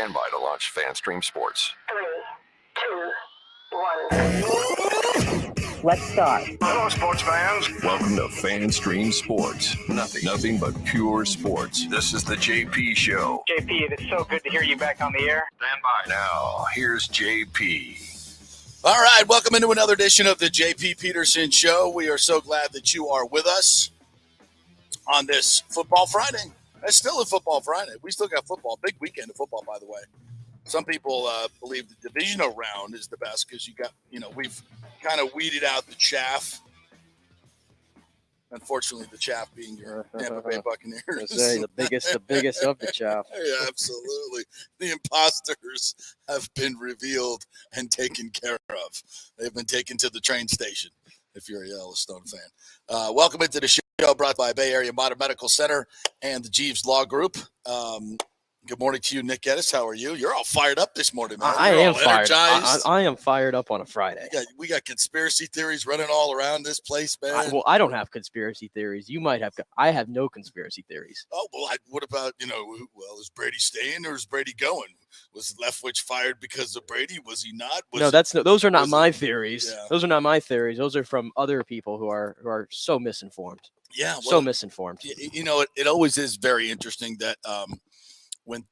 Stand by to launch FanStream Sports. 3, 2, 1. Let's start. Hello, sports fans. Welcome to FanStream Sports. Nothing but pure sports. This is the JP Show. JP, it's so good to hear you back on the air. Stand by. Now, here's JP. All right, welcome into another edition of the JP Peterson Show. We are so glad that you are with us on this Football Friday. It's still a Football Friday. We still got football. Big weekend of football, by the way. Some people believe the divisional round is the best because we've kind of weeded out the chaff. Unfortunately, the chaff being your Tampa Bay Buccaneers. Say the biggest of the chaff. Yeah, absolutely. The imposters have been revealed and taken care of. They've been taken to the train station, if you're a Yellowstone fan. Welcome into the show, brought by Bay Area Modern Medical Center and the Jeeves Law Group. Good morning to you, Nick Geddes. How are you? You're all fired up this morning, man. I am fired. Energized. I am fired up on a Friday. We got conspiracy theories running all around this place, man. I don't have conspiracy theories. You might have. I have no conspiracy theories. Oh, well, what about, is Brady staying or is Brady going? Was Leftwich fired because of Brady? Was he not? Those are not my theories. Yeah. Those are not my theories. Those are from other people who are so misinformed. Yeah. So misinformed. It always is very interesting that when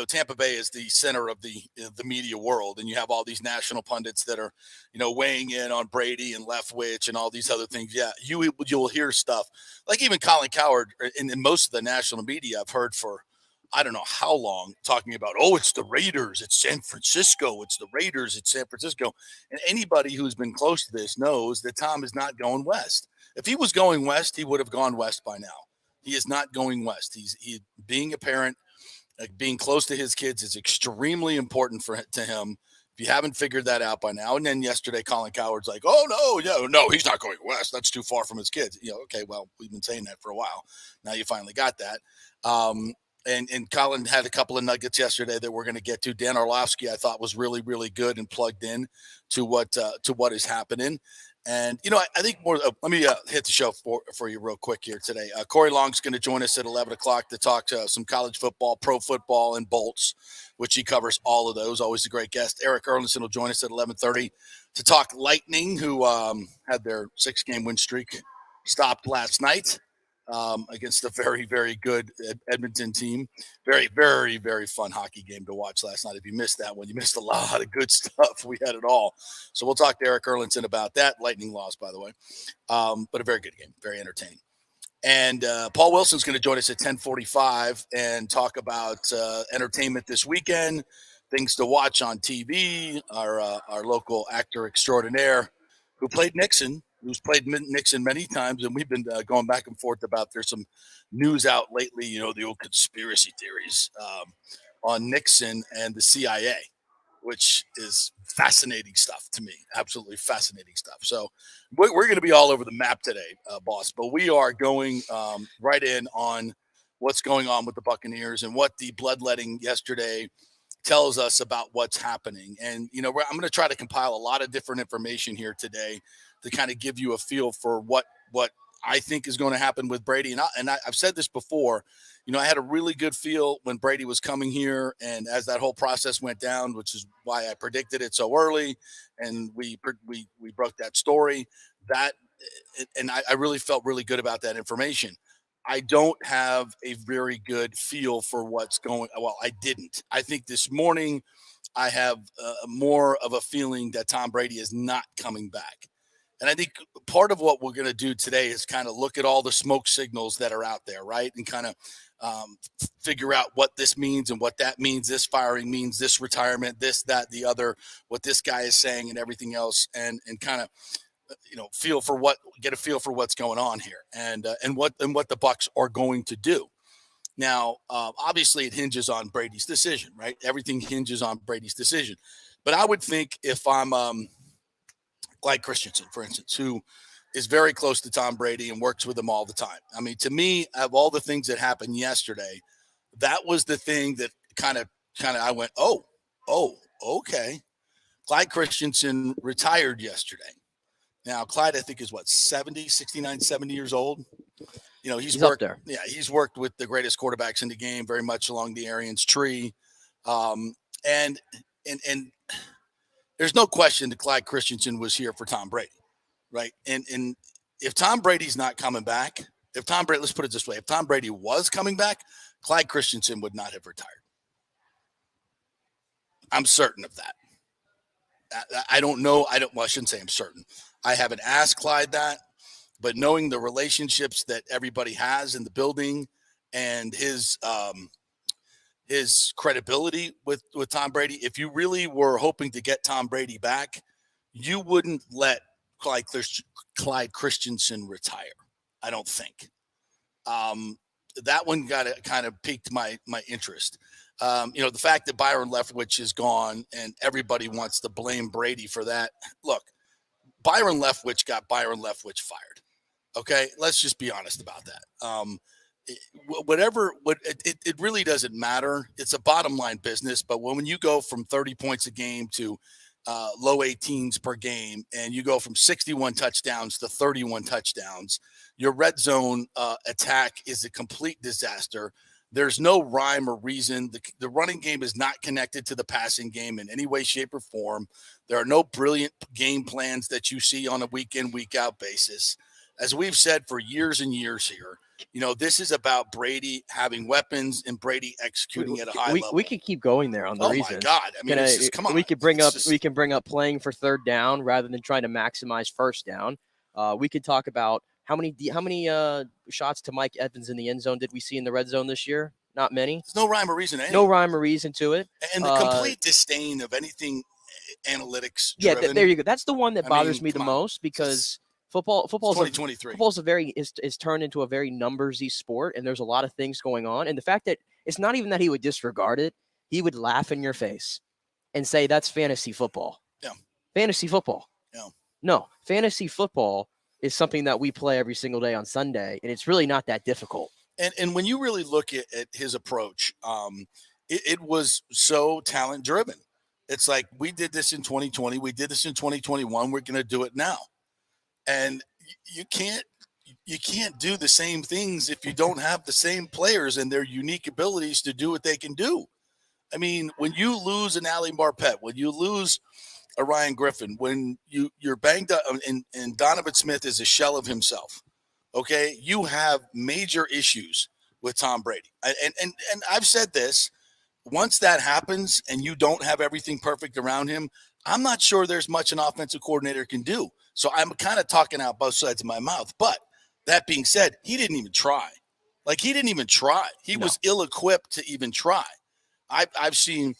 Tampa Bay is the center of the media world, and you have all these national pundits that are weighing in on Brady and Leftwich and all these other things. Yeah, you'll hear stuff like even Colin Cowherd in most of the national media I've heard for I don't know how long talking about, it's the Raiders, it's San Francisco, it's the Raiders, it's San Francisco. And anybody who's been close to this knows that Tom is not going west. If he was going west, he would have gone west by now. He is not going west. He's being a parent. Being close to his kids is extremely important to him. If you haven't figured that out by now, and then yesterday Colin Cowherd's like, no, he's not going west. That's too far from his kids. Okay, well, we've been saying that for a while. Now you finally got that. And Colin had a couple of nuggets yesterday that we're going to get to. Dan Orlovsky, I thought, was really, really good and plugged in to what is happening. And, I think more let me hit the show for you real quick here today. Corey Long's going to join us at 11 o'clock to talk some college football, pro football, and bolts, which he covers all of those. Always a great guest. Eric Erlinson will join us at 11:30 to talk Lightning, who had their 6-game win streak stopped last night against a very, very good Edmonton team. Very, very, very fun hockey game to watch last night. If you missed that one, you missed a lot of good stuff. We had it all. So we'll talk to Eric Erlinson about that. Lightning loss, by the way. But a very good game, very entertaining. And Paul Wilson's going to join us at 10:45 and talk about entertainment this weekend, things to watch on TV, our local actor extraordinaire who played Nixon, who's played Nixon many times, and we've been going back and forth about there's some news out lately, the old conspiracy theories on Nixon and the CIA, which is fascinating stuff to me, absolutely fascinating stuff. So we're going to be all over the map today, boss, but we are going right in on what's going on with the Buccaneers and what the bloodletting yesterday tells us about what's happening. And, I'm going to try to compile a lot of different information here today to kind of give you a feel for what I think is going to happen with Brady. And I've said this before, I had a really good feel when Brady was coming here. And as that whole process went down, which is why I predicted it so early, and we broke that story, and I really felt really good about that information. I don't have a very good feel for what's going. Well, I didn't. I think this morning I have more of a feeling that Tom Brady is not coming back. And I think part of what we're going to do today is kind of look at all the smoke signals that are out there, right? And kind of figure out what this means and what that means. This firing means this retirement, this, that, the other, what this guy is saying and everything else. And kind of, get a feel for what's going on here and what the Bucs are going to do. Now, obviously it hinges on Brady's decision, right? Everything hinges on Brady's decision. But I would think if I'm Clyde Christensen, for instance, who is very close to Tom Brady and works with him all the time. I mean, to me, of all the things that happened yesterday, that was the thing that kind of I went, oh, okay. Clyde Christensen retired yesterday. Now, Clyde, I think, is 69, 70 years old. He's worked up there. Yeah, he's worked with the greatest quarterbacks in the game, very much along the Arians tree. And there's no question that Clyde Christensen was here for Tom Brady, right? And if Tom Brady's not coming back, let's put it this way, if Tom Brady was coming back, Clyde Christensen would not have retired. I'm certain of that. I don't know. Well, I shouldn't say I'm certain. I haven't asked Clyde that, but knowing the relationships that everybody has in the building and his credibility with Tom Brady, if you really were hoping to get Tom Brady back, you wouldn't let Clyde Christensen retire. I don't think. That one kind of piqued my interest. The fact that Byron Leftwich is gone and everybody wants to blame Brady for that. Look, Byron Leftwich got Byron Leftwich fired. Okay, let's just be honest about that. It really doesn't matter. It's a bottom line business. But when you go from 30 points a game to low 18s per game, and you go from 61 touchdowns to 31 touchdowns, your red zone attack is a complete disaster. There's no rhyme or reason. The running game is not connected to the passing game in any way, shape, or form. There are no brilliant game plans that you see on a week in, week out basis. As we've said for years and years here, this is about Brady having weapons and Brady executing at a high level. We could keep going there on the reasons. Oh my God! I mean, come on. We could bring up playing for third down rather than trying to maximize first down. We could talk about how many shots to Mike Evans in the end zone did we see in the red zone this year? Not many. There's no rhyme or reason. No rhyme or reason to it. And the complete disdain of anything analytics. Yeah, there you go. That's the one that bothers me the most because. Football's 2023. Football's is turned into a very numbersy sport, and there's a lot of things going on. And the fact that it's not even that he would disregard it, he would laugh in your face and say that's fantasy football. Yeah. Fantasy football. Yeah. No, fantasy football is something that we play every single day on Sunday, and it's really not that difficult. And when you really look at his approach, it was so talent driven. It's like we did this in 2020, we did this in 2021, we're going to do it now. And you can't do the same things if you don't have the same players and their unique abilities to do what they can do. I mean, when you lose an Ali Marpet, when you lose a Ryan Griffin, when you're banged up and Donovan Smith is a shell of himself, okay, you have major issues with Tom Brady. And I've said this, once that happens and you don't have everything perfect around him, I'm not sure there's much an offensive coordinator can do. So I'm kind of talking out both sides of my mouth. But that being said, he didn't even try. He was ill-equipped to even try. I've seen,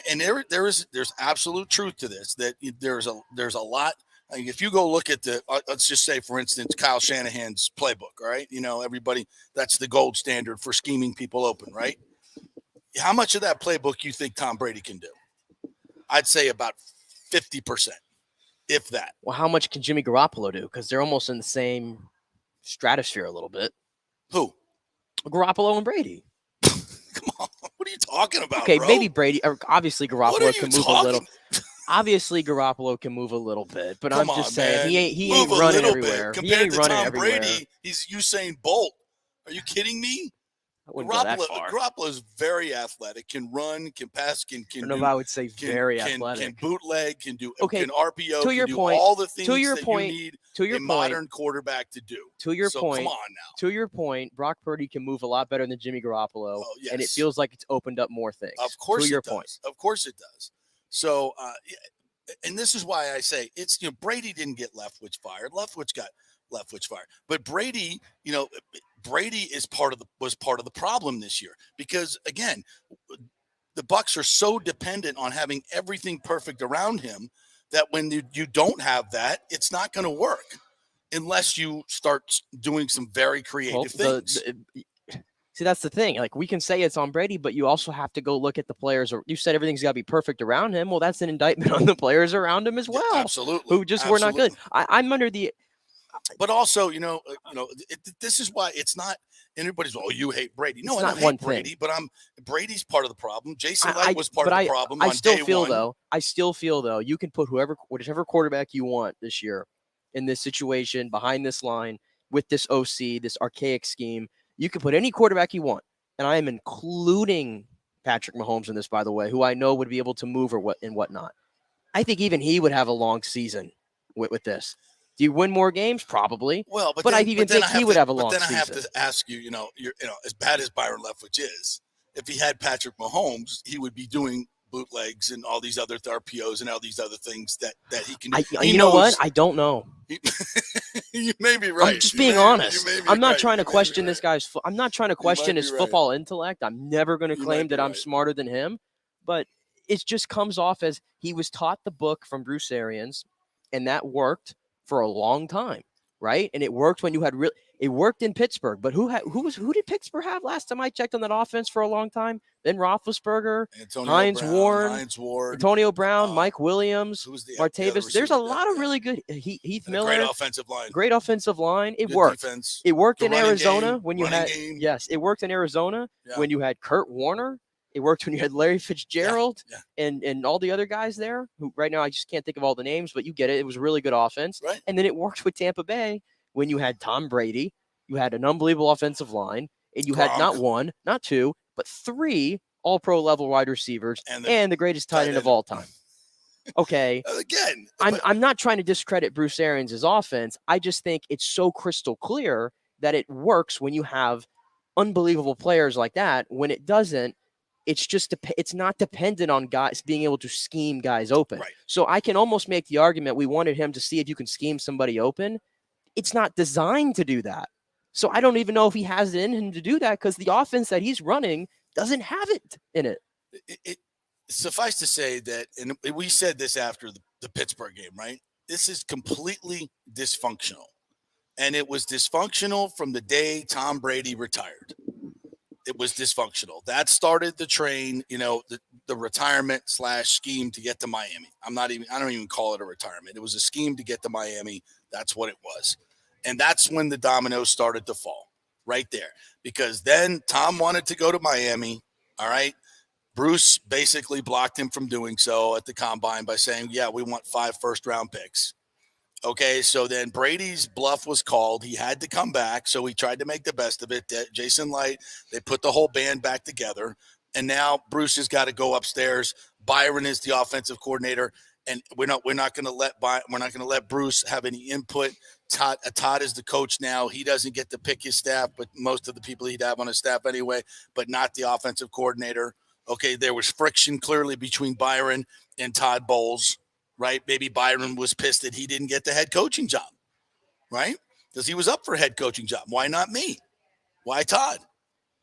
and there's absolute truth to this, that there's a lot. Like if you go look at let's just say, for instance, Kyle Shanahan's playbook, all right? Everybody, that's the gold standard for scheming people open, right? How much of that playbook you think Tom Brady can do? I'd say about 50%, if that. Well, how much can Jimmy Garoppolo do? Because they're almost in the same stratosphere a little bit. Who? Garoppolo and Brady. Come on. What are you talking about, okay, bro? Maybe Brady. Obviously, Garoppolo can move a little. Obviously, Garoppolo can move a little bit, but I'm just saying he ain't running everywhere. He ain't running everywhere. Brady, he's Usain Bolt. Are you kidding me? Garoppolo's very athletic, can run, can pass, can I don't know if I would say very athletic. Can bootleg, can can RPO, to your can point, do all the things to your that point, you need to your a modern quarterback to do. To your point, come on now. To your point, Brock Purdy can move a lot better than Jimmy Garoppolo, yes. and it feels like it's opened up more things. Of course to your it does. point. Of course it does. So, and this is why I say it's, Brady didn't get Leftwich fired. Leftwich got Leftwich fired. But Brady, Brady was part of the problem this year because, again, the Bucs are so dependent on having everything perfect around him that when you don't have that, it's not going to work unless you start doing some very creative things. See, that's the thing. Like, we can say it's on Brady, but you also have to go look at the players. You said everything's got to be perfect around him. Well, that's an indictment on the players around him as well. Yeah, absolutely. Who just were not good. I'm under the. But also, this is why it's not. Everybody's, you hate Brady. No, I don't hate Brady, but Brady's part of the problem. Jason Light was part of the problem. I still feel though, you can put whichever quarterback you want this year in this situation behind this line with this OC, this archaic scheme. You can put any quarterback you want, and I am including Patrick Mahomes in this, by the way, who I know would be able to move or whatnot. I think even he would have a long season with this. Do you win more games? Probably. Well, but I even think he would have a long season. But then I have to ask you, as bad as Byron Leftwich is, if he had Patrick Mahomes, he would be doing bootlegs and all these other RPOs and all these other things that he can do. You know what? I don't know. You may be right. I'm just being honest. I'm not trying to question this guy's I'm not trying to question his football intellect. I'm never going to claim that I'm smarter than him, but it just comes off as he was taught the book from Bruce Arians, and that worked for a long time, right? And it worked when you had it worked in Pittsburgh, but who did Pittsburgh have last time I checked on that offense for a long time? Ben Roethlisberger, Heinz Ward, Antonio Brown, Mike Williams, Martavis. There's a lot of really good Heath Miller. Great offensive line. It worked. Defense. It worked in Arizona when you had it worked in Arizona when you had Kurt Warner. It worked when you had Larry Fitzgerald and all the other guys there who right now I just can't think of all the names, but you get it. It was a really good offense. Right. And then it worked with Tampa Bay when you had Tom Brady, you had an unbelievable offensive line, and you had not one, not two, but three all-pro level wide receivers and the greatest tight end of all time. Okay. Again, I'm not trying to discredit Bruce Arians' offense. I just think it's so crystal clear that it works when you have unbelievable players like that. When it doesn't, it's not dependent on guys being able to scheme guys open. Right. So I can almost make the argument we wanted him to see if you can scheme somebody open. It's not designed to do that. So I don't even know if he has it in him to do that because the offense that he's running doesn't have it in it. Suffice to say that, and we said this after the Pittsburgh game, right? This is completely dysfunctional. And it was dysfunctional from the day Tom Brady retired. It was dysfunctional. That started the train, the retirement / scheme to get to Miami. I don't even call it a retirement. It was a scheme to get to Miami. That's what it was. And that's when the dominoes started to fall right there. Because then Tom wanted to go to Miami. All right. Bruce basically blocked him from doing so at the combine by saying, we want 5 first-round picks. Okay, so then Brady's bluff was called. He had to come back, so he tried to make the best of it. Jason Light, they put the whole band back together, and now Bruce has got to go upstairs. Byron is the offensive coordinator, and we're not going to let Bruce have any input. Todd is the coach now. He doesn't get to pick his staff, but most of the people he'd have on his staff anyway, but not the offensive coordinator. Okay, there was friction clearly between Byron and Todd Bowles. Right? Maybe Byron was pissed that he didn't get the head coaching job, right? Because he was up for a head coaching job. Why not me? Why Todd?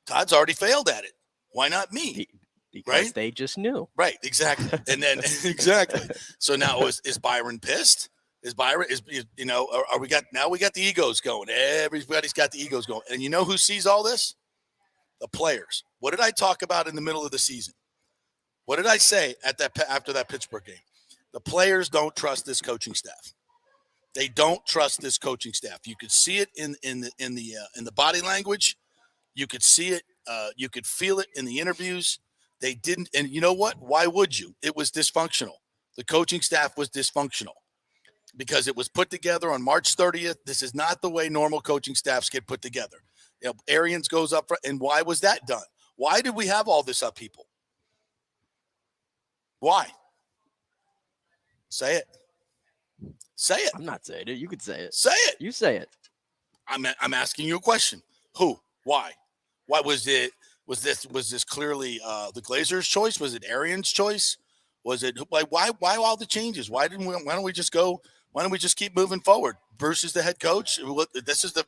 Todd's already failed at it. Why not me? Because they just knew. Right, exactly. And then exactly. So now is Byron pissed? We got the egos going. Everybody's got the egos going. And you know who sees all this? The players. What did I talk about in the middle of the season? What did I say after that Pittsburgh game? The players don't trust this coaching staff. They don't trust this coaching staff. You could see it in the body language. You could see it. You could feel it in the interviews. They didn't. And you know what? Why would you? It was dysfunctional. The coaching staff was dysfunctional because it was put together on March 30th. This is not the way normal coaching staffs get put together. Arians goes up front. And why was that done? Why did we have all this upheaval? Why? Say it. Say it. I'm not saying it. You could say it. Say it. You say it. I'm asking you a question. Who? Why? Why was it? Was this clearly the Glazers' choice? Was it Arians' choice? Was it like why all the changes? Why don't we just go? Why don't we just keep moving forward? Bruce is the head coach.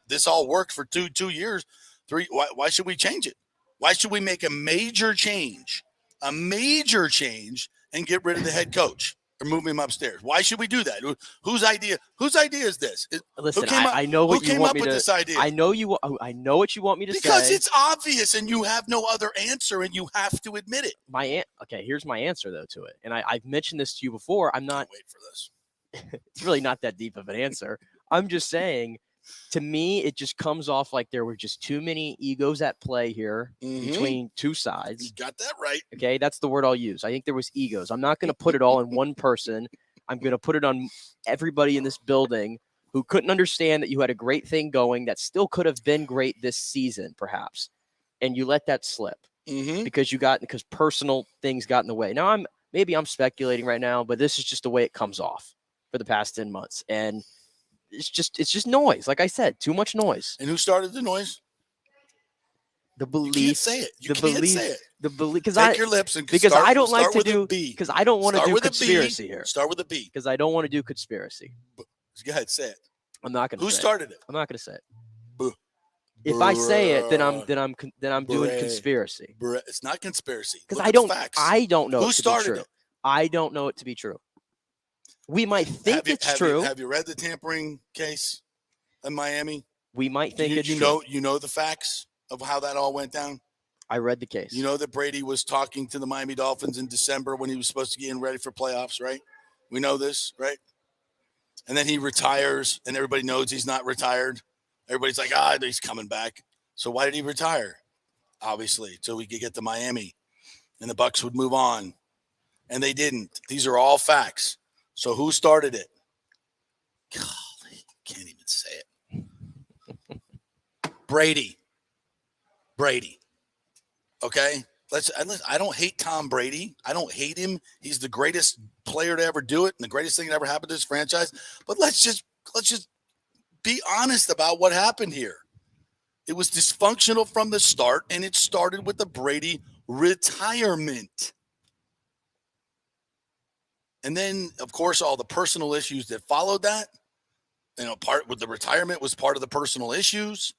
This all worked for two years. 3. Why should we change it? Why should we make a major change? And get rid of the head coach? Or move him upstairs. Why should we do that? Whose idea is this? Listen, I know what you want me to. This idea? I know what you want me to say. Because it's obvious, and you have no other answer, and you have to admit it. Okay, here's my answer though to it, and I've mentioned this to you before. I'm not. Wait for this. It's really not that deep of an answer. I'm just saying. To me, it just comes off like there were just too many egos at play here between two sides. You got that right. Okay, that's the word I'll use. I think there was egos. I'm not going to put it all in one person. I'm going to put it on everybody in this building who couldn't understand that you had a great thing going that still could have been great this season, perhaps. And you let that slip. because personal things got in the way. Now maybe I'm speculating right now, but this is just the way it comes off for the past 10 months. And it's just noise. Like I said, too much noise. And who started the noise? The belief. You can't say it. You can't say it. The belief. Take your lips and because start, I don't like to with do a B. because I don't want to Start do with a conspiracy B. here. Start with a B. Because I don't want to do conspiracy. Go ahead, say it. I'm not going to. Who started it? I'm not going to say it. Buh. If I say it, then I'm doing conspiracy. It's not conspiracy. Because I don't know. Who started it? I don't know it to be true. We might think it's true. Have you read the tampering case in Miami? We might think it's true. You know the facts of how that all went down? I read the case. You know that Brady was talking to the Miami Dolphins in December when he was supposed to get in ready for playoffs, right? We know this, right? And then he retires, and everybody knows he's not retired. Everybody's like, he's coming back. So why did he retire? Obviously, so we could get to Miami, and the Bucs would move on. And they didn't. These are all facts. So who started it? Golly, can't even say it. Brady. Okay? I don't hate Tom Brady. I don't hate him. He's the greatest player to ever do it and the greatest thing that ever happened to this franchise. But let's just be honest about what happened here. It was dysfunctional from the start, and it started with the Brady retirement. And then, of course, all the personal issues that followed that. Part with the retirement was part of the personal issues.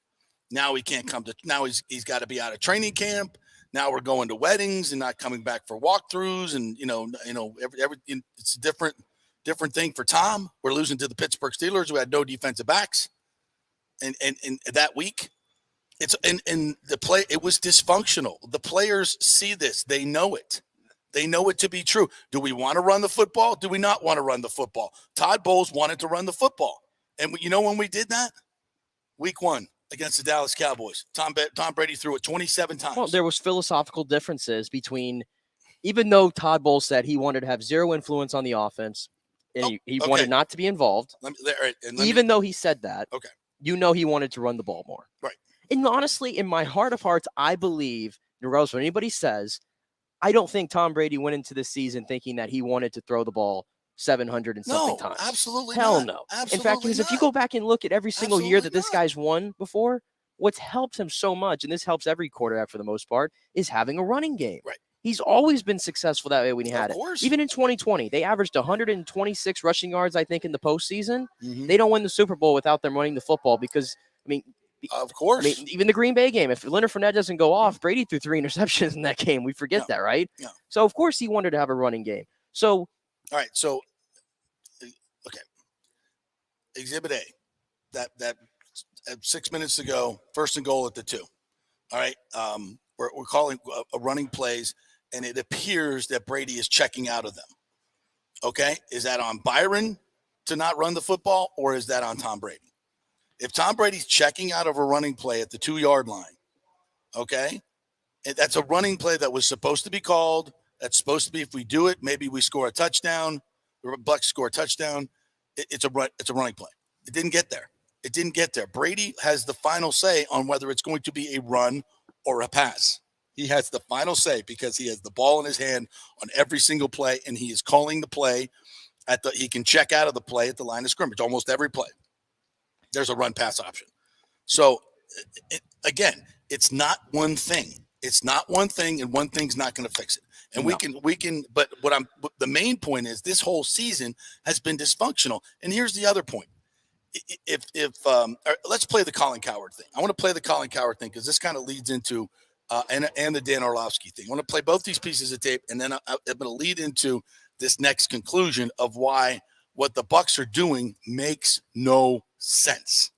Now he can't come to. Now he's got to be out of training camp. Now we're going to weddings and not coming back for walkthroughs, and everything. It's a different thing for Tom. We're losing to the Pittsburgh Steelers, who had no defensive backs, and that week, the play. It was dysfunctional. The players see this. They know it. They know it to be true. Do we want to run the football? Do we not want to run the football? Todd Bowles wanted to run the football. And when we did that? Week 1 against the Dallas Cowboys. Tom Brady threw it 27 times. Well, there was philosophical differences between, even though Todd Bowles said he wanted to have zero influence on the offense, and he wanted not to be involved. Even though he said that, he wanted to run the ball more. Right. And honestly, in my heart of hearts, I believe, regardless of what anybody says, I don't think Tom Brady went into this season thinking that he wanted to throw the ball 700 and something times. Absolutely Hell not. no. Absolutely in fact, because if you go back and look at every single year that this guy's won before, what's helped him so much, and this helps every quarterback for the most part, is having a running game. Right. He's always been successful that way when he had it. Even in 2020, they averaged 126 rushing yards, I think, in the postseason. Mm-hmm. They don't win the Super Bowl without them running the football because, of course. Even the Green Bay game, if Leonard Fournette doesn't go off, Brady threw 3 interceptions in that game. We forget that, right? Yeah. So, of course, he wanted to have a running game. So, all right. So, okay. Exhibit A, that 6 minutes ago, 1st and goal at the 2. All right. We're calling a running plays, and it appears that Brady is checking out of them. Okay. Is that on Byron to not run the football, or is that on Tom Brady? If Tom Brady's checking out of a running play at the 2-yard line, okay, that's a running play that was supposed to be called. That's supposed to be, if we do it, maybe we score a touchdown. The Bucs score a touchdown. It's a running play. It didn't get there. Brady has the final say on whether it's going to be a run or a pass. He has the final say because he has the ball in his hand on every single play, and he is calling the play he can check out of the play at the line of scrimmage almost every play. There's a run pass option. So again, it's not one thing. It's not one thing, and one thing's not going to fix it. And we can, but the main point is this whole season has been dysfunctional. And here's the other point. Let's play the Colin Cowherd thing. I want to play the Colin Cowherd thing because this kind of leads into and the Dan Orlovsky thing. I want to play both these pieces of tape, and then I'm going to lead into this next conclusion of why what the Bucs are doing makes no sense.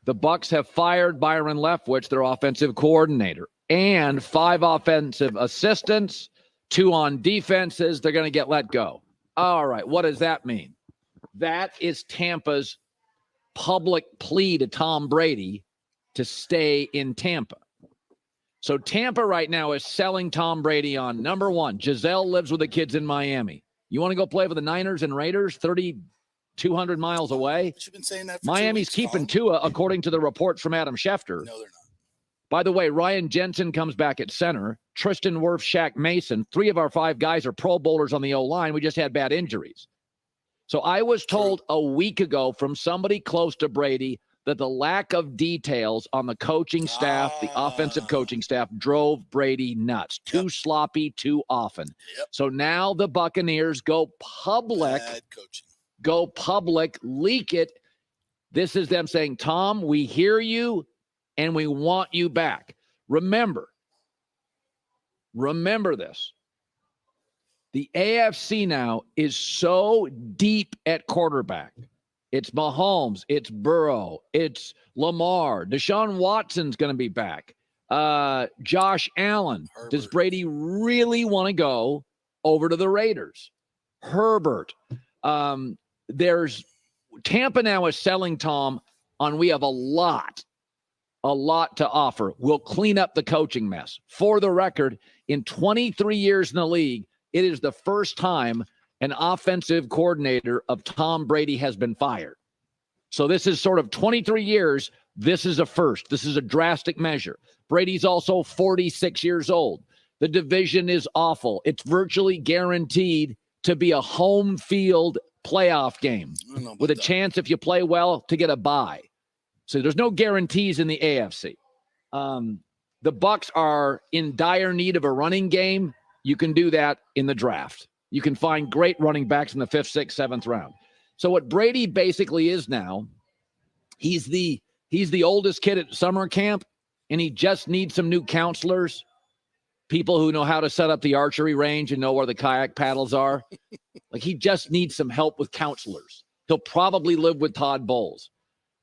The Bucs have fired Byron Leftwich, their offensive coordinator, and 5 offensive assistants, 2 on defenses. They're going to get let go. All right, what does that mean? That is Tampa's public plea to Tom Brady to stay in Tampa. So Tampa right now is selling Tom Brady on, number 1, Giselle lives with the kids in Miami. You want to go play with the Niners and Raiders 3,200 miles away? You've been saying that for Miami's 2 weeks, keeping Tua, according to the reports from Adam Schefter. No, they're not. By the way, Ryan Jensen comes back at center. Tristan Wirfs, Shaq Mason. 3 of our 5 guys are Pro Bowlers on the O-line. We just had bad injuries. So I was told a week ago from somebody close to Brady that the lack of details on the coaching staff, the offensive coaching staff, drove Brady nuts. Too sloppy, too often. So now the Buccaneers go public. Bad coaching. Go public, leak it. This is them saying, Tom, we hear you and we want you back. Remember this. The AFC now is so deep at quarterback. It's Mahomes, it's Burrow, it's Lamar. Deshaun Watson's going to be back. Josh Allen. Herbert. Does Brady really want to go over to the Raiders? Herbert. There's Tampa now is selling Tom on we have a lot to offer. We'll clean up the coaching mess. For the record, in 23 years in the league, it is the first time an offensive coordinator of Tom Brady has been fired. So this is sort of 23 years. This is a first. This is a drastic measure. Brady's also 46 years old. The division is awful. It's virtually guaranteed to be a home field playoff game with a chance, if you play well, to get a bye. So there's no guarantees in the AFC. The Bucs are in dire need of a running game. You can do that in the draft. You can find great running backs in the 5th, 6th, 7th round. So what Brady basically is now, he's the oldest kid at summer camp, and he just needs some new counselors, people who know how to set up the archery range and know where the kayak paddles are. Like, he just needs some help with counselors. He'll probably live with Todd Bowles.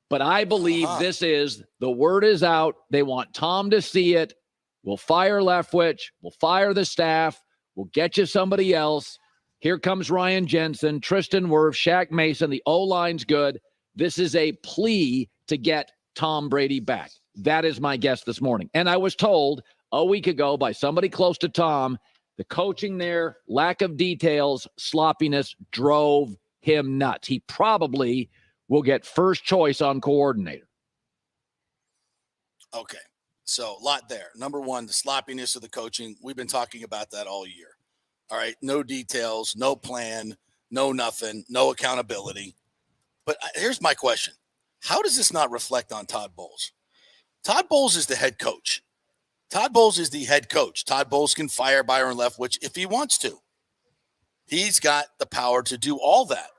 But I believe this is, the word is out. They want Tom to see it. We'll fire Leftwich. We'll fire the staff. We'll get you somebody else. Here comes Ryan Jensen, Tristan Wirfs, Shaq Mason. The O-line's good. This is a plea to get Tom Brady back. That is my guess this morning. And I was told a week ago by somebody close to Tom, the coaching there, lack of details, sloppiness drove him nuts. He probably will get first choice on coordinator. Okay. So a lot there. Number one, the sloppiness of the coaching. We've been talking about that all year. All right. No details, no plan, no nothing, no accountability. But here's my question. How does this not reflect on Todd Bowles? Todd Bowles is the head coach. Todd Bowles is the head coach. Todd Bowles can fire Byron Leftwich if he wants to. He's got the power to do all that.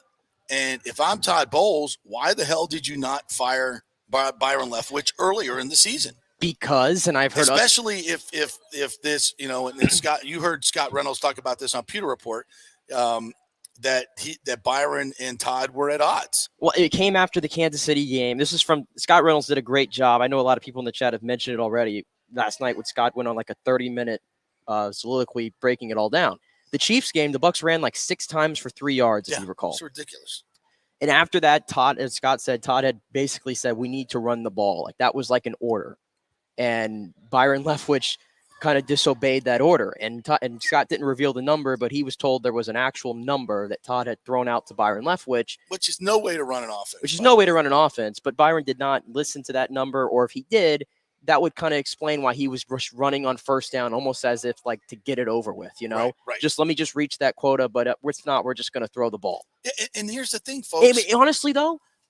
And if I'm Todd Bowles, why the hell did you not fire Byron Leftwich earlier in the season? Because, and I've heard, especially if this, and Scott, you heard Scott Reynolds talk about this on Pewter Report, that Byron and Todd were at odds. Well, it came after the Kansas City game. This is from Scott Reynolds. Did a great job. I know a lot of people in the chat have mentioned it already. Last night, when Scott went on like a 30-minute soliloquy breaking it all down. The Chiefs game, the Bucs ran like 6 times for 3 yards, if you recall. It's ridiculous. And after that, Todd, as Scott said, Todd had basically said, we need to run the ball. Like, that was like an order. And Byron Leftwich kind of disobeyed that order. And Scott didn't reveal the number, but he was told there was an actual number that Todd had thrown out to Byron Leftwich. Which is no way to run an offense. Which is no way to run an offense. But Byron did not listen to that number, or if he did, that would kind of explain why he was running on first down, almost as if like to get it over with, Right. Just let me just reach that quota, but it's not. We're just going to throw the ball. And here's the thing, folks.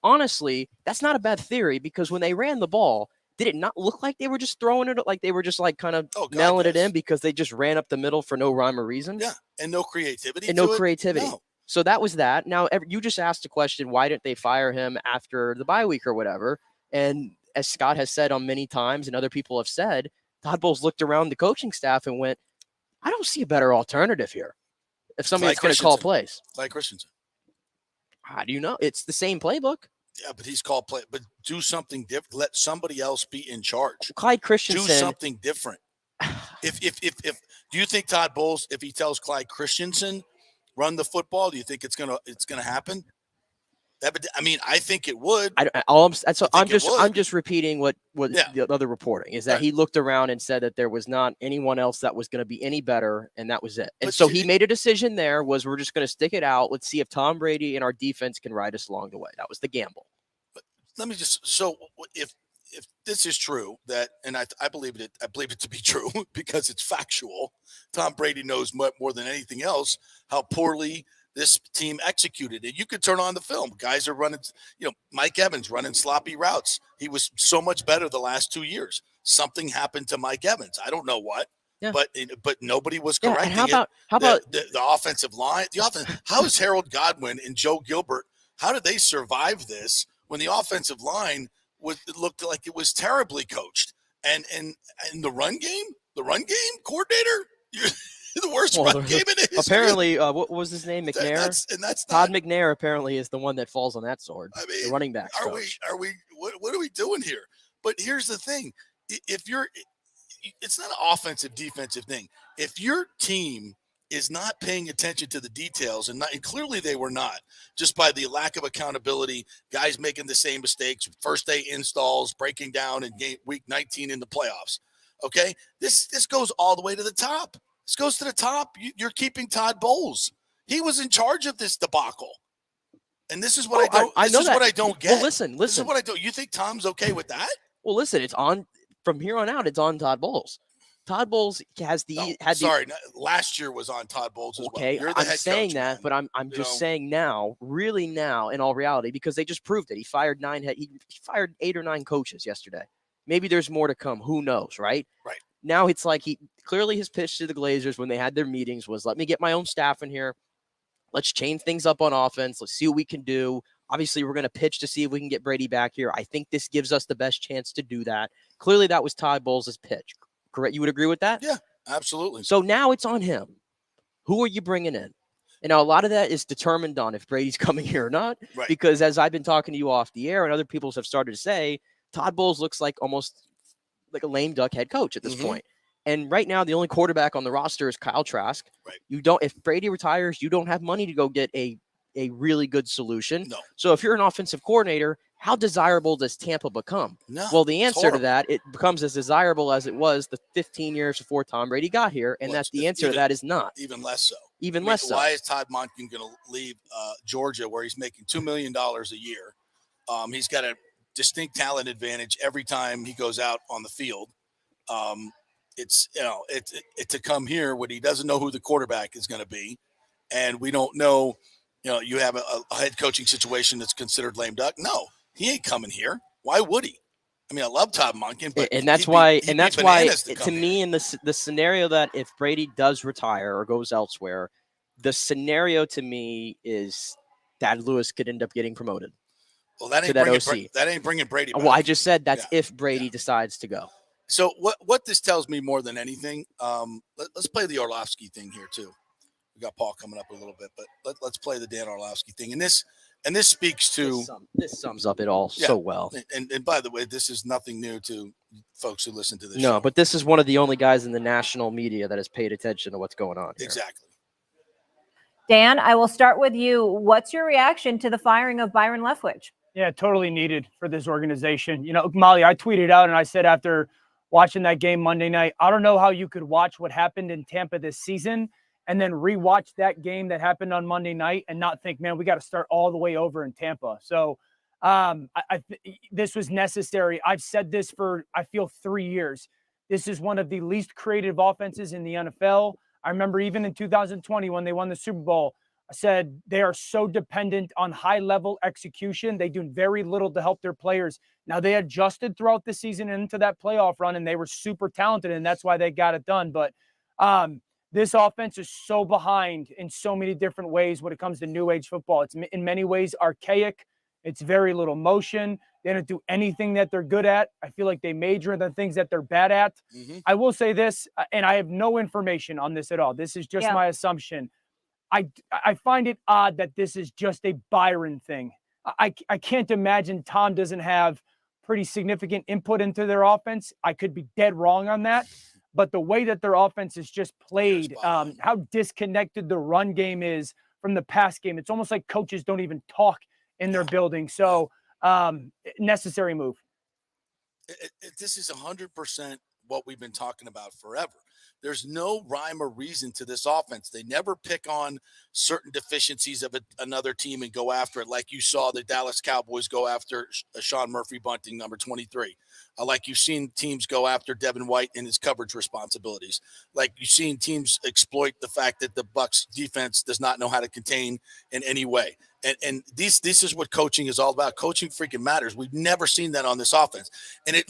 Honestly, that's not a bad theory, because when they ran the ball, did it not look like they were just throwing it, like they were just like kind of nailing it in because they just ran up the middle for no rhyme or reason? Yeah, and no creativity. No. So that was that. Now, you just asked the question, why didn't they fire him after the bye week or whatever? And as Scott has said on many times and other people have said, Todd Bowles looked around the coaching staff and went, I don't see a better alternative here. If somebody's going to call plays. Like Christensen. How do you know? It's the same playbook. Yeah, but he's called play. But do something different. Let somebody else be in charge. Clyde Christensen. Do something different. If do you think Todd Bowles, if he tells Clyde Christensen run the football, do you think it's gonna happen? I think it would. I'm just repeating what the other reporting is, that he looked around and said that there was not anyone else that was going to be any better, and that was it. And so he made a decision there, was we're just going to stick it out. Let's see if Tom Brady and our defense can ride us along the way. That was the gamble. But let me just, so if if this is true, that, and I believe it to be true because it's factual. Tom Brady knows more than anything else how poorly this team executed it. You could turn on the film. Guys are running, Mike Evans running sloppy routes. He was so much better the last 2 years. Something happened to Mike Evans. I don't know what. Yeah. But nobody was correcting how about the offensive line? How is Harold Godwin and Joe Gilbert? How did they survive this when the offensive line looked like it was terribly coached? And the run game coordinator, the worst run game in history. Apparently, what was his name? McNair. That's Todd McNair apparently is the one that falls on that sword. I mean, the running back. What are we doing here? But here's the thing: it's not an offensive defensive thing. If your team is not paying attention to the details, and clearly they were not, just by the lack of accountability, guys making the same mistakes, first day installs, breaking down in week 19 in the playoffs. Okay, this goes all the way to the top. This goes to the top. You're keeping Todd Bowles. He was in charge of this debacle, and this is what I don't get. Well, listen. This is what I don't. You think Tom's okay with that? Well, listen. It's on from here on out. It's on Todd Bowles. Todd Bowles has last year was on Todd Bowles as well. Okay, I'm saying that, but I'm just saying now, really now, in all reality, because they just proved it. He fired 8 or 9 coaches yesterday. Maybe there's more to come. Who knows, right? Right. Now it's like his pitch to the Glazers when they had their meetings was, let me get my own staff in here. Let's change things up on offense. Let's see what we can do. Obviously, we're going to pitch to see if we can get Brady back here. I think this gives us the best chance to do that. Clearly, that was Todd Bowles' pitch. Correct? You would agree with that? Yeah, absolutely. So now it's on him. Who are you bringing in? And now a lot of that is determined on if Brady's coming here or not. Right. Because as I've been talking to you off the air and other people have started to say, Todd Bowles looks like almost like a lame duck head coach at this point. And right now, the only quarterback on the roster is Kyle Trask. Right. If Brady retires, you don't have money to go get a really good solution. No. So if you're an offensive coordinator, how desirable does Tampa become? No, well, the answer to that, it becomes as desirable as it was the 15 years before Tom Brady got here, and that's the answer to that is not. Even less so. Less so. Why is Todd Monken going to leave Georgia, where he's making $2 million a year? He's got a distinct talent advantage every time he goes out on the field. It's to come here when he doesn't know who the quarterback is going to be, and we don't know. You have a head coaching situation that's considered lame duck. No, he ain't coming here. Why would he? I mean, I love Todd Monken, but that's why to me, in the scenario that if Brady does retire or goes elsewhere, the scenario to me is that Lewis could end up getting promoted. Well, that ain't bringing Brady back. Well, I just said that's if Brady decides to go. So what this tells me more than anything, let's play the Orlovsky thing here too. We got Paul coming up a little bit, but let's play the Dan Orlovsky thing. And this speaks to this sums up it all so well. And by the way, this is nothing new to folks who listen to this show. No, but this is one of the only guys in the national media that has paid attention to what's going on here. Exactly. Dan, I will start with you. What's your reaction to the firing of Byron Leftwich? Yeah, totally needed for this organization. Molly, I tweeted out and I said after watching that game Monday night, I don't know how you could watch what happened in Tampa this season and then rewatch that game that happened on Monday night and not think, man, we got to start all the way over in Tampa. So this was necessary. I've said this for, I feel, 3 years. This is one of the least creative offenses in the NFL. I remember even in 2020 when they won the Super Bowl, I said they are so dependent on high-level execution. They do very little to help their players. Now, they adjusted throughout the season into that playoff run, and they were super talented, and that's why they got it done. But this offense is so behind in so many different ways when it comes to new age football. It's in many ways archaic. It's very little motion. They don't do anything that they're good at. I feel like they major in the things that they're bad at. I will say this, and I have no information on this at all. This is just my assumption. I find it odd that this is just a Byron thing. I can't imagine Tom doesn't have pretty significant input into their offense. I could be dead wrong on that. But the way that their offense is just played, how disconnected the run game is from the pass game, it's almost like coaches don't even talk in their building. So necessary move. This is 100% what we've been talking about forever. There's no rhyme or reason to this offense. They never pick on certain deficiencies of another team and go after it, like you saw the Dallas Cowboys go after Sean Murphy Bunting, number 23. Like you've seen teams go after Devin White and his coverage responsibilities. Like you've seen teams exploit the fact that the Bucs defense does not know how to contain in any way. And this is what coaching is all about. Coaching freaking matters. We've never seen that on this offense. And it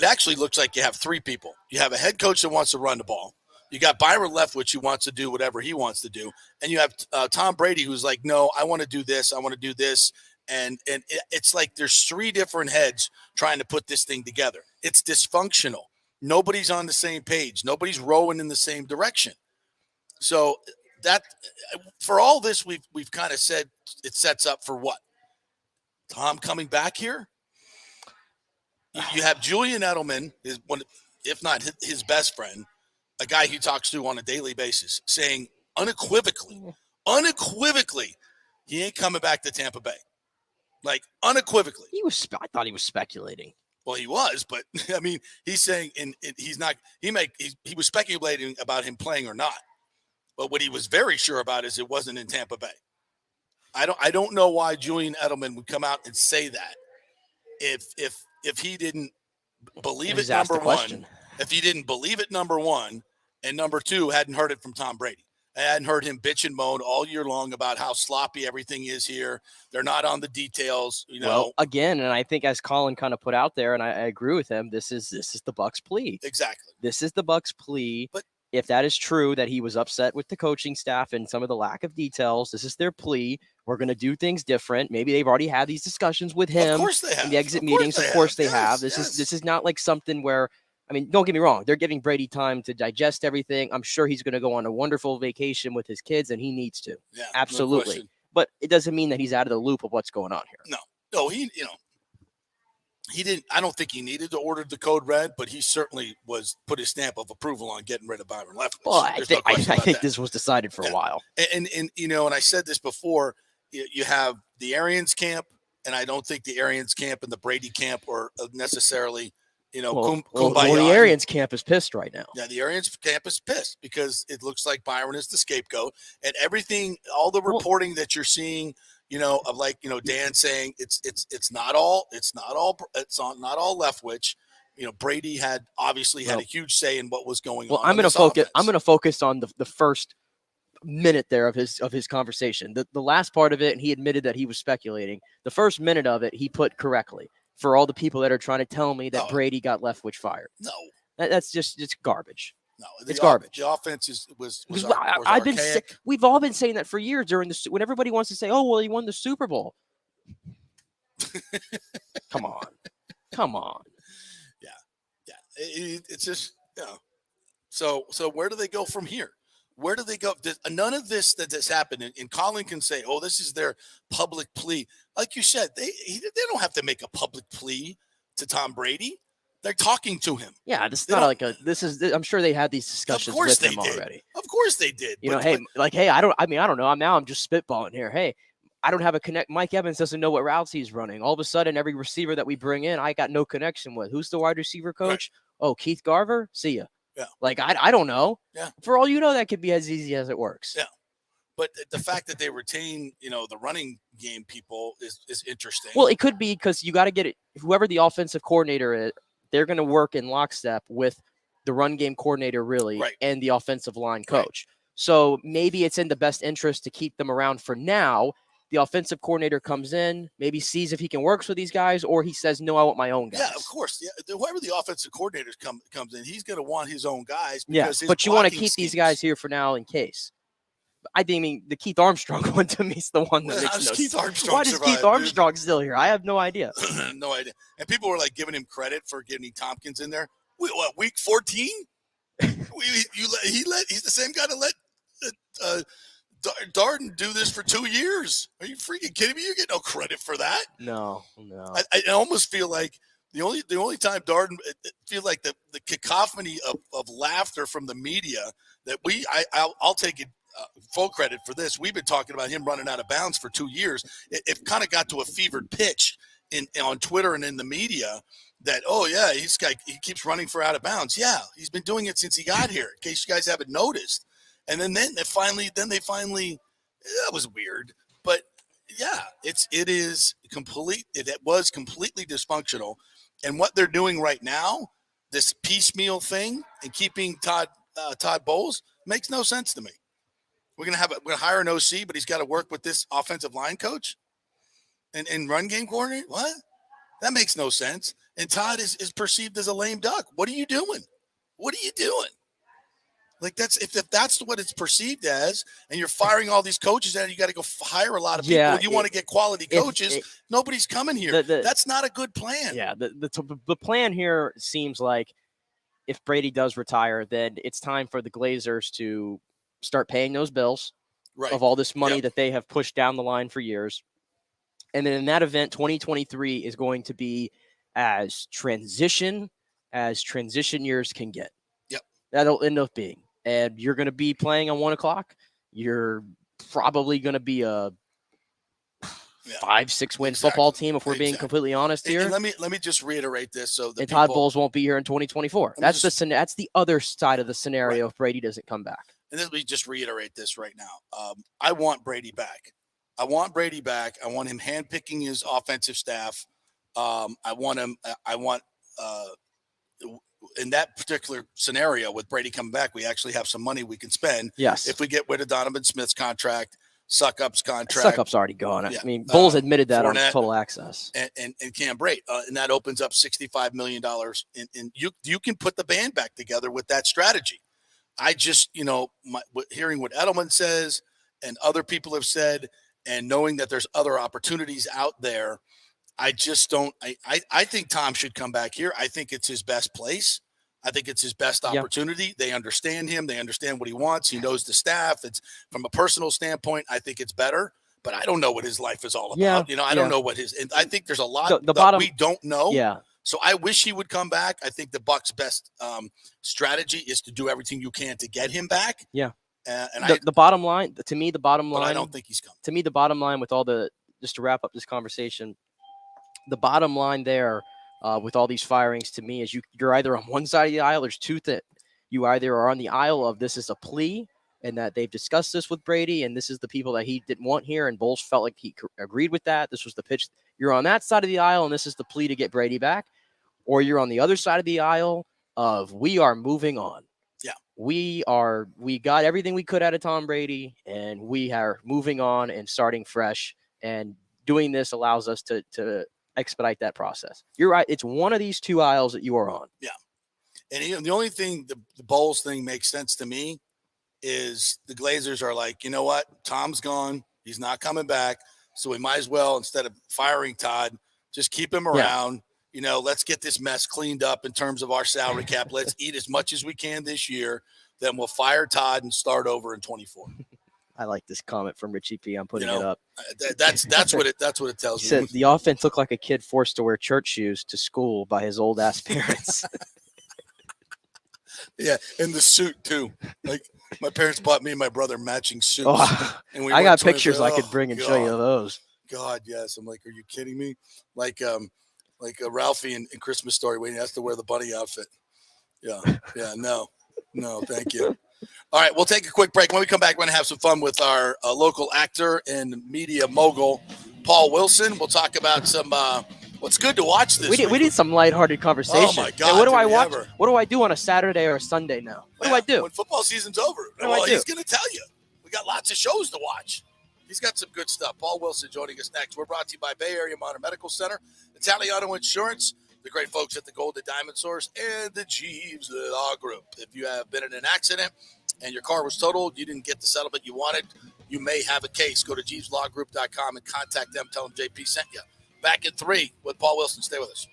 actually looks like you have three people. You have a head coach that wants to run the ball. You got Byron Leftwich who wants to do whatever he wants to do. And you have Tom Brady who's like, no, I want to do this. I want to do this. And it's like there's three different heads trying to put this thing together. It's dysfunctional. Nobody's on the same page. Nobody's rowing in the same direction. So that for all this, we've kind of said it sets up for what? Tom coming back here? You have Julian Edelman, is one, if not his best friend, a guy he talks to on a daily basis, saying unequivocally, he ain't coming back to Tampa Bay. Like unequivocally. I thought he was speculating. Well, he was, but I mean, he's saying, he's not. He was speculating about him playing or not. But what he was very sure about is it wasn't in Tampa Bay. I don't know why Julian Edelman would come out and say that if he didn't believe it, number one. If he didn't believe it, number one, and number two, hadn't heard it from Tom Brady. I hadn't heard him bitch and moan all year long about how sloppy everything is here. They're not on the details, you know. Well, again, and I think as Colin kind of put out there, and I agree with him, this is the Bucs plea. Exactly. This is the Bucs plea. But if that is true, that he was upset with the coaching staff and some of the lack of details, this is their plea. We're going to do things different. Maybe they've already had these discussions with him. Of course they have. In the exit meetings, of course they have. This is not like something where, I mean, don't get me wrong. They're giving Brady time to digest everything. I'm sure he's going to go on a wonderful vacation with his kids, and he needs to. Yeah, absolutely. No, but it doesn't mean that he's out of the loop of what's going on here. No, he didn't. I don't think he needed to order the code red, but he certainly put his stamp of approval on getting rid of Byron Leftwich. Well, I think this was decided for a while. And and I said this before. You have the Arians camp, and I don't think the Arians camp and the Brady camp are necessarily. Well, the Arians camp is pissed right now. Yeah, the Arians camp is pissed because it looks like Byron is the scapegoat, and everything, all the reporting that you're seeing, of Dan saying it's not all Leftwich. Brady obviously had a huge say in what was going on. Well, I'm going to focus on the first minute there of his conversation. The last part of it, and he admitted that he was speculating. The first minute of it, he put correctly. For all the people that are trying to tell me that Brady got Leftwich fired. No. That's just, it's garbage. No, it's garbage. The offense was we've all been saying that for years when everybody wants to say, oh, well, he won the Super Bowl. Come on. Yeah. It's just, So where do they go from here? Where do they go? None of this that's happened. And Colin can say, oh, this is their public plea. Like you said, they don't have to make a public plea to Tom Brady. They're talking to him. Yeah, I'm sure they had these discussions with him already. Of course they did. Hey, I don't know. Now I'm just spitballing here. Hey, I don't have a connect. Mike Evans doesn't know what routes he's running. All of a sudden, every receiver that we bring in, I got no connection with. Who's the wide receiver coach? Right. Oh, Keith Garver? See ya. Yeah. Like, I don't know. Yeah. For all you know, that could be as easy as it works. Yeah. But the fact that they retain, the running game people is interesting. Well, it could be because you got to get it. Whoever the offensive coordinator is, they're going to work in lockstep with the run game coordinator, really, right, and the offensive line coach. Right. So maybe it's in the best interest to keep them around for now. The offensive coordinator comes in, maybe sees if he can work with these guys, or he says, no, I want my own guys. Yeah, of course. Yeah. Whoever the offensive coordinator comes in, he's going to want his own guys. Because but you want to keep these guys here for now in case. I mean, the Keith Armstrong one to me is the one that makes no sense. Why does Keith Armstrong still here? I have no idea. No idea. And people were like giving him credit for getting Tompkins in there. Week 14? He's the same guy that let Darden do this for 2 years. Are you freaking kidding me? You get no credit for that. No. I almost feel like the only time Darden feel like the cacophony of laughter from the media that I'll take it full credit for this. We've been talking about him running out of bounds for 2 years. It kind of got to a fevered pitch on Twitter and in the media that, oh yeah, he keeps running for out of bounds. Yeah, he's been doing it since he got here. In case you guys haven't noticed. And then they finally, that was weird. But yeah, it was completely dysfunctional. And what they're doing right now, this piecemeal thing and keeping Todd Bowles makes no sense to me. We're gonna hire an OC, but he's got to work with this offensive line coach and run game coordinator. What? That makes no sense. And Todd is perceived as a lame duck. What are you doing? What are you doing? Like if that's what it's perceived as, and you're firing all these coaches, and you got to go hire a lot of people. Yeah, you want to get quality coaches. Nobody's coming here. That's not a good plan. Yeah, the plan here seems like if Brady does retire, then it's time for the Glazers to start paying those bills of all this money that they have pushed down the line for years. And then in that event, 2023 is going to be as transition years can get. Yep. That'll end up being. And you're going to be playing on 1 o'clock. You're probably going to be a 5-6 win football team, if we're being completely honest here. And let me just reiterate this. So Todd Bowles won't be here in 2024. That's the other side of the scenario if Brady doesn't come back. And let me just reiterate this right now. I want Brady back. I want him handpicking his offensive staff. In that particular scenario with Brady coming back, we actually have some money we can spend. Yes. If we get rid of Donovan Smith's contract, Suckup's contract. Suckup's already gone. Yeah. I mean, Bowles admitted that Fournette, on Total Access. And Cam Brate. And that opens up $65 million. And you can put the band back together with that strategy. I just, hearing what Edelman says and other people have said, and knowing that there's other opportunities out there, I just don't. I think Tom should come back here. I think it's his best place. I think it's his best opportunity. They understand him. They understand what he wants. He knows the staff. It's from a personal standpoint, I think it's better. But I don't know what his life is all about. I don't know what his. And I think there's a lot that we don't know. Yeah. So I wish he would come back. I think the Bucs' best strategy is to do everything you can to get him back. Yeah. The bottom line, to me, but I don't think he's coming. To me, the bottom line with just to wrap up this conversation, the bottom line there with all these firings to me is you're either on one side of the aisle, there's two that you either are on the aisle of this is a plea and that they've discussed this with Brady and this is the people that he didn't want here and Bowles felt like he agreed with that. This was the pitch. You're on that side of the aisle and this is the plea to get Brady back, or you're on the other side of the aisle of we are moving on. Yeah. We got everything we could out of Tom Brady and we are moving on and starting fresh, and doing this allows us to expedite that process. You're right. It's one of these two aisles that you are on. Yeah. And the only thing the Bowles thing makes sense to me is the Glazers are like, you know what? Tom's gone. He's not coming back. So we might as well, instead of firing Todd, just keep him around. Let's get this mess cleaned up in terms of our salary cap. Let's eat as much as we can this year. Then we'll fire Todd and start over in 24. I like this comment from Richie P. I'm putting it up. That's what it tells me. He said the offense looked like a kid forced to wear church shoes to school by his old ass parents. Yeah, and the suit too. Like my parents bought me and my brother matching suits. And I got pictures I could bring and show you those. God, yes. I'm like, are you kidding me? Like Ralphie in Christmas Story when he has to wear the bunny outfit. Yeah, no, thank you. All right, we'll take a quick break. When we come back, we're going to have some fun with our local actor and media mogul, Paul Wilson. We'll talk about some what's good to watch this week. We need some lighthearted conversation. Oh, my God. Hey, what do I watch? What do I do on a Saturday or a Sunday now? What do I do? When football season's over. He's going to tell you. We got lots of shows to watch. He's got some good stuff. Paul Wilson joining us next. We're brought to you by Bay Area Modern Medical Center, Italiano Insurance, the great folks at the Golden Diamond Source, and the Jeeves Law Group. If you have been in an accident and your car was totaled, you didn't get the settlement you wanted, you may have a case. Go to jeeveslawgroup.com and contact them. Tell them JP sent you. Back in 3 with Paul Wilson. Stay with us.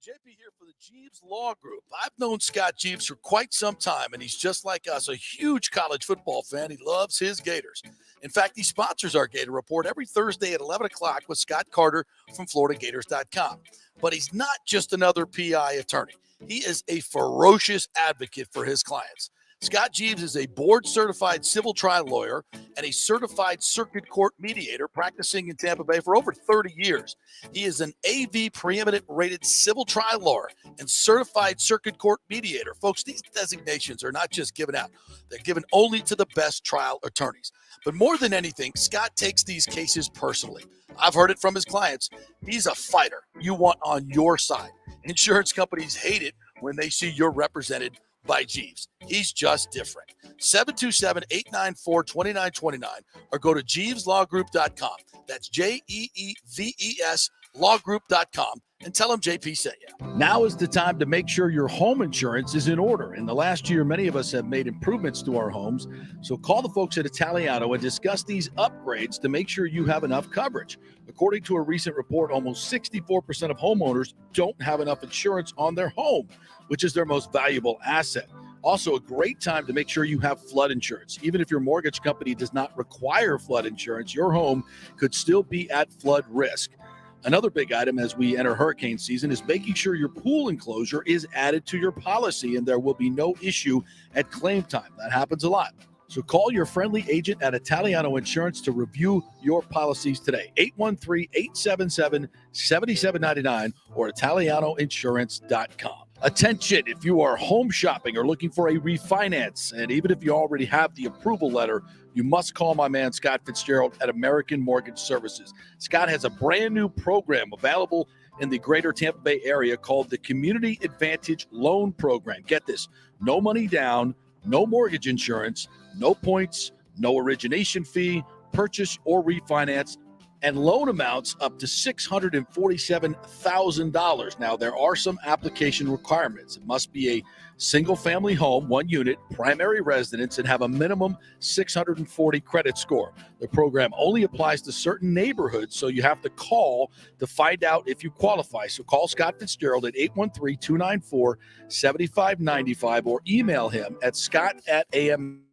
JP here for the Jeeves Law Group. I've known Scott Jeeves for quite some time, and he's just like us, a huge college football fan. He loves his Gators. In fact, he sponsors our Gator Report every Thursday at 11 o'clock with Scott Carter from FloridaGators.com. But he's not just another PI attorney. He is a ferocious advocate for his clients. Scott Jeeves is a board-certified civil trial lawyer and a certified circuit court mediator practicing in Tampa Bay for over 30 years. He is an AV preeminent rated civil trial lawyer and certified circuit court mediator. Folks, these designations are not just given out. They're given only to the best trial attorneys. But more than anything, Scott takes these cases personally. I've heard it from his clients. He's a fighter you want on your side. Insurance companies hate it when they see you're represented by Jeeves. He's just different. 727-894-2929 or go to JeevesLawGroup.com. That's JEEVES lawgroup.com and tell him JP sent you. Now is the time to make sure your home insurance is in order. In the last year, many of us have made improvements to our homes. So call the folks at Italiano and discuss these upgrades to make sure you have enough coverage. According to a recent report, almost 64% of homeowners don't have enough insurance on their home, which is their most valuable asset. Also, a great time to make sure you have flood insurance. Even if your mortgage company does not require flood insurance, your home could still be at flood risk. Another big item as we enter hurricane season is making sure your pool enclosure is added to your policy and there will be no issue at claim time. That happens a lot. So call your friendly agent at Italiano Insurance to review your policies today. 813-877-7799 or ItalianoInsurance.com. Attention, if you are home shopping or looking for a refinance, and even if you already have the approval letter, you must call my man Scott Fitzgerald at American Mortgage Services. Scott has a brand new program available in the greater Tampa Bay area called the Community Advantage Loan Program. Get this, no money down, no mortgage insurance, no points, no origination fee, purchase or refinance, and loan amounts up to $647,000. Now, there are some application requirements. It must be a single-family home, one unit, primary residence, and have a minimum 640 credit score. The program only applies to certain neighborhoods, so you have to call to find out if you qualify. So call Scott Fitzgerald at 813-294-7595 or email him at scott@am.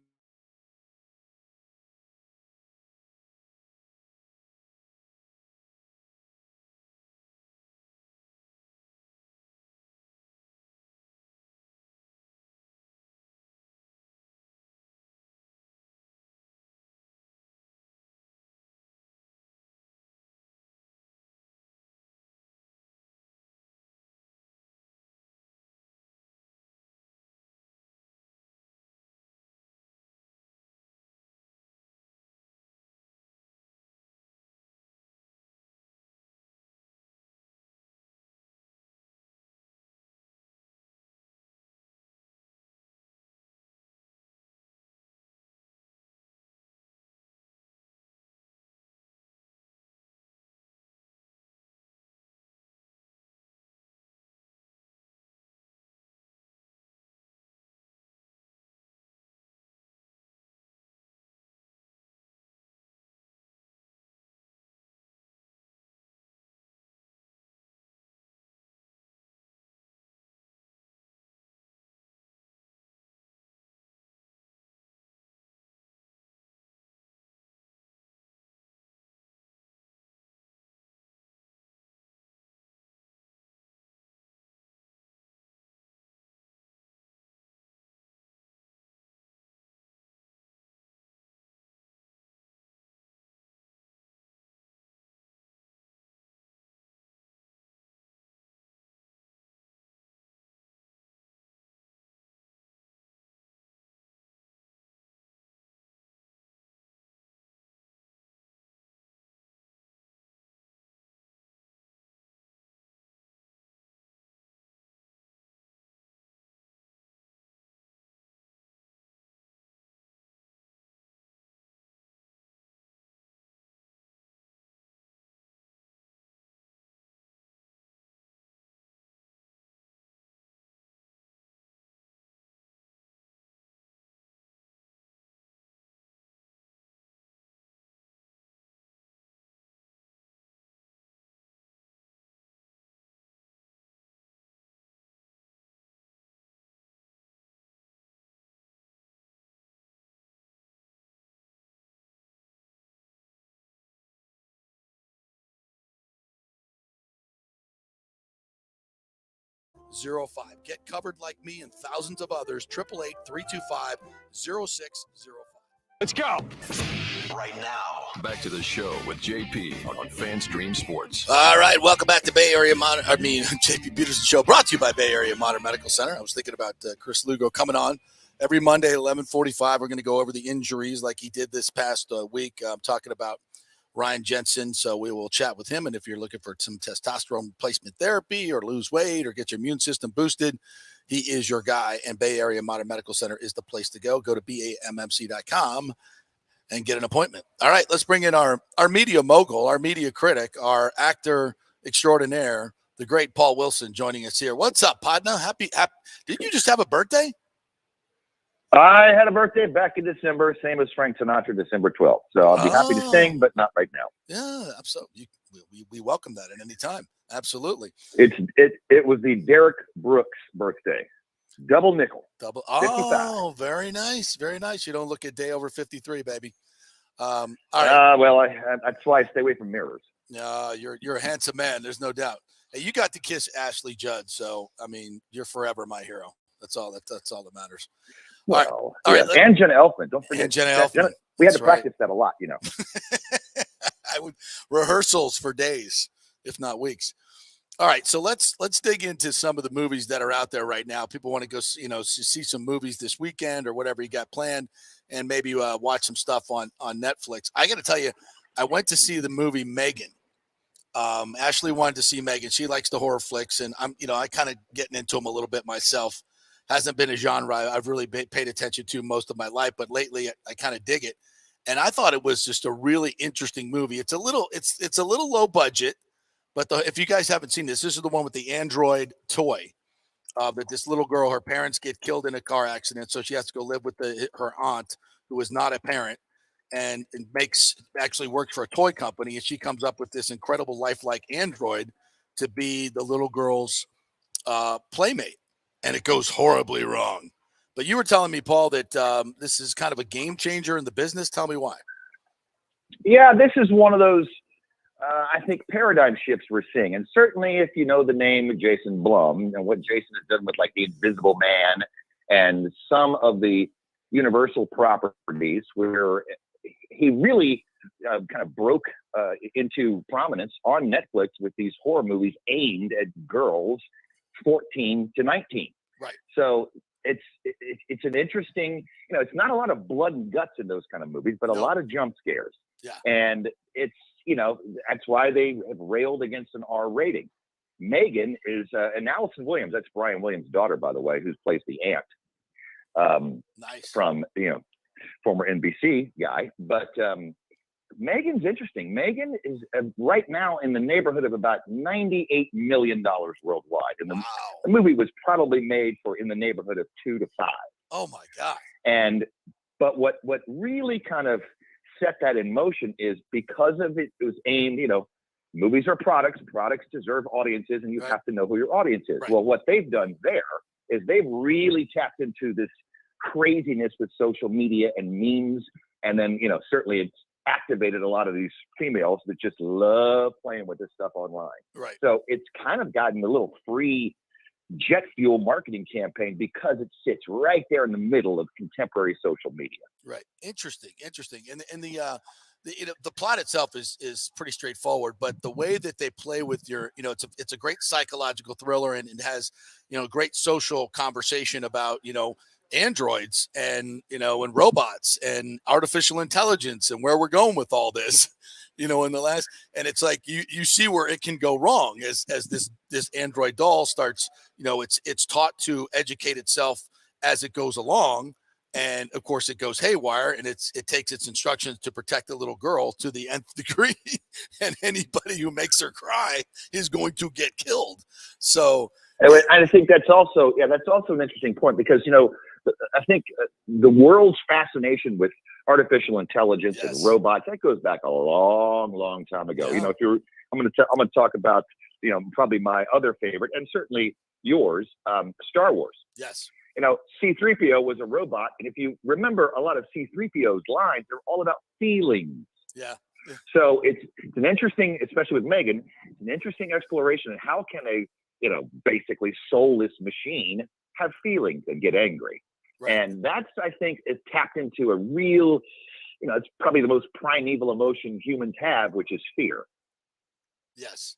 Get covered like me and thousands of others. 888-325-0605. Let's go. Right now, back to the show with JP on FanStream Sports. All right, welcome back to Bay Area JP Peterson Show, brought to you by Bay Area Modern Medical Center. I was thinking about Chris Lugo coming on every Monday at 11:45. We're going to go over the injuries like he did this past week. I'm talking about Ryan Jensen, so we will chat with him. And if you're looking for some testosterone replacement therapy or lose weight or get your immune system boosted, he is your guy. And Bay Area Modern Medical Center is the place to go. Go to BAMMC.com and get an appointment. All right, let's bring in our media mogul, our media critic, our actor extraordinaire, the great Paul Wilson, joining us here. What's up, Podna? Happy. Did you just have a birthday? I had a birthday back in December, same as Frank Sinatra, December 12th. So I'll be happy to sing, but not right now. Yeah, absolutely. We welcome that at any time. Absolutely. It was the Derek Brooks birthday. Double nickel. 55. Oh, very nice. Very nice. You don't look a day over 53, baby. All right. Well, that's why I stay away from mirrors. You're a handsome man. There's no doubt. Hey, you got to kiss Ashley Judd. So, I mean, you're forever my hero. That's all that matters. Well, all right. And Jenna Elfman. Don't forget. And Jenna Elfman. We had to practice that a lot, you know. I would rehearsals for days, if not weeks. All right, so let's dig into some of the movies that are out there right now. People want to go, see some movies this weekend or whatever you got planned, and maybe watch some stuff on Netflix. I got to tell you, I went to see the movie Megan. Ashley wanted to see Megan. She likes the horror flicks, and I kind of getting into them a little bit myself. Hasn't been a genre I've really paid attention to most of my life, but lately I kind of dig it. And I thought it was just a really interesting movie. It's a little low budget, but if you guys haven't seen this is the one with the android toy. That this little girl, her parents get killed in a car accident, so she has to go live with her aunt, who is not a parent, and actually works for a toy company. And she comes up with this incredible lifelike android to be the little girl's playmate. And it goes horribly wrong. But you were telling me, Paul, that this is kind of a game changer in the business. Tell me why. Yeah, this is one of those, I think, paradigm shifts we're seeing. And certainly if you know the name of Jason Blum and what Jason has done with like The Invisible Man and some of the Universal properties where he really kind of broke into prominence on Netflix with these horror movies aimed at girls 14 to 19. Right. So it's an interesting, it's not a lot of blood and guts in those kind of movies, but a lot of jump scares. Yeah. And it's, that's why they have railed against an R rating. Megan is, and Allison Williams, that's Brian Williams' daughter, by the way, who plays the aunt. Nice. From, former NBC guy. But Megan's interesting. Megan is right now in the neighborhood of about $98 million worldwide. And the movie was probably made for in the neighborhood of 2 to 5. Oh my God. But what really kind of set that in motion is because of it was aimed, movies are products deserve audiences, and you have to know who your audience is. Right. Well, what they've done there is they've really tapped into this craziness with social media and memes. And then, certainly it's activated a lot of these females that just love playing with this stuff online. Right. So it's kind of gotten a little free jet fuel marketing campaign because it sits right there in the middle of contemporary social media. Right. Interesting. And the plot itself is pretty straightforward, but the way that they play with your, it's a great psychological thriller, and it has, great social conversation about, androids and and robots and artificial intelligence and where we're going with all this, and it's like you see where it can go wrong as this android doll starts, it's taught to educate itself as it goes along, and of course it goes haywire, and it takes its instructions to protect the little girl to the nth degree, and anybody who makes her cry is going to get killed. So I think that's also an interesting point, because I think the world's fascination with artificial intelligence and robots, that goes back a long, long time ago. Yeah. I'm going to talk about, probably my other favorite, and certainly yours, Star Wars. Yes. C-3PO was a robot, and if you remember a lot of C-3PO's lines, they're all about feelings. Yeah. So it's an interesting, especially with Megan, it's an interesting exploration of how can a, basically soulless machine have feelings and get angry. Right. And that's, I think, is tapped into a real, it's probably the most primeval emotion humans have, which is fear. Yes.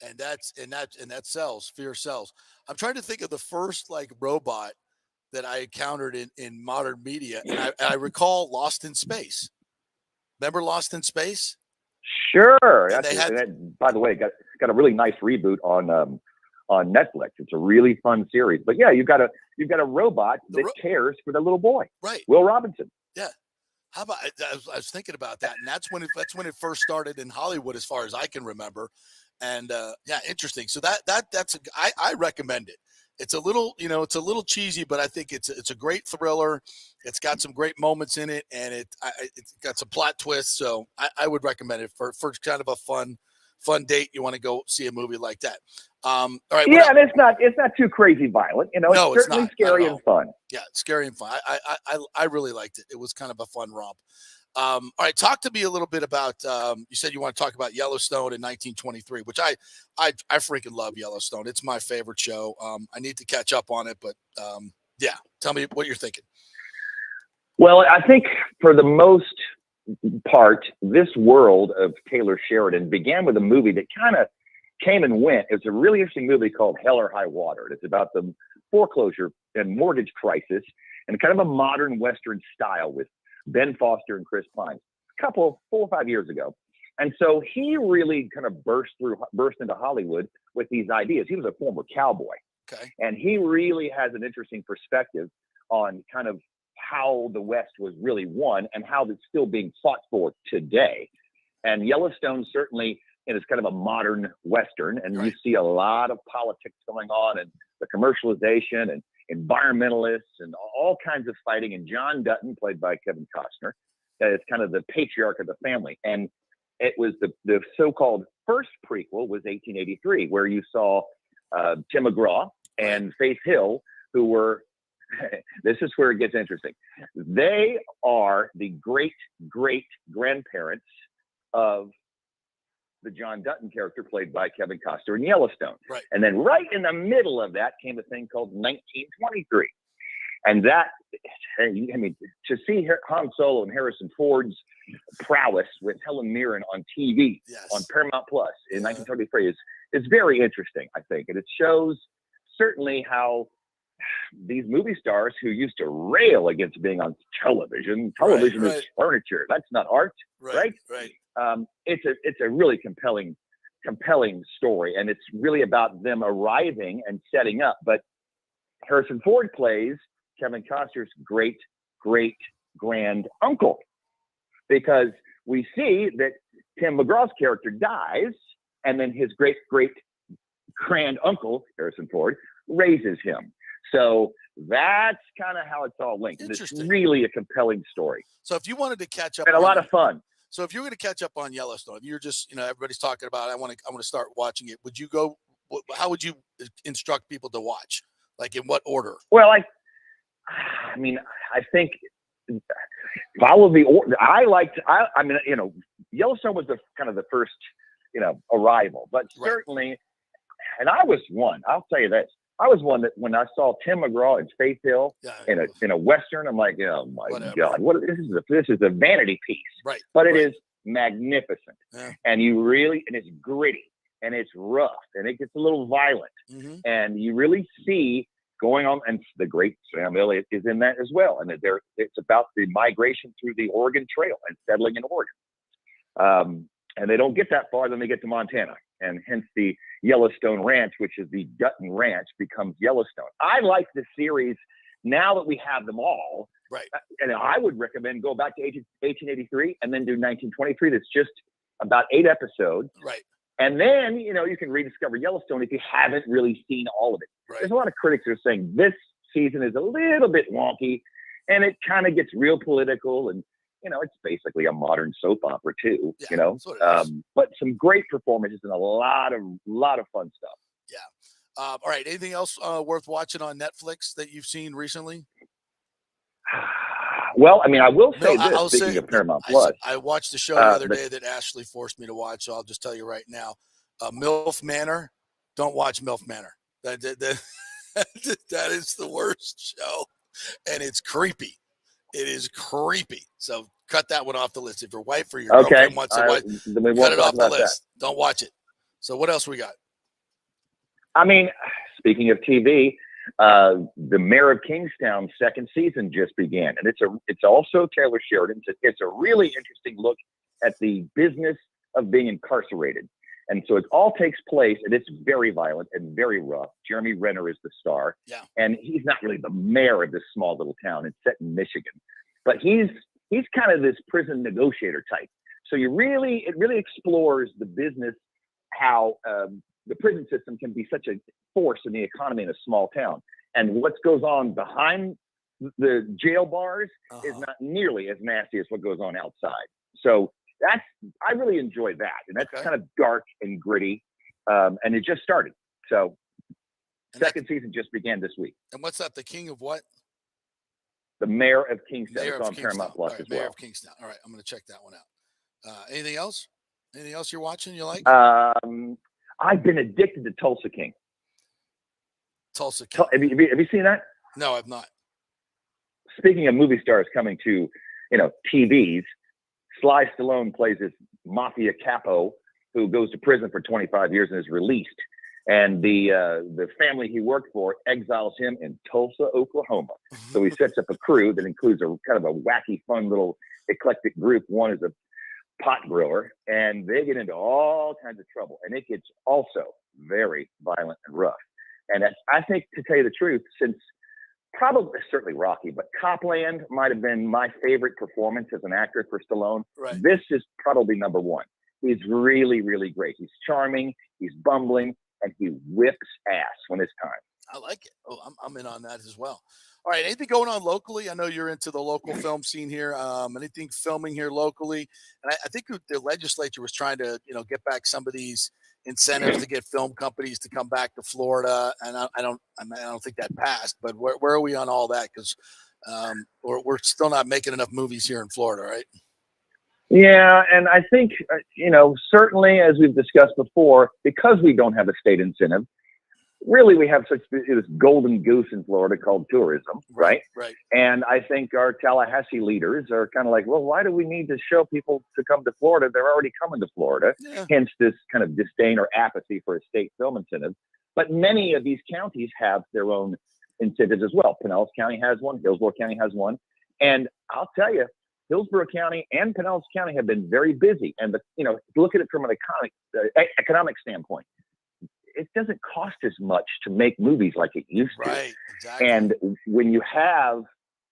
And that sells. Fear sells. I'm trying to think of the first robot that I encountered in modern media. And I recall Lost in Space. Remember Lost in Space? Sure. That, by the way, got a really nice reboot on Netflix. It's a really fun series. But yeah, you've got a robot that cares for the little boy. Right. Will Robinson. Yeah. How about I was thinking about that, and that's when it first started in Hollywood, as far as I can remember. And yeah, interesting. So I recommend it. It's a little, it's a little cheesy, but I think it's a great thriller. It's got some great moments in it, and it's got some plot twists. So I would recommend it for kind of a fun date. You want to go see a movie like that. All right. Yeah, and it's not too crazy violent. No, it's certainly scary and fun. Yeah, scary and fun. I really liked it. It was kind of a fun romp. All right, talk to me a little bit about. You said you want to talk about Yellowstone in 1923, which I freaking love Yellowstone. It's my favorite show. I need to catch up on it, but yeah, tell me what you're thinking. Well, I think for the most part, this world of Taylor Sheridan began with a movie that kind of came and went. It's a really interesting movie called Hell or High Water. It's about the foreclosure and mortgage crisis and kind of a modern Western style with Ben Foster and Chris Pine, 4 or 5 years ago. And so he really kind of burst into Hollywood with these ideas. He was a former cowboy. Okay. And he really has an interesting perspective on kind of how the West was really won and how it's still being fought for today. And Yellowstone certainly is kind of a modern Western, and you see a lot of politics going on and the commercialization and environmentalists and all kinds of fighting. And John Dutton, played by Kevin Costner, is kind of the patriarch of the family. And it was the so-called first prequel was 1883, where you saw Tim McGraw and Faith Hill, who were, this is where it gets interesting. They are the great-great-grandparents of the John Dutton character played by Kevin Costner in Yellowstone. Right. And then right in the middle of that came a thing called 1923. And that, I mean, to see Han Solo and Harrison Ford's prowess with Helen Mirren on TV, on Paramount Plus in 1923 is very interesting, I think. And it shows certainly how these movie stars who used to rail against being on television is furniture. That's not art, right? It's a really compelling story, and it's really about them arriving and setting up. But Harrison Ford plays Kevin Costner's great-great-grand uncle, because we see that Tim McGraw's character dies, and then his great-great-grand uncle, Harrison Ford, raises him. So that's kind of how it's all linked. It's really a compelling story. So if you wanted to catch up, and a lot of fun. So if you're going to catch up on Yellowstone, if you're just, everybody's talking about, I want to start watching it. Would you go? How would you instruct people to watch? Like in what order? Well, I think follow the order. Yellowstone was the first, arrival, but certainly, and I was one. I'll tell you this. I was one that when I saw Tim McGraw and Faith Hill in a Western, I'm like, oh my God, this is a vanity piece. Right. But it is magnificent. Yeah. And it's gritty and it's rough and it gets a little violent. Mm-hmm. And you really see going on, and the great Sam Elliott is in that as well. And it's about the migration through the Oregon Trail and settling in Oregon. And they don't get that far, then they get to Montana. And hence the Yellowstone Ranch, which is the Dutton Ranch, becomes Yellowstone. I like the series now that we have them all. Right. And I would recommend go back to 1883 and then do 1923. That's just about 8 episodes. Right. And then, you can rediscover Yellowstone if you haven't really seen all of it. Right. There's a lot of critics who are saying this season is a little bit wonky and it kind of gets real political and, it's basically a modern soap opera too, but some great performances and a lot of fun stuff. Yeah. All right. Anything else worth watching on Netflix that you've seen recently? Well, I mean, I will say No, this. I'll Speaking say of Paramount Plus, I watched the show the other but- day that Ashley forced me to watch. So I'll just tell you right now, MILF Manor. Don't watch MILF Manor. That is the worst show, and it's creepy. It is creepy. So cut that one off the list. If your wife or your girlfriend wants to watch, cut it off the list. Don't watch it. So what else we got? I mean, speaking of TV, the Mayor of Kingstown's second season just began, and it's also Taylor Sheridan's. It's a really interesting look at the business of being incarcerated. And so it all takes place, and it's very violent and very rough. Jeremy Renner is the star. Yeah. And he's not really the mayor of this small little town. It's set in Michigan. But he's kind of this prison negotiator type. So it really explores the business, how the prison system can be such a force in the economy in a small town. And what goes on behind the jail bars is not nearly as nasty as what goes on outside. So I really enjoyed that. And that's kind of dark and gritty. And it just started. So second season just began this week. And what's that? The King of what? The Mayor of Kingstown. Mayor It's of on Kingstown. Paramount Plus as well. Mayor of Kingstown. All right, I'm going to check that one out. Anything else? Anything else you're watching you like? I've been addicted to Tulsa King. Tulsa King. Have you seen that? No, I've not. Speaking of movie stars coming to, TVs, Sly Stallone plays this mafia capo who goes to prison for 25 years and is released. And the family he worked for exiles him in Tulsa, Oklahoma. So he sets up a crew that includes a kind of a wacky, fun little eclectic group. One is a pot grower, and they get into all kinds of trouble. And it gets also very violent and rough. And I think, to tell you the truth, since certainly Rocky, but Copland might have been my favorite performance as an actor for Stallone. Right. This is probably number one. He's really, really great. He's charming, he's bumbling, and he whips ass when it's time. I like it. Oh, I'm in on that as well. All right. Anything going on locally? I know you're into the local film scene here. Anything filming here locally? And I think the legislature was trying to, get back some of these incentives to get film companies to come back to Florida. And I don't think that passed. But where are we on all that? Because we're still not making enough movies here in Florida, right? Yeah, and I think, certainly as we've discussed before, because we don't have a state incentive, really we have such this golden goose in Florida called tourism, right? Right. And I think our Tallahassee leaders are kind of like, well, why do we need to show people to come to Florida? They're already coming to Florida. Yeah. Hence this kind of disdain or apathy for a state film incentive. But many of these counties have their own incentives as well. Pinellas County has one. Hillsborough County has one. And I'll tell you, Hillsborough County and Pinellas County have been very busy. And, look at it from an economic standpoint. It doesn't cost as much to make movies like it used to. Right, exactly. And when you have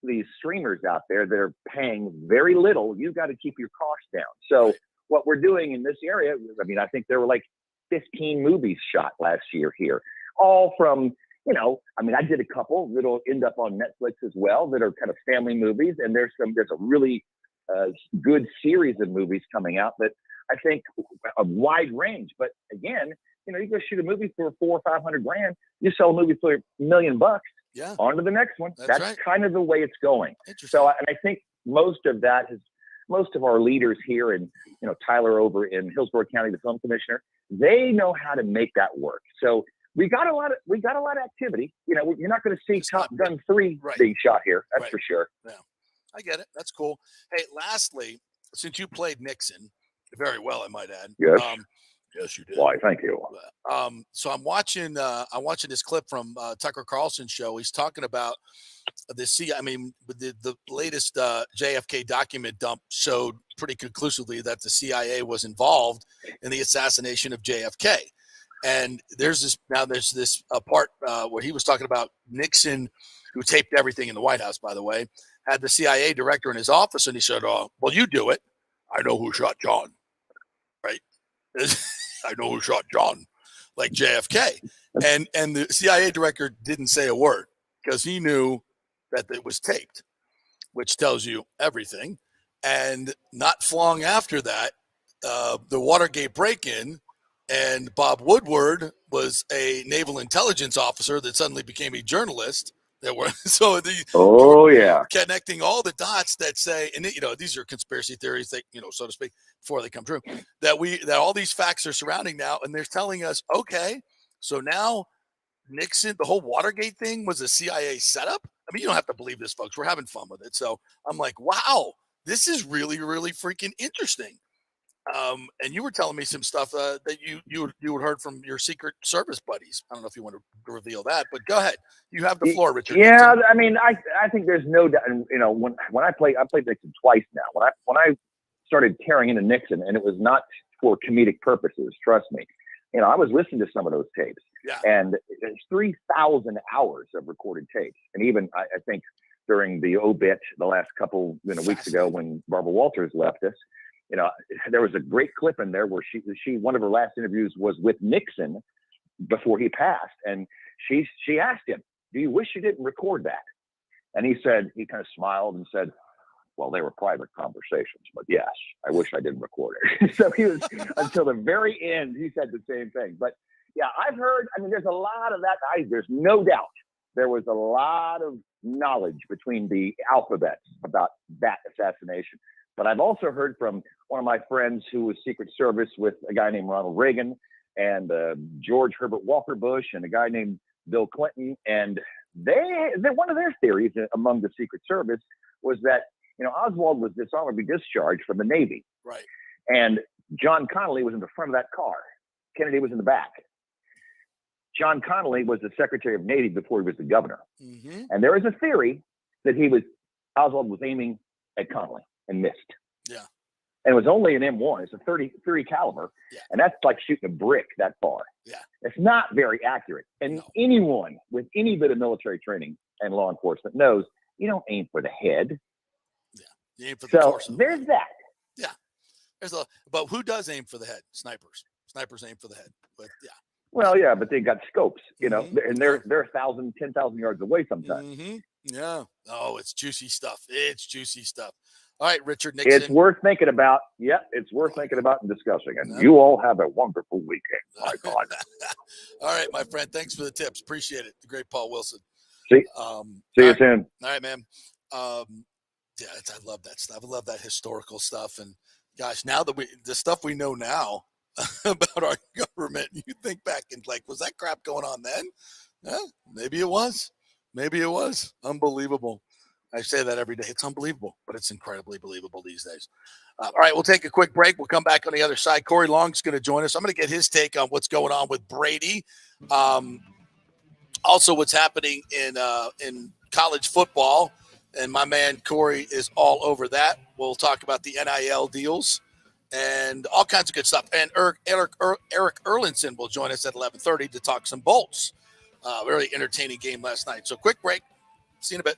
these streamers out there that are paying very little, you've got to keep your costs down. So what we're doing in this area, I think there were like 15 movies shot last year here, all from, I did a couple that'll end up on Netflix as well that are kind of family movies. And there's a really good series of movies coming out that I think a wide range. But again, you go shoot a movie for $400,000 or $500,000, you sell a movie for $1 million. Yeah. On to the next one. That's right. kind of the way it's going. So, and I think most of our leaders here, and Tyler over in Hillsborough County, the film commissioner, they know how to make that work. So we got a lot of activity. You're not going to see Top Gun 3 being shot here. That's for sure. Yeah, I get it. That's cool. Hey, lastly, since you played Nixon very well, I might add. Yes. Yes, you did. Why? Thank you. So I'm watching this clip from Tucker Carlson's show. He's talking about the latest JFK document dump showed pretty conclusively that the CIA was involved in the assassination of JFK. And there's this part where he was talking about Nixon, who taped everything in the White House, by the way, had the CIA director in his office, and he said, "Oh, well, you do it. I know who shot John." Right? I know who shot John, like JFK. And the CIA director didn't say a word because he knew that it was taped, which tells you everything. And not long after that, the Watergate break-in, and Bob Woodward was a naval intelligence officer that suddenly became a journalist That were so connecting all the dots that say, and these are conspiracy theories that so to speak, before they come true. That all these facts are surrounding now, and they're telling us, okay, so now Nixon, the whole Watergate thing was a CIA setup. I mean, you don't have to believe this, folks. We're having fun with it. So I'm like, wow, this is really, really freaking interesting. And you were telling me some stuff that you had heard from your Secret Service buddies. I don't know if you want to reveal that, but go ahead. You have the floor, Richard. Yeah, Nixon. I mean, I think there's no doubt. When I played Nixon twice now. When I started tearing into Nixon, and it was not for comedic purposes. Trust me. I was listening to some of those tapes, and there's 3,000 hours of recorded tapes, and even I think during the obit the last couple weeks ago when Barbara Walters left us. There was a great clip in there where she one of her last interviews was with Nixon before he passed, and she asked him, "Do you wish you didn't record that?" And he kind of smiled and said, "Well, they were private conversations, but yes, I wish I didn't record it." So he was until the very end. He said the same thing. But yeah, I've heard. I mean, there's a lot of that. There's no doubt there was a lot of knowledge between the alphabets about that assassination. But I've also heard from one of my friends who was Secret Service with a guy named Ronald Reagan and George Herbert Walker Bush and a guy named Bill Clinton. And one of their theories among the Secret Service was that, Oswald was dishonorably discharged from the Navy. Right. And John Connally was in the front of that car. Kennedy was in the back. John Connally was the Secretary of Navy before he was the governor. Mm-hmm. And there is a theory that Oswald was aiming at Connally and missed. Yeah. And it was only an M1. It's a 30 caliber. Yeah. And that's like shooting a brick that far. Yeah. It's not very accurate. And anyone with any bit of military training and law enforcement knows you don't aim for the head. Yeah. You aim for the torso. There's that. Yeah. But who does aim for the head? Snipers. Snipers aim for the head. But yeah. Well, yeah, but they got scopes, and they're 1,000, 10,000 yards away sometimes. Mm-hmm. Yeah. Oh, it's juicy stuff. It's juicy stuff. All right, Richard Nixon. It's worth thinking about. Yeah, it's worth thinking about and discussing. And you all have a wonderful weekend. My God. All right, my friend. Thanks for the tips. Appreciate it. The great Paul Wilson. See you soon. All right, man. I love that stuff. I love that historical stuff. And gosh, now that the stuff we know now about our government, you think back and was that crap going on then? Yeah, maybe it was. Maybe it was. Unbelievable. I say that every day. It's unbelievable, but it's incredibly believable these days. All right, we'll take a quick break. We'll come back on the other side. Corey Long's going to join us. I'm going to get his take on what's going on with Brady. Also, what's happening in college football. And my man Corey is all over that. We'll talk about the NIL deals and all kinds of good stuff. And Eric Erlinson will join us at 11:30 to talk some Bolts. Very entertaining game last night. So quick break. See you in a bit.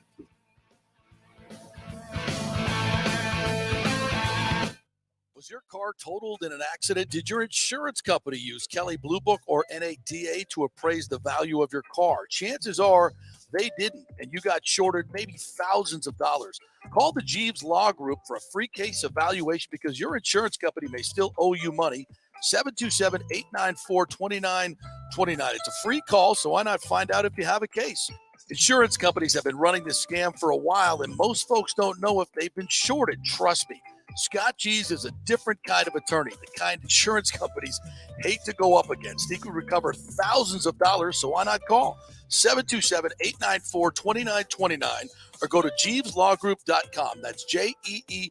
Was your car totaled in an accident? Did your insurance company use Kelley Blue Book or NADA to appraise the value of your car? Chances are they didn't, and you got shorted maybe thousands of dollars. Call the Jeeves Law Group for a free case evaluation because your insurance company may still owe you money. 727-894-2929. It's a free call, so why not find out if you have a case? Insurance companies have been running this scam for a while, and most folks don't know if they've been shorted. Trust me. Scott Jeeves is a different kind of attorney, the kind insurance companies hate to go up against. He could recover thousands of dollars, so why not call? 727-894-2929 or go to JeevesLawGroup.com. That's JEEVES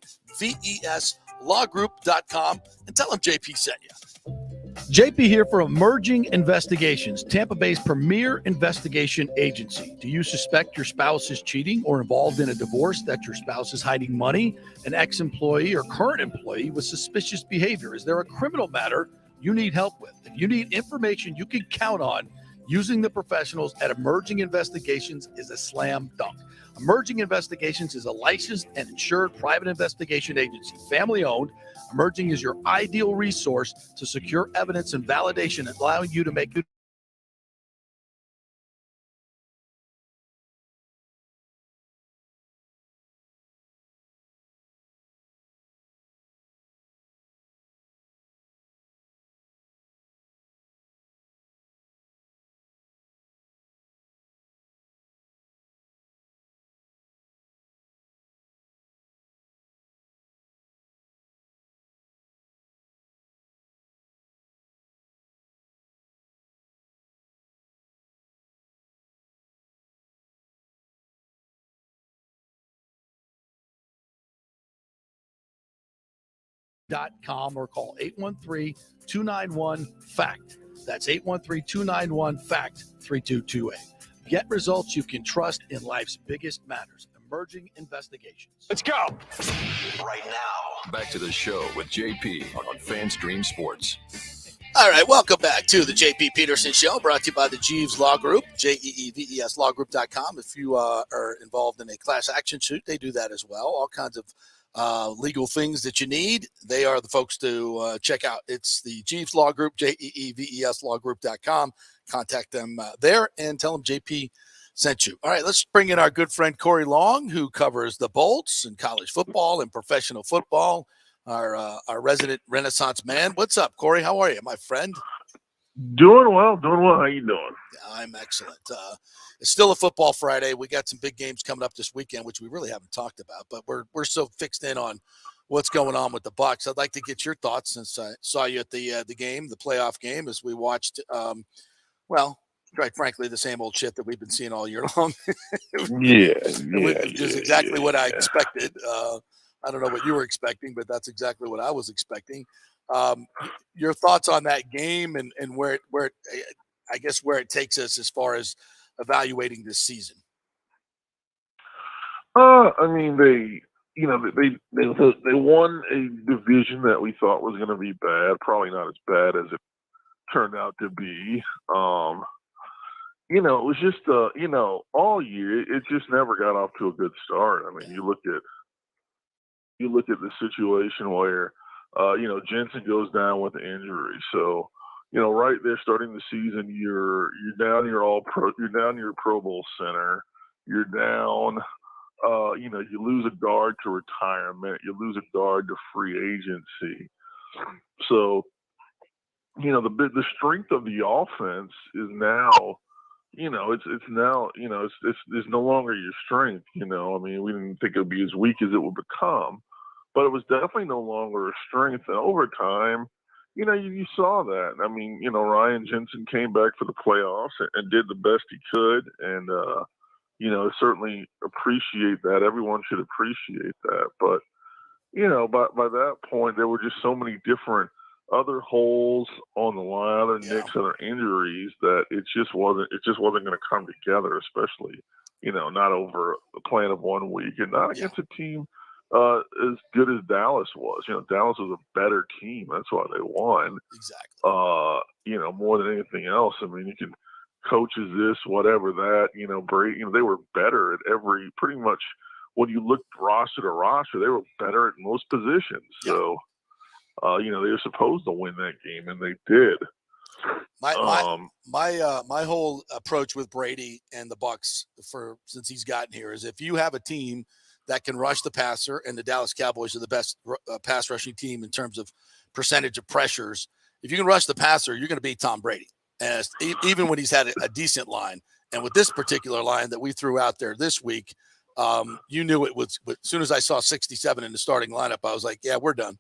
lawgroup.com and tell them JP sent you. JP here for Emerging Investigations, Tampa Bay's premier investigation agency. Do you suspect your spouse is cheating or involved in a divorce, that your spouse is hiding money, an ex-employee or current employee with suspicious behavior? Is there a criminal matter you need help with? If you need information you can count on, using the professionals at Emerging Investigations is a slam dunk. Emerging Investigations is a licensed and insured private investigation agency, family-owned. Emerging is your ideal resource to secure evidence and validation, allowing you to make good or call 813-291-FACT. That's 813-291-FACT-3228. Get results you can trust in life's biggest matters. Emerging investigations. Let's go. Right now, back to the show with JP on FanStream Sports. All right, welcome back to the JP Peterson Show, brought to you by the Jeeves Law Group, JEEVES lawgroup.com. If you are involved in a class action suit, they do that as well. All kinds of legal things that you need, they are the folks to check out. It's the Jeeves Law Group, JEEVES lawgroup.com. Contact them there and tell them JP sent you. All right, let's bring in our good friend Corey Long, who covers the Bolts and college football and professional football. Our resident Renaissance man. What's up, Corey? How are you, my friend? Doing well. How you doing? I'm excellent. It's still a football Friday. We got some big games coming up this weekend, which we really haven't talked about, but we're so fixed in on what's going on with the Bucs. I'd like to get your thoughts since I saw you at the game, the playoff game, as we watched. Well, quite frankly, the same old shit that we've been seeing all year long. It was exactly what I expected. I don't know what you were expecting, but that's exactly what I was expecting. Your thoughts on that game and where it takes us as far as evaluating this season. I mean, they won a division that we thought was going to be bad. Probably not as bad as it turned out to be. It was just all year it just never got off to a good start. I mean, you look at the situation where Jensen goes down with an injury. So, right there starting the season, you're down your Pro Bowl center. You're down, you lose a guard to retirement. You lose a guard to free agency. So, the strength of the offense is now, it's no longer your strength. I mean, we didn't think it would be as weak as it would become, but it was definitely no longer a strength. And over time, you saw that. I mean, Ryan Jensen came back for the playoffs and did the best he could. And, certainly appreciate that. Everyone should appreciate that. But, by that point, there were just so many different other holes on the line, other nicks, other injuries that it just wasn't going to come together, especially, not over the plan of 1 week and not against a team as good as Dallas was. Dallas was a better team. That's why they won. Exactly. More than anything else. I mean, you can coaches this, whatever that, Brady, they were better at every, pretty much when you looked roster to roster, they were better at most positions. Yeah. So, they were supposed to win that game, and they did. My whole approach with Brady and the Bucs since he's gotten here is if you have a team that can rush the passer, and the Dallas Cowboys are the best pass rushing team in terms of percentage of pressures. If you can rush the passer, you're going to beat Tom Brady, and even when he's had a decent line. And with this particular line that we threw out there this week, you knew it was. As soon as I saw 67 in the starting lineup, I was like, "Yeah, we're done."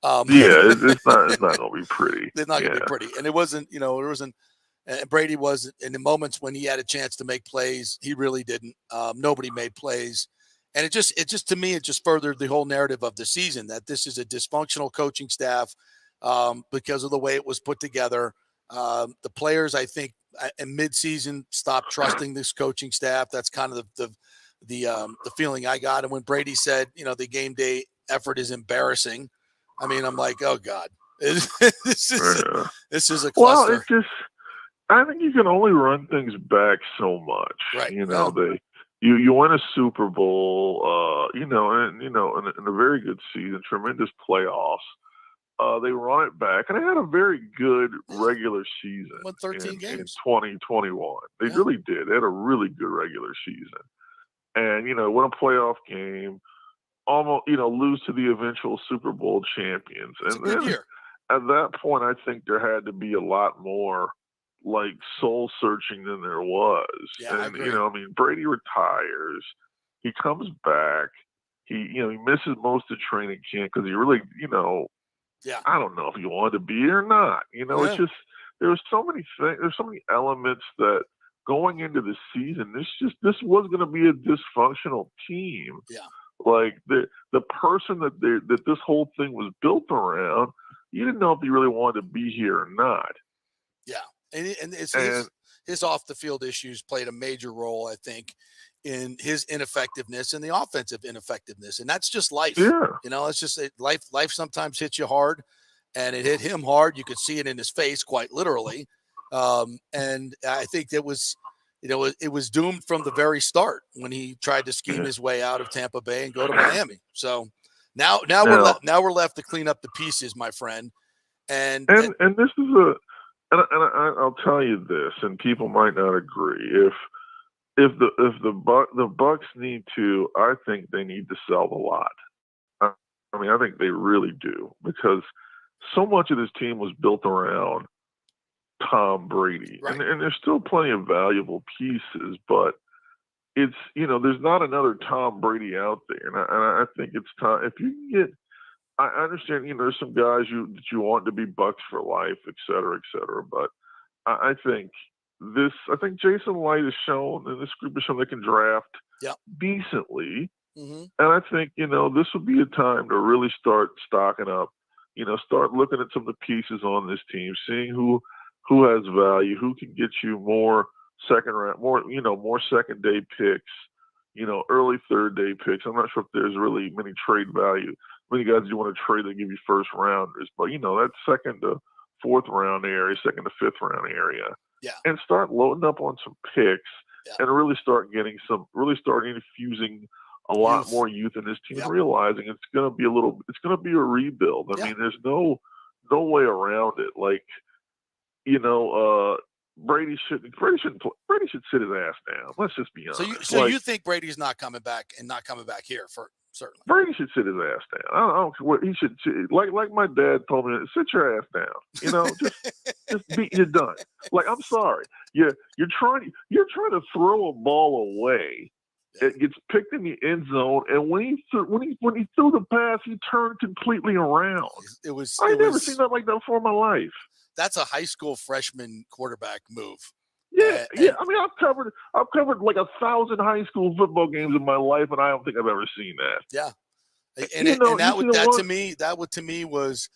It's not going to be pretty. It's not going to be pretty, and it wasn't. And Brady was in the moments when he had a chance to make plays, he really didn't. Nobody made plays. And it just to me, it just furthered the whole narrative of the season that this is a dysfunctional coaching staff because of the way it was put together. The players, I think, in midseason stopped trusting this coaching staff. That's kind of the feeling I got. And when Brady said, the game day effort is embarrassing, I mean, I'm like, oh God, this is a cluster. Well, it's just, I think you can only run things back so much. Right. You win a Super Bowl, in a very good season, tremendous playoffs. They run it back, and they had a very good regular season. Won 13 games in 2021. They really did. They had a really good regular season, and win a playoff game, almost lose to the eventual Super Bowl champions. And then at that point, I think there had to be a lot more like soul searching than there was. Yeah, and Brady retires, he comes back, he misses most of training camp because he really, I don't know if he wanted to be or not. It's just there's so many things, there's so many elements that going into the season, this was going to be a dysfunctional team. Yeah. Like the person that this whole thing was built around, you didn't know if he really wanted to be here or not. Yeah, and his off the field issues played a major role, I think, in his ineffectiveness and the offensive ineffectiveness, and that's just life. Yeah. You know, it's just life. Life sometimes hits you hard, and it hit him hard. You could see it in his face, quite literally. And I think it was doomed from the very start when he tried to scheme his way out of Tampa Bay and go to Miami. So now we're left to clean up the pieces, my friend. And this is and I'll tell you this, and people might not agree. If the Bucs need to, I think they need to sell the lot. I mean, I think they really do, because so much of this team was built around Tom Brady, right. and there's still plenty of valuable pieces, but it's, there's not another Tom Brady out there, and I think it's time. If you can get, I understand, there's some guys that you want to be Bucs for life, et cetera, but I think Jason Light has shown, and this group has shown they can draft decently. Mm-hmm. And I think, this would be a time to really start stocking up, start looking at some of the pieces on this team, seeing who has value, who can get you more second round, more second day picks, early third day picks. I'm not sure if there's really many trade value. Many guys you want to trade that give you first rounders, but that second to fourth round area, second to fifth round area. Yeah. And start loading up on some picks and really start infusing a lot more youth in this team, realizing it's going to be a rebuild. I mean, there's no way around it. Like, Brady should sit his ass down. Let's just be honest. So you think Brady's not coming back here for certainly? Brady should sit his ass down. I don't care what he should. Like my dad told me, sit your ass down. You're done. Like, I'm sorry. You're trying to throw a ball away. It gets picked in the end zone, and when he threw the pass, he turned completely around. I've never seen that like that before in my life. That's a high school freshman quarterback move. Yeah. I mean, I've covered like 1,000 high school football games in my life, and I don't think I've ever seen that. Yeah, that to me was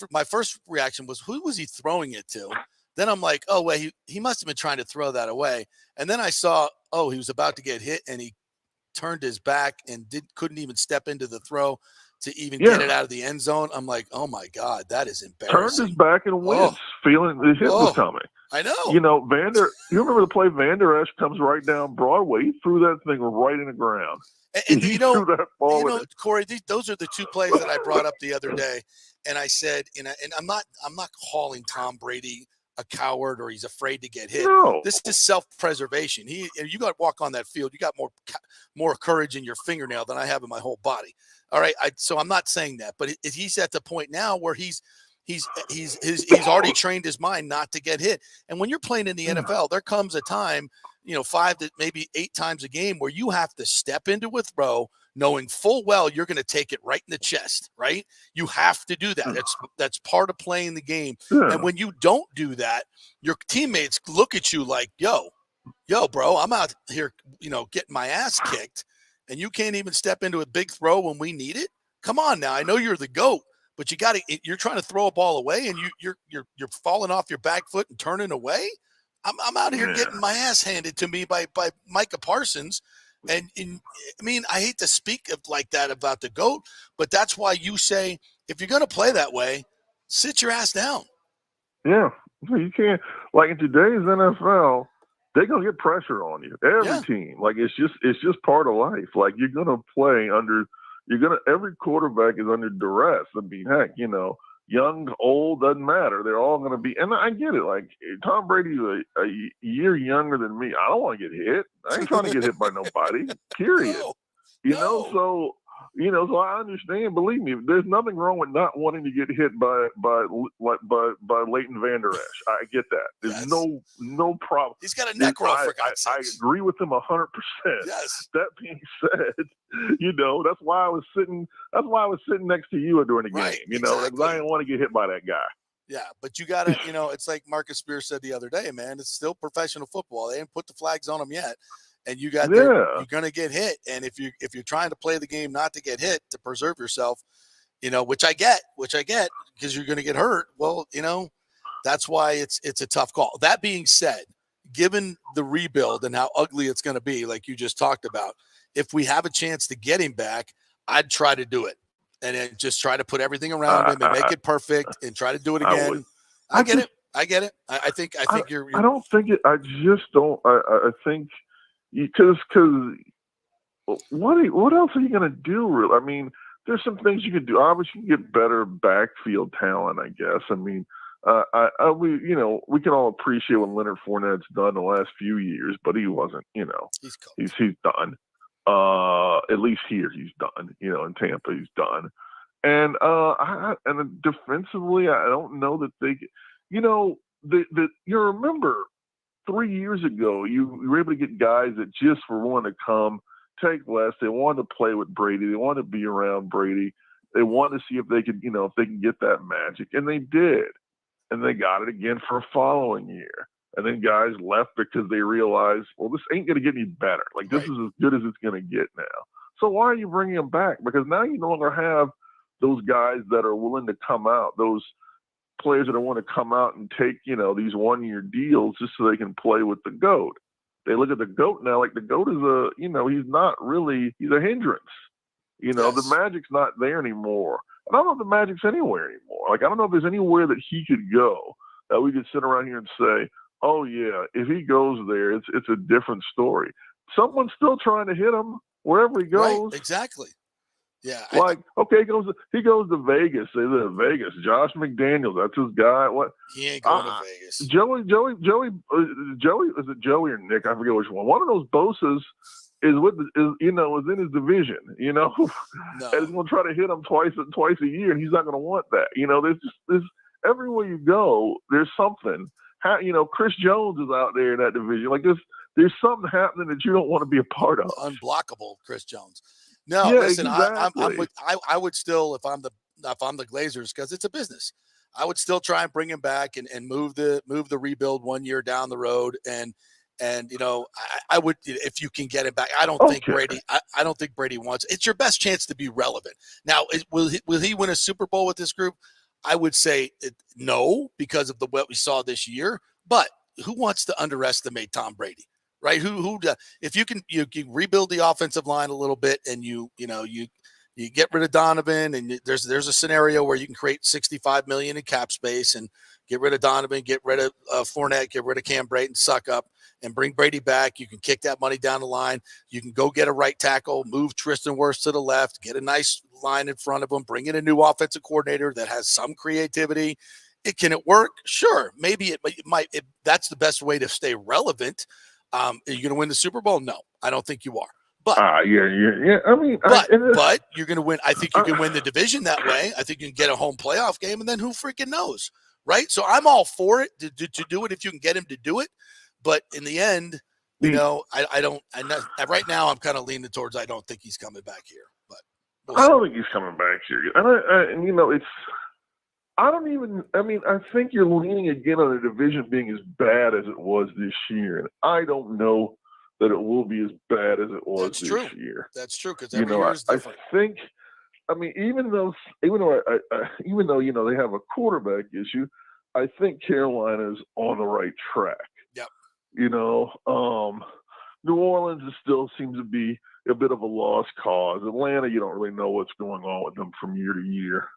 my first reaction was, who was he throwing it to? Then I'm like, oh wait, he must have been trying to throw that away. And then I saw, he was about to get hit, and he turned his back and couldn't even step into the throw to even get it out of the end zone. I'm like, oh my God, that is embarrassing. Turned his back and went, feeling the hit was coming. I know. You remember the play Vander Esch comes right down Broadway? He threw that thing right in the ground. And threw that ball Corey, those are the two plays that I brought up the other day. And I said, and I'm not calling Tom Brady a coward or he's afraid to get hit. No. This is self-preservation. You got to walk on that field. You got more courage in your fingernail than I have in my whole body. All right. So I'm not saying that, but he's at the point now where he's already trained his mind not to get hit. And when you're playing in the NFL, there comes a time, 5 to maybe 8 times a game where you have to step into a throw knowing full well you're going to take it right in the chest, right? You have to do that. That's part of playing the game. Yeah. And when you don't do that, your teammates look at you like, yo, bro, I'm out here, getting my ass kicked, and you can't even step into a big throw when we need it. Come on now. I know you're the GOAT, but you're trying to throw a ball away, and you're falling off your back foot and turning away. I'm out here getting my ass handed to me by Micah Parsons. And I mean, I hate to speak like that about the GOAT, but that's why you say, if you're going to play that way, sit your ass down. Yeah. You can't, like in today's NFL, they're going to get pressure on you. Every team. Like, it's just part of life. Like, you're going to play every quarterback is under duress. I mean, heck, young, old, doesn't matter. They're all going to be, and I get it. Like, Tom Brady's a year younger than me. I don't want to get hit. I ain't trying to get hit by nobody, period. So I understand. Believe me, there's nothing wrong with not wanting to get hit by Leighton Vander Esch. I get that. There's no problem. He's got a neck roll, for God's I sakes. agree with him 100%. Yes. That being said, that's why I was sitting next to you during the game. Right, exactly. Because I didn't want to get hit by that guy. Yeah, but you got to, it's like Marcus Spears said the other day, man, it's still professional football. They didn't put the flags on them yet. and you got Yeah. you're going to get hit. And if you're trying to play the game not to get hit, to preserve yourself, which I get because you're going to get hurt. Well, that's why it's a tough call. That being said, given the rebuild and how ugly it's going to be, like you just talked about, if we have a chance to get him back, I'd try to do it and then just try to put everything around him and make it perfect and try to do it again. I get it. I think you're. I don't think it. I just don't. I think because what else are you going to do? Really? I mean, there's some things you can do. Obviously, you can get better backfield talent, I guess. I mean, we can all appreciate what Leonard Fournette's done the last few years, but he wasn't. He's done. At least here he's done. In Tampa he's done. And and defensively, I don't know that they. You remember 3 years ago, you were able to get guys that just were wanting to come, take less. They wanted to play with Brady. They wanted to be around Brady. They wanted to see if they could, if they can get that magic. And they did. And they got it again for a following year. And then guys left because they realized, well, this ain't going to get any better. Like, this is as good as it's going to get now. So why are you bringing them back? Because now you no longer have those guys that are willing to come out, those players that want to come out and take, these 1-year deals just so they can play with the GOAT. They look at the GOAT now, like the GOAT is he's a hindrance. The magic's not there anymore. And I don't know if the magic's anywhere anymore. Like, I don't know if there's anywhere that he could go that we could sit around here and say, oh yeah, if he goes there, it's a different story. Someone's still trying to hit him wherever he goes. Right, exactly. Yeah. Okay, he goes to Vegas. They live in Vegas. Josh McDaniels, that's his guy. What? He ain't going to Vegas. Joey, is it Joey or Nick? I forget which one. One of those Bosa's is in his division, No. and he's going to try to hit him twice a year, and he's not going to want that. There's everywhere you go, there's something. Chris Jones is out there in that division. Like there's something happening that you don't want to be a part of. Unblockable, Chris Jones. No, yeah, listen, exactly. I would still, if I'm the Glazers, because it's a business, I would still try and bring him back and move the rebuild 1 year down the road. And I would, if you can get him back. I don't think Brady. I don't think Brady wants. It's your best chance to be relevant. Now, will he win a Super Bowl with this group? I would say no, because of what we saw this year. But who wants to underestimate Tom Brady? Right? If you can rebuild the offensive line a little bit, and you get rid of Donovan, and there's a scenario where you can create $65 million in cap space and get rid of Donovan, get rid of Fournette, get rid of Cam Brayton, suck up, and bring Brady back. You can kick that money down the line. You can go get a right tackle, move Tristan Wirfs to the left, get a nice line in front of him, bring in a new offensive coordinator that has some creativity. Can it work? Sure. Maybe it might. That's the best way to stay relevant. Are you going to win the Super Bowl? No, I don't think you are. But yeah. I mean, but you're going to win. I think you can win the division that way. I think you can get a home playoff game, and then who freaking knows, right? So I'm all for it to do it if you can get him to do it. But in the end, I don't. Right now, I'm kind of leaning towards I don't think he's coming back here. But I don't think he's coming back here. And it's. I don't even. I mean, I think you're leaning again on the division being as bad as it was this year, and I don't know that it will be as bad as it was this year. That's true, because every year is different. I think. I mean, even though they have a quarterback issue, I think Carolina's on the right track. Yep. New Orleans still seems to be a bit of a lost cause. Atlanta, you don't really know what's going on with them from year to year.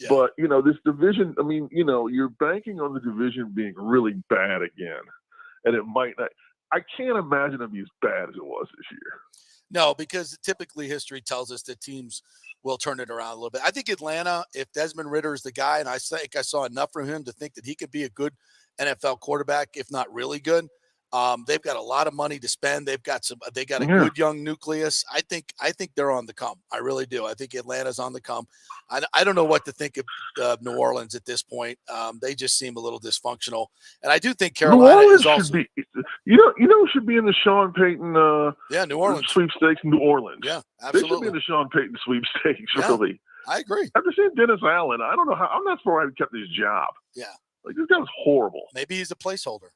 Yeah. But, this division, I mean, you're banking on the division being really bad again. And it might not. I can't imagine it be as bad as it was this year. No, because typically history tells us that teams will turn it around a little bit. I think Atlanta, if Desmond Ridder is the guy, and I think I saw enough from him to think that he could be a good NFL quarterback, if not really good. They've got a lot of money to spend. They got a good young nucleus. I think they're on the come. I really do. I think Atlanta's on the come. I don't know what to think of New Orleans at this point. They just seem a little dysfunctional, and I do think Carolina is also. Should be, should be in the Sean Payton. New Orleans sweepstakes. New Orleans. Yeah, absolutely. They should be in the Sean Payton sweepstakes. Yeah, really, I agree. After seeing Dennis Allen, I don't know how. I'm not sure I'd kept his job. Yeah, like this guy was horrible. Maybe he's a placeholder.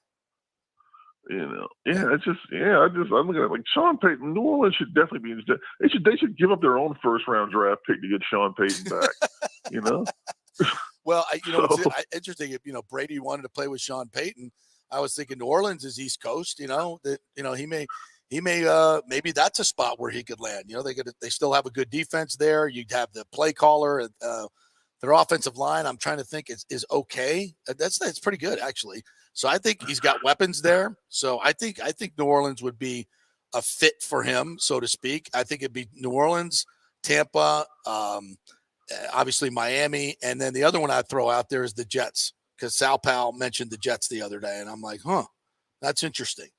It's just, I'm looking at it like Sean Payton. New Orleans should definitely be. They should give up their own first round draft pick to get Sean Payton back. Well, it's interesting. If Brady wanted to play with Sean Payton, I was thinking New Orleans is East Coast. He may maybe that's a spot where he could land. They still have a good defense there. You'd have the play caller. Their offensive line, I'm trying to think, is okay. That's pretty good actually. So I think he's got weapons there. So I think New Orleans would be a fit for him, so to speak. I think it'd be New Orleans, Tampa, obviously Miami, and then the other one I'd throw out there is the Jets, because Sal Powell mentioned the Jets the other day, and I'm like, that's interesting.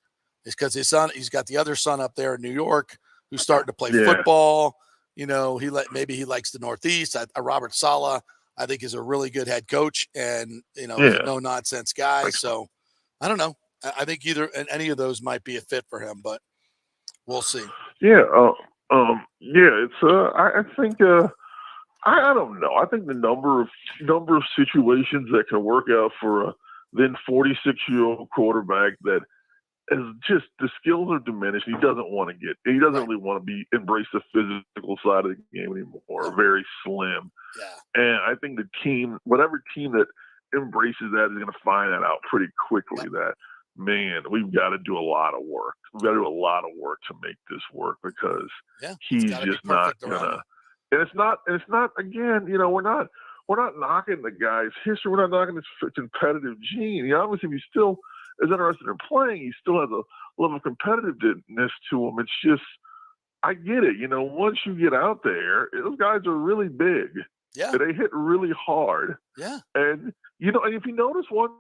It's because he's got the other son up there in New York who's starting to play football. Maybe he likes the Northeast. Robert Saleh, I think, is a really good head coach, and no nonsense guy. So I don't know. I think any of those might be a fit for him, but we'll see. Yeah. It's I think I don't know. I think the number of situations that can work out for a then 46-year-old quarterback that is just, the skills are diminished. He doesn't really want to embrace the physical side of the game anymore. Very slim. Yeah. And I think whatever team that embraces that is going to find that out pretty quickly. That, man, we've got to do a lot of work. We've got to do a lot of work to make this work, because he's just not gonna. And it's not. Again, we're not knocking the guy's history. We're not knocking his competitive gene. Obviously, if he still is interested in playing, he still has a level of competitiveness to him. It's just, I get it. Once you get out there, those guys are really big. Yeah. They hit really hard. Yeah. And, and if you notice one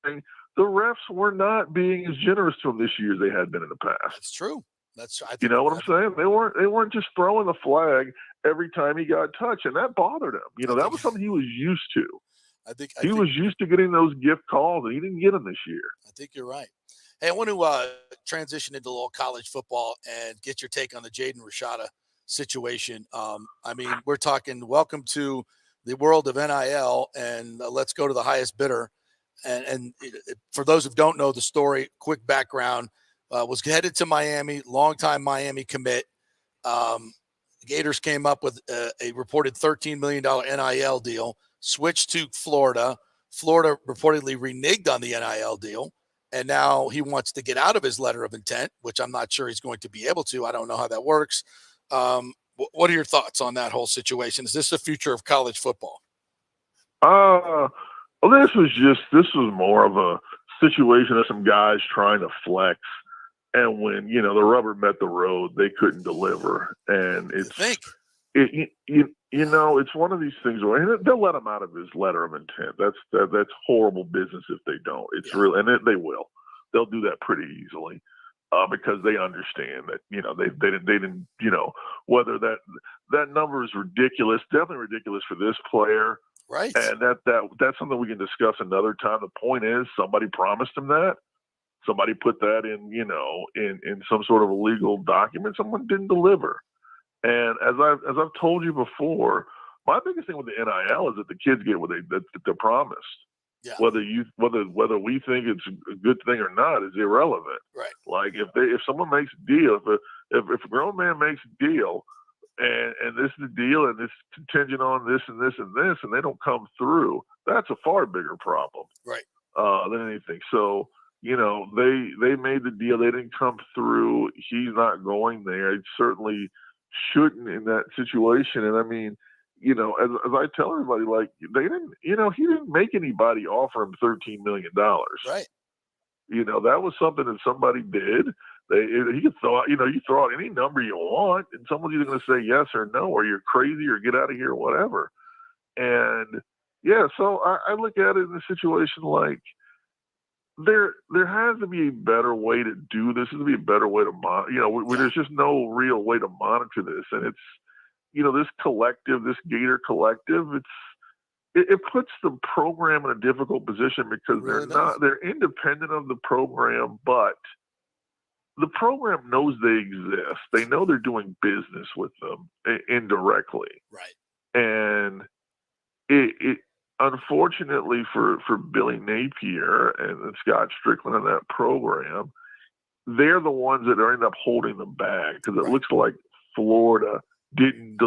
thing, the refs were not being as generous to him this year as they had been in the past. That's true. You know what I'm saying? They weren't just throwing the flag every time he got touched, and that bothered him. That was something he was used to. He was used to getting those gift calls, and he didn't get them this year. I think you're right. Hey, I want to transition into a little college football and get your take on the Jaden Rashada situation. We're talking welcome to the world of NIL, and let's go to the highest bidder. And for those who don't know the story, quick background, was headed to Miami, longtime Miami commit. Gators came up with a reported $13 million NIL deal, switched to Florida. Florida reportedly reneged on the NIL deal, and now he wants to get out of his letter of intent, which I'm not sure he's going to be able to. I don't know how that works. What are your thoughts on that whole situation? Is this the future of college football? Well, this was more of a situation of some guys trying to flex. And when, the rubber met the road, they couldn't deliver. And it's one of these things where they'll let him out of his letter of intent. That's horrible business if they don't. It's really, and they will. They'll do that pretty easily because they understand that, they didn't, whether that number is ridiculous, definitely ridiculous for this player. Right. And that's something we can discuss another time. The point is, somebody promised him that. Somebody put that in, in some sort of a legal document. Someone didn't deliver. And as I've told you before, my biggest thing with the NIL is that the kids get what they're promised. Yeah. Whether we think it's a good thing or not is irrelevant. Right. Like if someone makes a deal, if a grown man makes a deal, and this is the deal, and it's contingent on this and this and this, and they don't come through, that's a far bigger problem. Right. Than anything. So. They made the deal. They didn't come through. He's not going there. He certainly shouldn't in that situation. And as I tell everybody, like, they didn't, he didn't make anybody offer him $13 million. Right. That was something that somebody did. He could throw out, you throw out any number you want, and someone's either going to say yes or no, or you're crazy or get out of here or whatever. And so I look at it in a situation like, there has to be a better way to do this. There's to be a better way to there's just no real way to monitor this. And it's, this collective, this Gator collective, it puts the program in a difficult position because they're independent of the program, but the program knows they exist. They know they're doing business with them indirectly. Right. And unfortunately for Billy Napier and Scott Strickland in that program, they're the ones that end up holding the bag because it looks like Florida didn't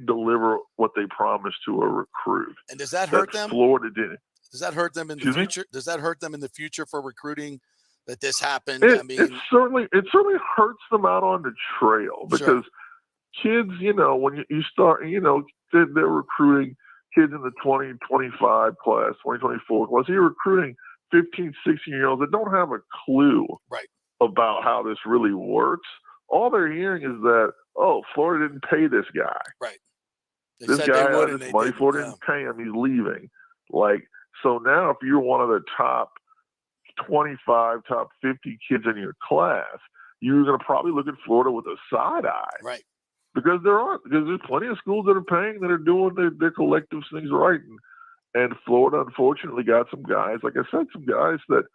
deliver what they promised to a recruit. And does that hurt them? Florida didn't. Does that hurt them in the future? Does that hurt them in the future for recruiting that this happened? It certainly hurts them out on the trail because kids, when you start, they're recruiting kids in the 2025 class, 2024 class. You're recruiting 15, 16-year-olds that don't have a clue about how this really works. All they're hearing is that, Florida didn't pay this guy. Right. This guy had this money. Florida didn't pay him. He's leaving. So now if you're one of the top 25, top 50 kids in your class, you're going to probably look at Florida with a side eye. Right. Because there's plenty of schools that are paying, that are doing their collective things right. And Florida, unfortunately, got some guys, like I said, some guys that,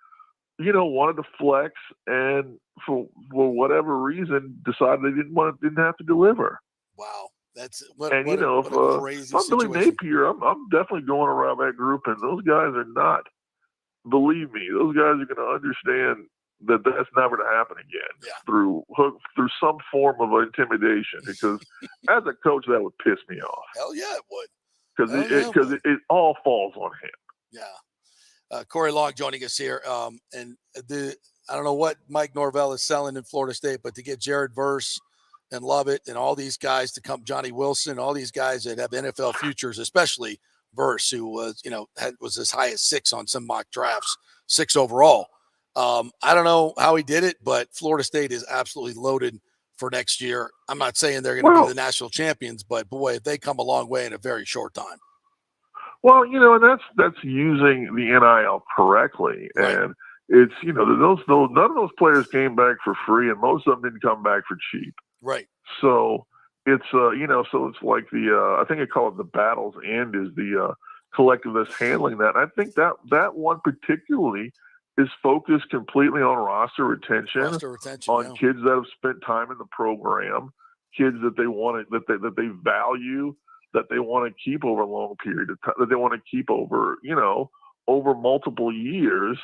wanted to flex and for whatever reason decided they didn't have to deliver. Wow. That's what a crazy situation. I'm Billy Napier, I'm definitely going around that group, and those guys are not, believe me, those guys are going to understand that that's never to happen again through some form of intimidation. Because as a coach, that would piss me off. Hell yeah, it would. Because it all falls on him. Yeah. Corey Long joining us here. And I don't know what Mike Norvell is selling in Florida State, but to get Jared Verse and Lovett and all these guys to come, Johnny Wilson, all these guys that have NFL futures, especially Verse, who was, was as high as 6 on some mock drafts, 6 overall. I don't know how he did it, but Florida State is absolutely loaded for next year. I'm not saying they're going to be the national champions, but boy, if they come a long way in a very short time. Well, and that's using the NIL correctly. Right. And it's, none of those players came back for free, and most of them didn't come back for cheap. Right. So it's, so it's like I think they call it the battle's end is the collective that's handling that. And I think that one particularly is focused completely on roster retention on kids that have spent time in the program, kids that they want to, that they value, that they want to keep over a long period of time, that they want to keep over, over multiple years.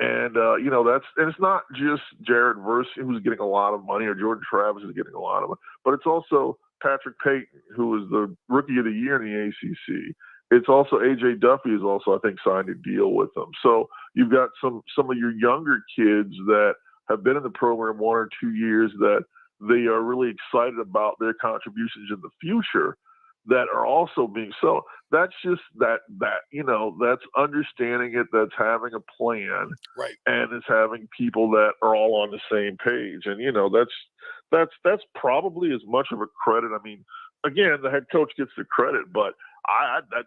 And, and it's not just Jared Verse who's getting a lot of money, or Jordan Travis is getting a lot of money, but it's also Patrick Payton, who was the rookie of the year in the ACC. It's also A.J. Duffy is also, I think, signed a deal with them. So you've got some of your younger kids that have been in the program 1 or 2 years that they are really excited about their contributions in the future that are also being so. That's just that's understanding it. That's having a plan, right? And it's having people that are all on the same page. And that's probably as much of a credit. I mean, again, the head coach gets the credit, but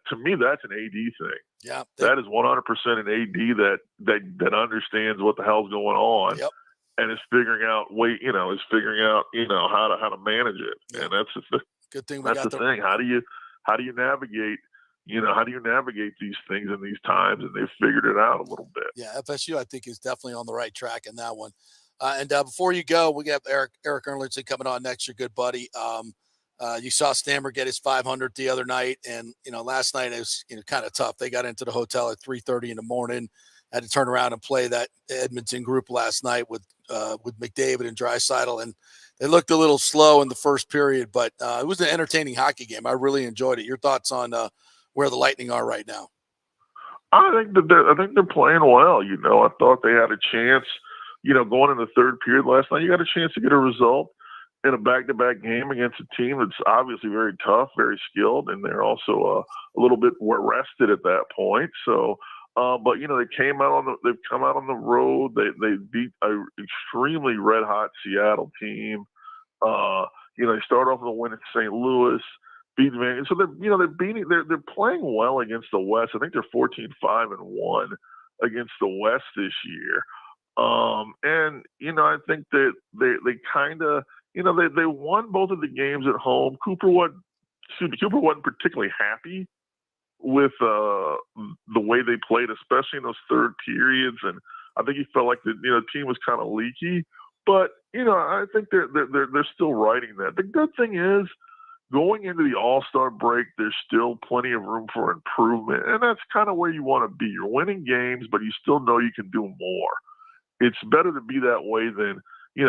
to me, that's an AD thing. Yeah, that is 100% an AD that understands what the hell's going on, and is figuring out how to manage it. Yep. And that's the good thing. That's the thing. How do you navigate? How do you navigate these things in these times? And they've figured it out a little bit. Yeah, FSU, I think, is definitely on the right track in that one. And before you go, we got Eric Erlinson coming on next, your good buddy. You saw Stammer get his 500 the other night, and last night it was kind of tough. They got into the hotel at 3:30 in the morning, had to turn around and play that Edmonton group last night with McDavid and Draisaitl, and they looked a little slow in the first period, but it was an entertaining hockey game. I really enjoyed it. Your thoughts on where the Lightning are right now? I think they're playing well. I thought they had a chance. Going in the third period last night, you got a chance to get a result in a back-to-back game against a team that's obviously very tough, very skilled, and they're also a little bit rested at that point. So, but they've come out on the road. They beat an extremely red-hot Seattle team. They start off with a win at St. Louis, beat Van. So they're playing well against the West. I think they're 14-5-1 against the West this year. And I think that they kind of. They won both of the games at home. Cooper wasn't particularly happy with the way they played, especially in those third periods. And I think he felt like the team was kind of leaky. But I think they're still riding that. The good thing is going into the All-Star break, there's still plenty of room for improvement, and that's kind of where you want to be. You're winning games, but you still know you can do more. It's better to be that way than, you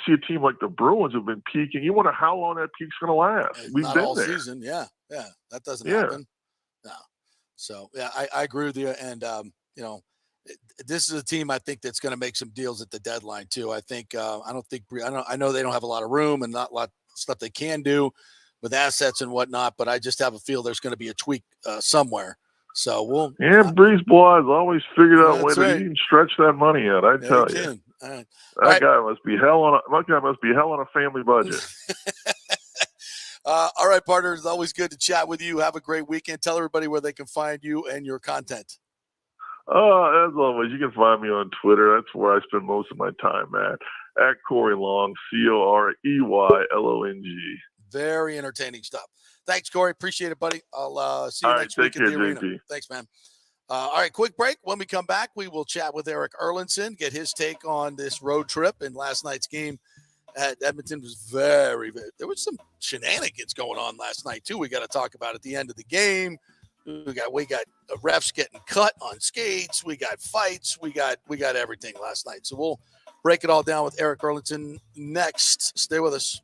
see a team like the Bruins have been peaking. You wonder how long that peak's going to last. We've Not been all there. season. Yeah. That doesn't happen. No. So, yeah, I agree with you. And, this is a team I think that's going to make some deals at the deadline too. I think I know they don't have a lot of room and not a lot of stuff they can do with assets and whatnot, but I just have a feel there's going to be a tweak somewhere. So Breeze Boys always figured out a way right. that he can stretch that money out. I tell you, that guy must be hell on a family budget. All right, partner. It's always good to chat with you. Have a great weekend. Tell everybody where they can find you and your content. As always, you can find me on Twitter. That's where I spend most of my time at Corey Long, CoreYLong. Very entertaining stuff. Thanks, Corey. Appreciate it, buddy. I'll see you next week at the arena. JP. Thanks, man. All right, quick break. When we come back, we will chat with Eric Erlinson, get his take on this road trip and last night's game at Edmonton was there was some shenanigans going on last night too. We got to talk about at the end of the game. We got refs getting cut on skates. We got fights. We got everything last night. So we'll break it all down with Eric Erlinson next. Stay with us.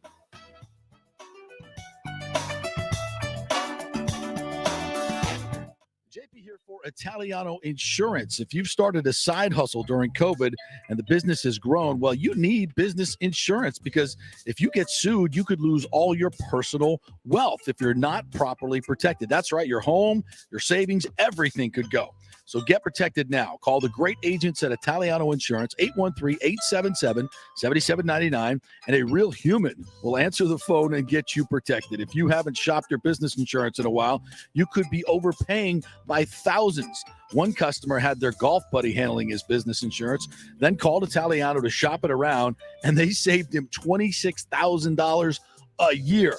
JP here for Italiano Insurance. If you've started a side hustle during COVID and the business has grown, well, you need business insurance because if you get sued, you could lose all your personal wealth if you're not properly protected. That's right. Your home, your savings, everything could go. So get protected now. Call the great agents at Italiano Insurance, 813-877-7799, and a real human will answer the phone and get you protected. If you haven't shopped your business insurance in a while, you could be overpaying by thousands. One customer had their golf buddy handling his business insurance, then called Italiano to shop it around, and they saved him $26,000 a year.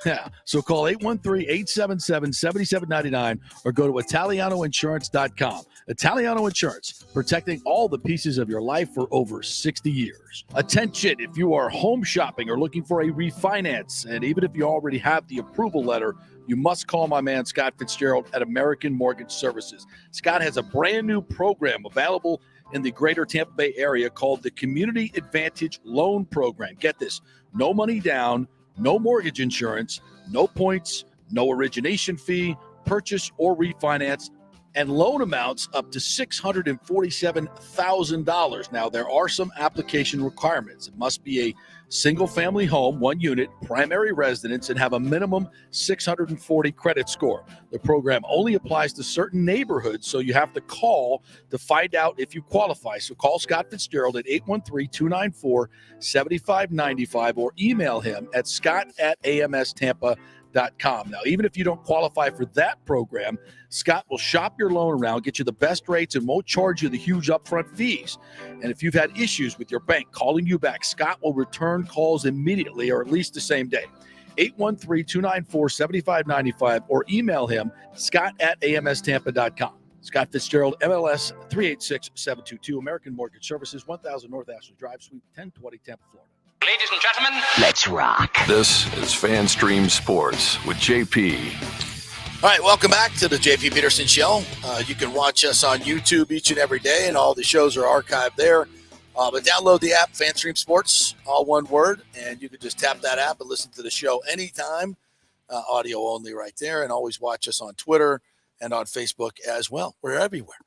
Yeah. So call 813-877-7799 or go to ItalianoInsurance.com. Italiano Insurance, protecting all the pieces of your life for over 60 years. Attention, if you are home shopping or looking for a refinance, and even if you already have the approval letter, you must call my man Scott Fitzgerald at American Mortgage Services. Scott has a brand new program available in the greater Tampa Bay area called the Community Advantage Loan Program. Get this, no money down, no mortgage insurance, no points, no origination fee, purchase or refinance, and loan amounts up to $647,000. Now, there are some application requirements. It must be a single-family home, one unit, primary residence, and have a minimum 640 credit score. The program only applies to certain neighborhoods, so you have to call to find out if you qualify. So call Scott Fitzgerald at 813-294-7595 or email him at scott@amstampa.com. Now, even if you don't qualify for that program, Scott will shop your loan around, get you the best rates, and won't charge you the huge upfront fees. And if you've had issues with your bank calling you back, Scott will return calls immediately or at least the same day. 813-294-7595 or email him, scott@amstampa.com. Scott Fitzgerald, MLS 386722, American Mortgage Services, 1000 North Ashley Drive, Suite 1020, Tampa, Florida. Ladies and gentlemen, let's rock. This is FanStream Sports with JP. All right, welcome back to the JP Peterson Show. You can watch us on YouTube each and every day, and all the shows are archived there. But download the app, FanStream Sports, all one word, and you can just tap that app and listen to the show anytime, audio only right there, and always watch us on Twitter and on Facebook as well. We're everywhere.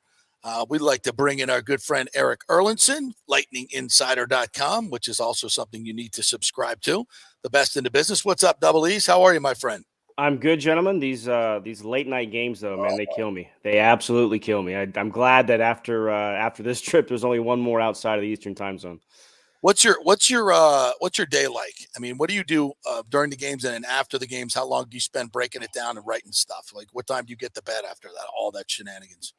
We'd like to bring in our good friend Eric Erlinson, lightninginsider.com, which is also something you need to subscribe to. The best in the business. What's up, Double E's? How are you, my friend? I'm good, gentlemen. These late night games, though, man, they kill me. They absolutely kill me. I'm glad that after this trip, there's only one more outside of the Eastern time zone. What's your day like? I mean, what do you do during the games and then after the games? How long do you spend breaking it down and writing stuff? Like, what time do you get to bed after that? All that shenanigans.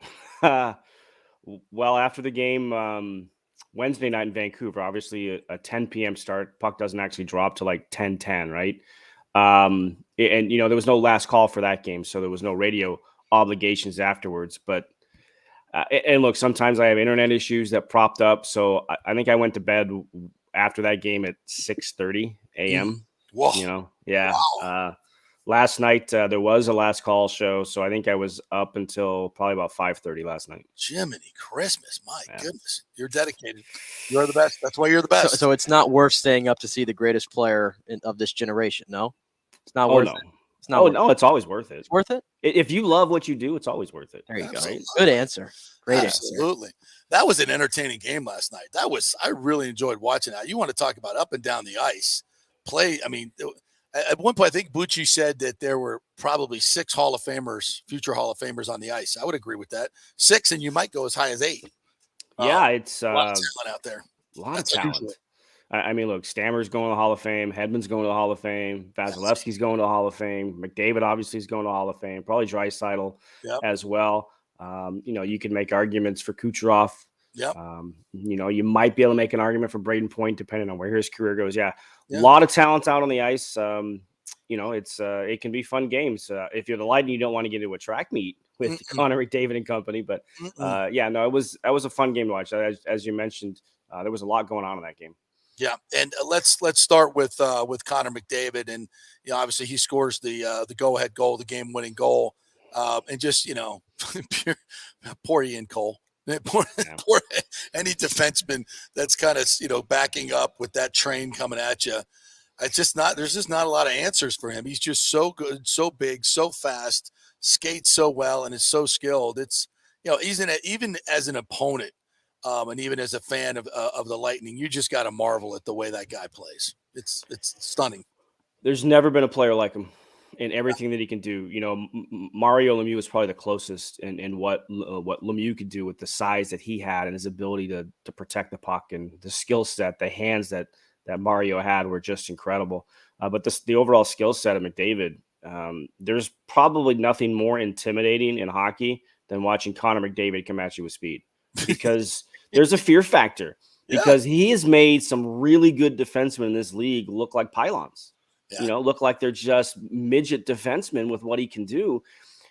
Well, after the game Wednesday night in Vancouver, obviously a 10 p.m. start. Puck doesn't actually drop to like 10:10, right? And there was no last call for that game, so there was no radio obligations afterwards. But and look, sometimes I have internet issues that propped up, so I think I went to bed after that game at 6:30 a.m. Whoa. Yeah. Wow. last night there was a last call show, so I think I was up until probably about 5:30 last night. Jiminy Christmas, my goodness, you're dedicated. You're the best. That's why you're the best. So it's not worth staying up to see the greatest player of this generation. No, it's not worth it. It's not. No, it's always worth it. It's worth it. If you love what you do, it's always worth it. There you Absolutely. go. Good answer. Great Absolutely. That was an entertaining game last night. I really enjoyed watching that. You want to talk about up and down the ice play. I mean, at one point, I think Bucci said that there were probably 6 Hall of Famers, future Hall of Famers on the ice. I would agree with that. 6, and you might go as high as 8. Yeah, it's a lot of talent out there. A lot of talent. I mean, look, Stammer's going to the Hall of Fame. Hedman's going to the Hall of Fame. Vasilevsky's going to the Hall of Fame. McDavid obviously is going to the Hall of Fame. Probably Draisaitl as well. You can make arguments for Kucherov. Yep. You might be able to make an argument for Braden Point depending on where his career goes. Yeah. A lot of talent out on the ice. It can be fun games. If you're the Lightning, you don't want to get into a track meet with Connor McDavid and company. But that was a fun game to watch. As you mentioned, there was a lot going on in that game. Yeah, and let's start with Connor McDavid, and obviously he scores the go-ahead goal, the game-winning goal, and just poor Ian Cole, poor any defenseman that's kind of backing up with that train coming at you. It's just not. There's just not a lot of answers for him. He's just so good, so big, so fast, skates so well, and is so skilled. It's even as an opponent. And even as a fan of the Lightning, you just got to marvel at the way that guy plays. It's stunning. There's never been a player like him in everything that he can do. Mario Lemieux is probably the closest in what Lemieux could do with the size that he had and his ability to protect the puck, and the skill set, the hands that Mario had were just incredible. But the overall skill set of McDavid, there's probably nothing more intimidating in hockey than watching Connor McDavid come at you with speed, because there's a fear factor, because he has made some really good defensemen in this league look like pylons, look like they're just midget defensemen with what he can do.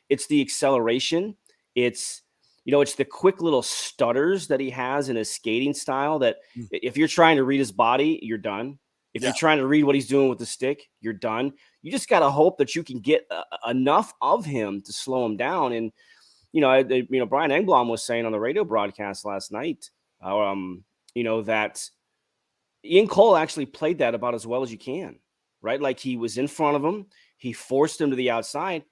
It's the acceleration. It's the quick little stutters that he has in his skating style that if you're trying to read his body, you're done. If you're trying to read what he's doing with the stick, you're done. You just got to hope that you can get enough of him to slow him down. And, Brian Engblom was saying on the radio broadcast last night, that Ian Cole actually played that about as well as you can, right? Like, he was in front of him. He forced him to the outside.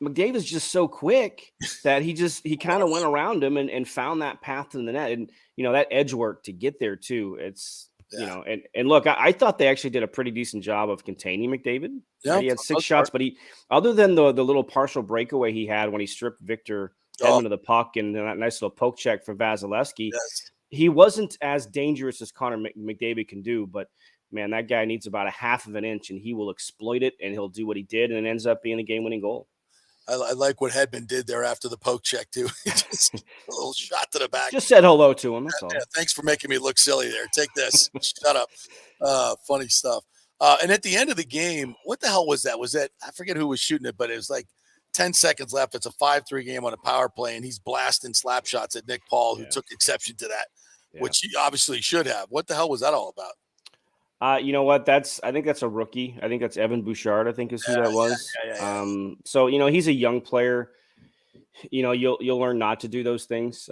McDavid's just so quick that he kind of went around him and found that path to the net. And, that edge work to get there too. It's, and look, I thought they actually did a pretty decent job of containing McDavid. Yeah, he had 6 shots, but other than the little partial breakaway he had when he stripped Victor Hedman of the puck and that nice little poke check for Vasilevsky, he wasn't as dangerous as Connor McDavid can do. But man, that guy needs about a half of an inch, and he will exploit it, and he'll do what he did, and it ends up being a game-winning goal. I like what Hedman did there after the poke check too. Just a little shot to the back. Just said hello to him. That's all. Yeah, thanks for making me look silly there. Take this. Shut up. Funny stuff. And at the end of the game, what the hell was that? Was that, I forget who was shooting it, but it was like 10 seconds left. It's a 5-3 game on a power play, and he's blasting slap shots at Nick Paul, who took exception to that, which he obviously should have. What the hell was that all about? You know what? I think that's a rookie. I think that's Evan Bouchard, I think is who that was. So, he's a young player. You'll learn not to do those things.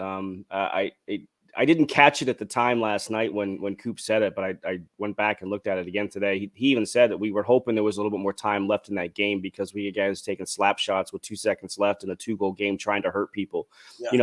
I didn't catch it at the time last night when Coop said it, but I went back and looked at it again today. He even said that we were hoping there was a little bit more time left in that game because we had guys taking slap shots with 2 seconds left in a 2-goal game trying to hurt people.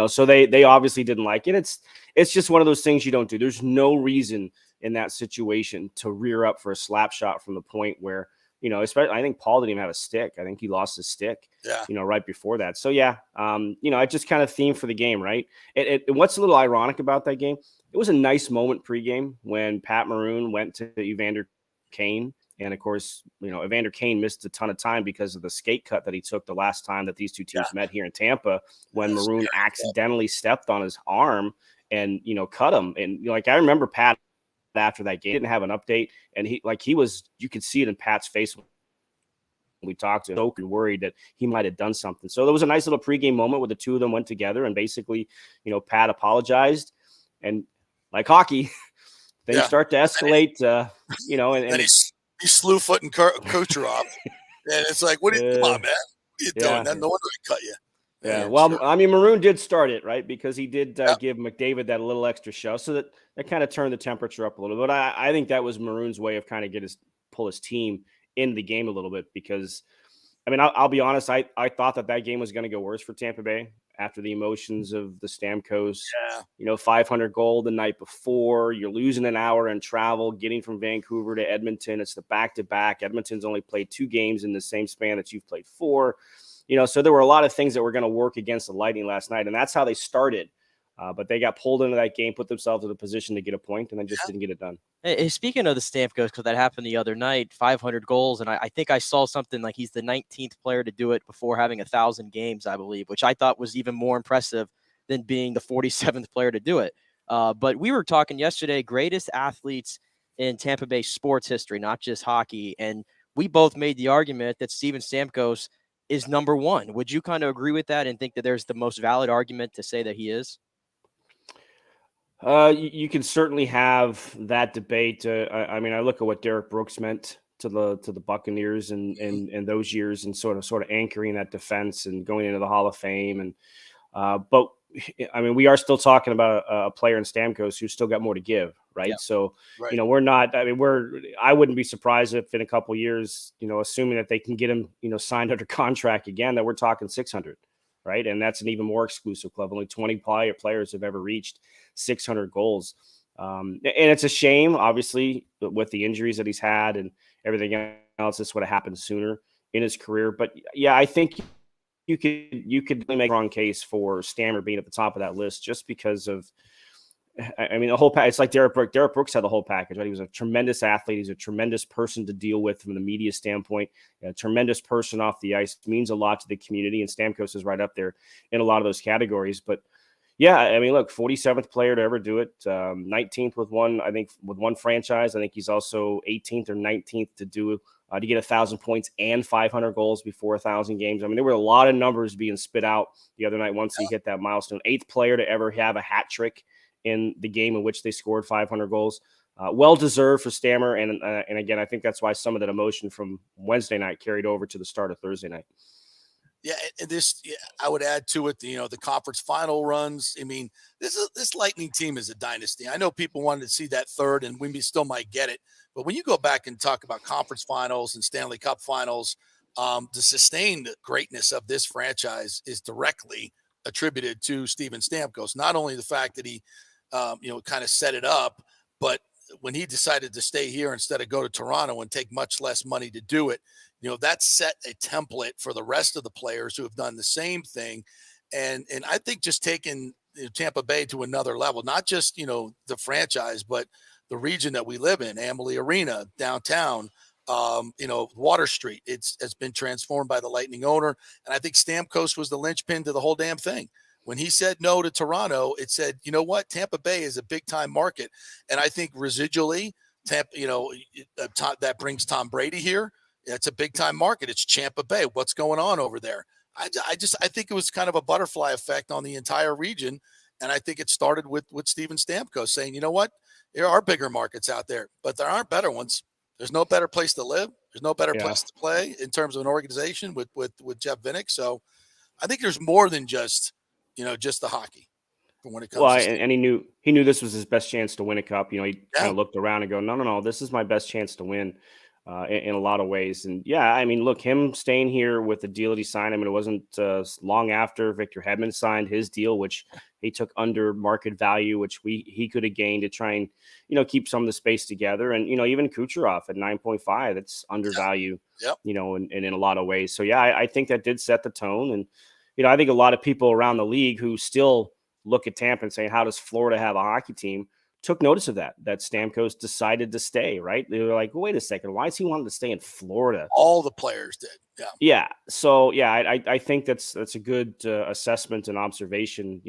So they obviously didn't like it. It's just one of those things you don't do. There's no reason in that situation to rear up for a slap shot from the point where, especially I think Paul didn't even have a stick. I think he lost his stick, right before that. So, I just kind of theme for the game, right? And what's a little ironic about that game, it was a nice moment pregame when Pat Maroon went to Evander Kane. And, of course, Evander Kane missed a ton of time because of the skate cut that he took the last time that these two teams met here in Tampa when Maroon accidentally stepped on his arm and, cut him. And, I remember Pat after that game didn't have an update, and you could see it in Pat's face when we talked to him, so worried that he might have done something. So there was a nice little pregame moment where the two of them went together, and basically, Pat apologized, and like hockey, things start to escalate. And he's slew footing Kucherov. And it's like, come on, man. What are you doing? No wonder I cut you. Yeah, well, I mean, Maroon did start it, right? Because he did give McDavid that little extra shove, so that kind of turned the temperature up a little bit. I think that was Maroon's way of kind of pull his team into the game a little bit because, I mean, I'll be honest, I thought that game was going to go worse for Tampa Bay after the emotions of the Stamkos, 500 goal the night before. You're losing an hour in travel, getting from Vancouver to Edmonton. It's the back-to-back. Edmonton's only played 2 games in the same span that you've played 4. So there were a lot of things that were going to work against the Lightning last night, and that's how they started. But they got pulled into that game, put themselves in a position to get a point, and then just didn't get it done. Hey, speaking of the Stamkos, because that happened the other night, 500 goals, and I think I saw something like he's the 19th player to do it before having 1,000 games, I believe, which I thought was even more impressive than being the 47th player to do it. But we were talking yesterday, greatest athletes in Tampa Bay sports history, not just hockey, and we both made the argument that Steven Stamkos is number 1. Would you kind of agree with that and think that there's the most valid argument to say that he is? You can certainly have that debate. I mean, I look at what Derek Brooks meant to the Buccaneers and those years, and sort of anchoring that defense and going into the Hall of Fame. And but I mean, we are still talking about a player in Stamkos who's still got more to give, right? Yeah. So we're not. I mean, I wouldn't be surprised if in a couple of years, assuming that they can get him, signed under contract again, that we're talking 600. Right. And that's an even more exclusive club. Only 20 players have ever reached 600 goals. And it's a shame, obviously, with the injuries that he's had and everything else, this would have happened sooner in his career. But yeah, I think you could make a wrong case for Stammer being at the top of that list just because of, I mean, the whole it's like Derek Brooks. Derek Brooks had the whole package, right? He was a tremendous athlete. He's a tremendous person to deal with from the media standpoint. A tremendous person off the ice, means a lot to the community, and Stamkos is right up there in a lot of those categories. But yeah, I mean, look, 47th player to ever do it, 19th with one franchise. I think he's also 18th or 19th to do to get 1,000 points and 500 goals before 1,000 games. I mean, there were a lot of numbers being spit out the other night once he hit that milestone. 8th player to ever have a hat trick in the game in which they scored 500 goals. Well deserved for Stammer. And again, I think that's why some of that emotion from Wednesday night carried over to the start of Thursday night. Yeah, and I would add to it, the conference final runs. I mean, this Lightning team is a dynasty. I know people wanted to see that third, and we still might get it. But when you go back and talk about conference finals and Stanley Cup finals, the sustained greatness of this franchise is directly attributed to Steven Stamkos. Not only the fact that he kind of set it up, but when he decided to stay here instead of go to Toronto and take much less money to do it, that set a template for the rest of the players who have done the same thing. And I think just taking Tampa Bay to another level, not just, the franchise, but the region that we live in, Amalie Arena, downtown, Water Street, it's been transformed by the Lightning owner. And I think Stamkos was the linchpin to the whole damn thing. When he said no to Toronto, it said, you know what? Tampa Bay is a big time market. And I think residually, Tampa, that brings Tom Brady here. It's a big time market. It's Tampa Bay. What's going on over there? I think it was kind of a butterfly effect on the entire region. And I think it started with Steven Stamkos saying, you know what? There are bigger markets out there, but there aren't better ones. There's no better place to live. There's no better place to play in terms of an organization with Jeff Vinnick. So I think there's more than just the hockey when it comes to and he knew this was his best chance to win a cup. He kind of looked around and go, no, this is my best chance to win in a lot of ways. And yeah, I mean, look, him staying here with the deal that he signed, I mean, it wasn't long after Victor Hedman signed his deal, which he took under market value, which he could have gained to try and, keep some of the space together. And, even Kucherov at 9.5, that's undervalue, and in a lot of ways. So yeah, I think that did set the tone. And, I think a lot of people around the league who still look at Tampa and say, how does Florida have a hockey team, took notice of that Stamkos decided to stay, right? They were like, well, wait a second, why is he wanting to stay in Florida? All the players did. Yeah. Yeah. So, yeah, I think that's a good assessment and observation,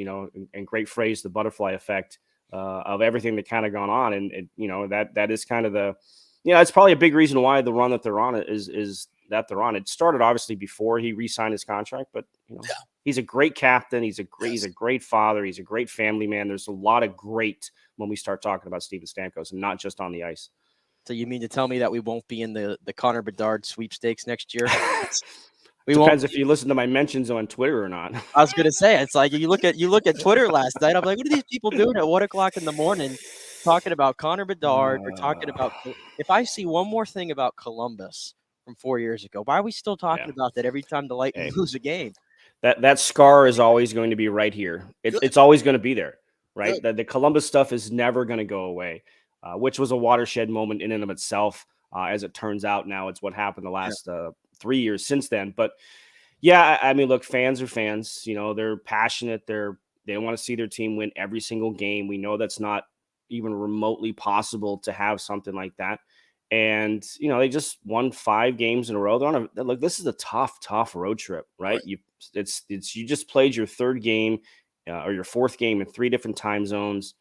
and great phrase, the butterfly effect of everything that kind of gone on. And that is kind of it's probably a big reason why the run that they're on is that they're on. It started obviously before he re-signed his contract, but he's a great captain. He's a great father. He's a great family man. There's a lot of great when we start talking about Steven Stamkos, and not just on the ice. So you mean to tell me that we won't be in the Connor Bedard sweepstakes next year? Depends if you listen to my mentions on Twitter or not. I was gonna say, it's like you look at Twitter last night. I'm like, what are these people doing at 1:00 in the morning, talking about Connor Bedard or talking about? If I see one more thing about Columbus from 4 years ago, why are we still talking about that every time the Lightning lose a game? That scar is always going to be right here. It's always going to be there, right? The Columbus stuff is never going to go away, which was a watershed moment in and of itself. As it turns out, now it's what happened the last 3 years since then. But yeah, I mean, look, fans are fans. You know, they're passionate. They want to see their team win every single game. We know that's not even remotely possible to have something like that. And, you know, they just won 5 games in a row. Look, this is a tough road trip, right? You just played your 3rd game or your 4th game in 3 different time zones.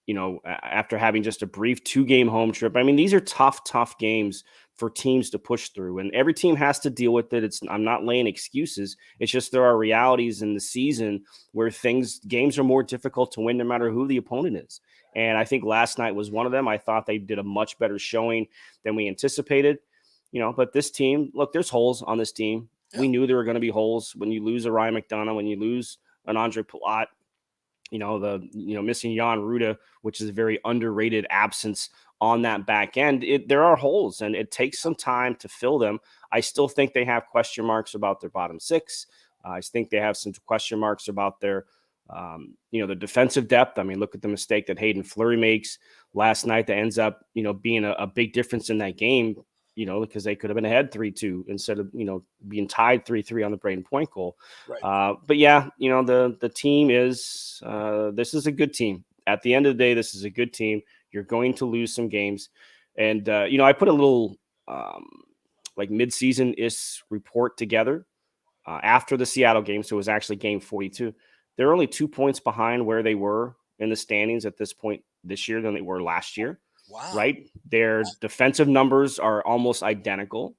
You know, after having just a brief 2-game home trip. I mean, these are tough games for teams to push through, and every team has to deal with it. I'm not laying excuses. It's just there are realities in the season where games are more difficult to win no matter who the opponent is. And I think last night was one of them. I thought they did a much better showing than we anticipated. You know, but this team, look, there's holes on this team. Yeah. We knew there were going to be holes when you lose a Ryan McDonough, when you lose an Andre Palat. Missing Jan Ruda, which is a very underrated absence on that back end. There are holes, and it takes some time to fill them. I still think they have question marks about their bottom 6. I think they have some question marks about their, the defensive depth. I mean, look at the mistake that Hayden Fleury makes last night that ends up, being a big difference in that game. Because they could have been ahead 3-2 instead of, being tied 3-3 on the Braden Point goal. Right. But yeah, the team is, this is a good team. At the end of the day, this is a good team. You're going to lose some games. And, I put a little mid-season-ish report together after the Seattle game. So it was actually game 42. They're only 2 points behind where they were in the standings at this point this year than they were last year. Wow. Right. Their defensive numbers are almost identical.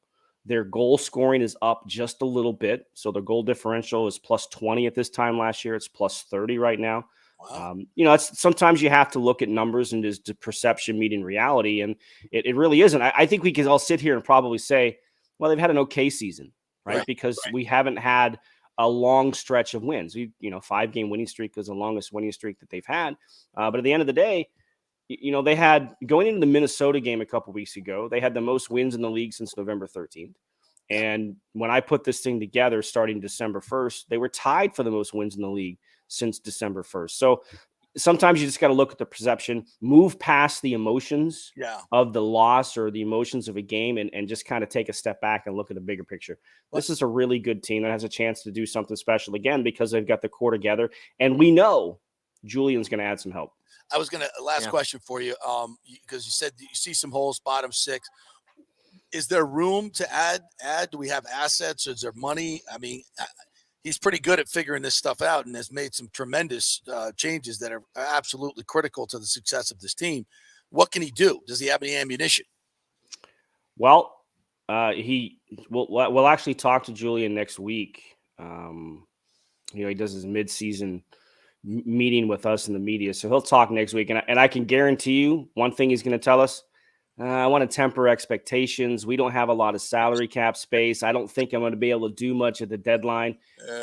Their goal scoring is up just a little bit. So their goal differential is plus 20 at this time last year. It's plus 30 right now. Wow. Sometimes you have to look at numbers and is the perception meeting reality. And it really isn't. I think we can all sit here and probably say, well, they've had an okay season, right? Because we haven't had a long stretch of wins. 5-game winning streak is the longest winning streak that they've had. But at the end of the day, they had, going into the Minnesota game a couple weeks ago, they had the most wins in the league since November 13th. And when I put this thing together starting December 1st, they were tied for the most wins in the league since December 1st. So sometimes you just got to look at the perception, move past the emotions of the loss or the emotions of a game and just kind of take a step back and look at the bigger picture. This is a really good team that has a chance to do something special again because they've got the core together. And we know Julian's going to add some help. I was going to last question for you because you said you see some holes, bottom 6. Is there room to add? Do we have assets? Is there money? I mean, he's pretty good at figuring this stuff out and has made some tremendous changes that are absolutely critical to the success of this team. What can he do? Does he have any ammunition? Well, we'll actually talk to Julian next week. He does his mid-season meeting with us in the media. So he'll talk next week. And I can guarantee you one thing he's going to tell us, I want to temper expectations. We don't have a lot of salary cap space. I don't think I'm going to be able to do much at the deadline.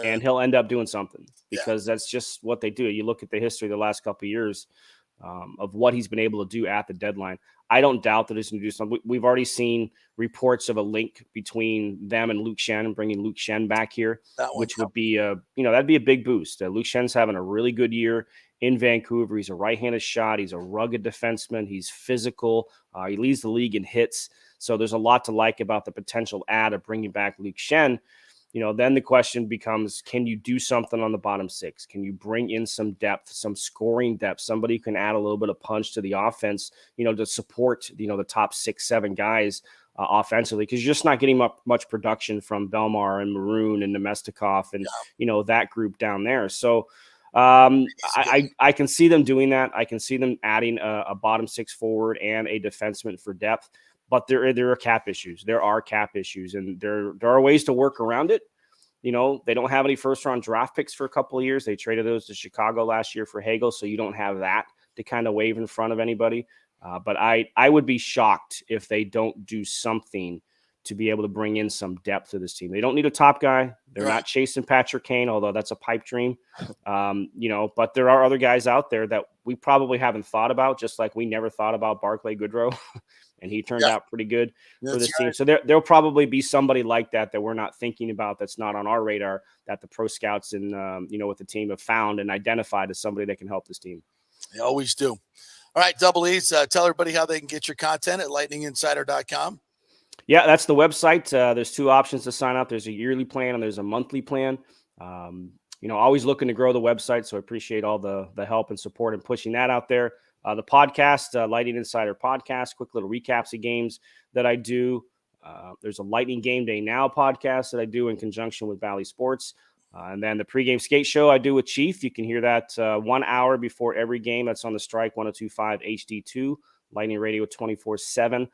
And he'll end up doing something because that's just what they do. You look at the history of the last couple of years of what he's been able to do at the deadline. I don't doubt that he's going to do something. We've already seen reports of a link between them and Luke Schenn, bringing Luke Schenn back here, which would be that'd be a big boost. Luke Schenn's having a really good year in Vancouver. He's a right-handed shot. He's a rugged defenseman. He's physical. He leads the league in hits. So there's a lot to like about the potential add of bringing back Luke Schenn. Then the question becomes, can you do something on the bottom 6? Can you bring in some depth, some scoring depth, somebody who can add a little bit of punch to the offense, to support, the top 6-7 guys offensively? Because you're just not getting much production from Belmar and Maroon and Nemestikov and, that group down there. So I can see them doing that. I can see them adding a bottom 6 forward and a defenseman for depth. But there are cap issues. There are cap issues, and there are ways to work around it. They don't have any first-round draft picks for a couple of years. They traded those to Chicago last year for Hagel, so you don't have that to kind of wave in front of anybody. But I would be shocked if they don't do something to be able to bring in some depth to this team. They don't need a top guy. They're not chasing Patrick Kane, although that's a pipe dream. But there are other guys out there that we probably haven't thought about, just like we never thought about Barclay Goodrow, and he turned out pretty good for this team. So there'll probably be somebody like that we're not thinking about, that's not on our radar, that the pro scouts and with the team have found and identified as somebody that can help this team. They always do. All right, Double E's, tell everybody how they can get your content at lightninginsider.com. Yeah, that's the website. There's two options to sign up. There's a yearly plan and there's a monthly plan. Always looking to grow the website, so I appreciate all the help and support in pushing that out there. The podcast, Lightning Insider podcast, quick little recaps of games that I do. There's a Lightning Game Day Now podcast that I do in conjunction with Valley Sports. And then the pregame skate show I do with Chief. You can hear that 1 hour before every game. That's on the Strike 102.5 HD2, Lightning Radio 24/7.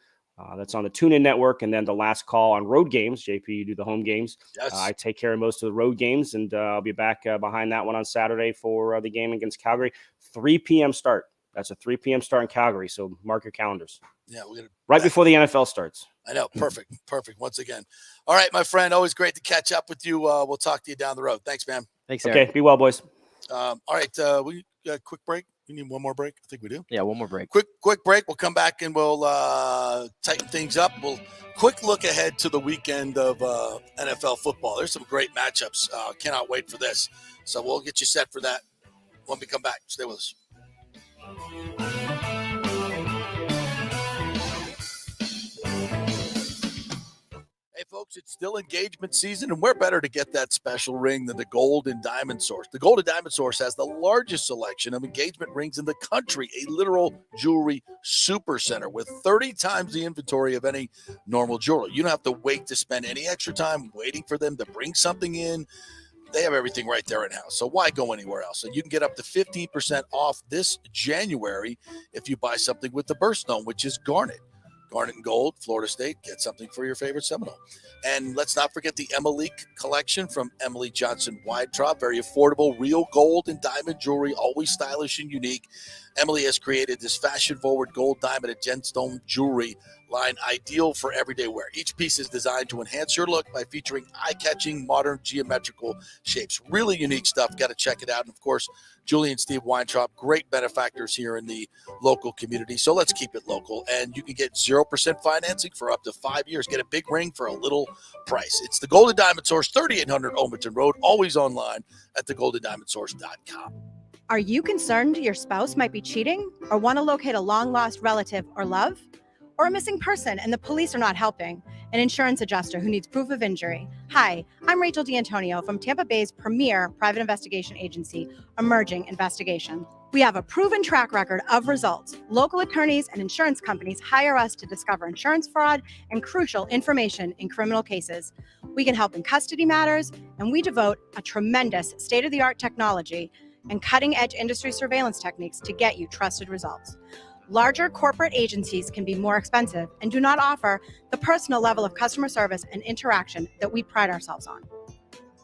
That's on the TuneIn Network. And then the last call on road games. JP, you do the home games. Yes. I take care of most of the road games, and I'll be back behind that one on Saturday for the game against Calgary. 3 p.m. start. That's a 3 p.m. start in Calgary, so mark your calendars. Yeah, right before the NFL starts. I know. Perfect. Once again. All right, my friend. Always great to catch up with you. We'll talk to you down the road. Thanks, man. Thanks, Aaron. Okay, be well, boys. All right, we got a quick break. We need one more break. I think we do. Yeah, one more break. Quick break. We'll come back and we'll tighten things up. We'll quick look ahead to the weekend of NFL football. There's some great matchups. Cannot wait for this. So we'll get you set for that when we come back. Stay with us. Hey, folks, it's still engagement season, and where better to get that special ring than the Gold and Diamond Source? The Gold and Diamond Source has the largest selection of engagement rings in the country, a literal jewelry super center with 30 times the inventory of any normal jeweler. You don't have to wait to spend any extra time waiting for them to bring something in. They have everything right there in-house, so why go anywhere else? And you can get up to 15% off this January if you buy something with the birthstone, which is garnet. Garnet and gold, Florida State, get something for your favorite Seminole. And let's not forget the Emily collection from Emily Johnson Weintraub. Very affordable, real gold and diamond jewelry, always stylish and unique. Emily has created this fashion-forward gold, diamond, and gemstone jewelry line ideal for everyday wear. Each piece is designed to enhance your look by featuring eye-catching, modern geometrical shapes. Really unique stuff. Got to check it out. And, of course, Julie and Steve Weintraub, great benefactors here in the local community. So let's keep it local. And you can get 0% financing for up to 5 years. Get a big ring for a little price. It's the Golden Diamond Source, 3800 Omerton Road, always online at thegoldendiamondsource.com. Are you concerned your spouse might be cheating or want to locate a long-lost relative or love? Or a missing person and the police are not helping? An insurance adjuster who needs proof of injury. Hi, I'm Rachel D'Antonio from Tampa Bay's premier private investigation agency, Emerging Investigation. We have a proven track record of results. Local attorneys and insurance companies hire us to discover insurance fraud and crucial information in criminal cases. We can help in custody matters, and we devote a tremendous state-of-the-art technology and cutting-edge industry surveillance techniques to get you trusted results. Larger corporate agencies can be more expensive and do not offer the personal level of customer service and interaction that we pride ourselves on.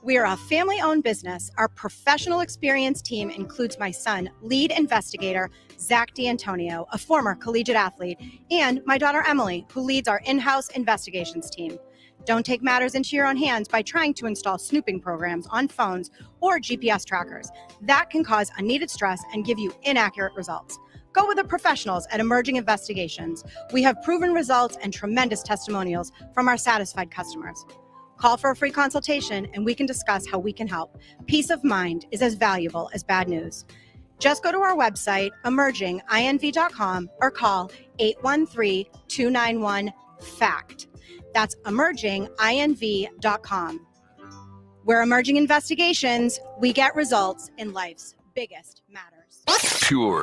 We are a family-owned business. Our professional experience team includes my son, lead investigator Zach D'Antonio, a former collegiate athlete, and my daughter Emily, who leads our in-house investigations team. Don't take matters into your own hands by trying to install snooping programs on phones or GPS trackers. That can cause unneeded stress and give you inaccurate results. Go with the professionals at Emerging Investigations. We have proven results and tremendous testimonials from our satisfied customers. Call for a free consultation and we can discuss how we can help. Peace of mind is as valuable as bad news. Just go to our website, emerginginv.com, or call 813-291-FACT. That's emerginginv.com. We're Emerging Investigations. We get results in life's biggest matters. Pure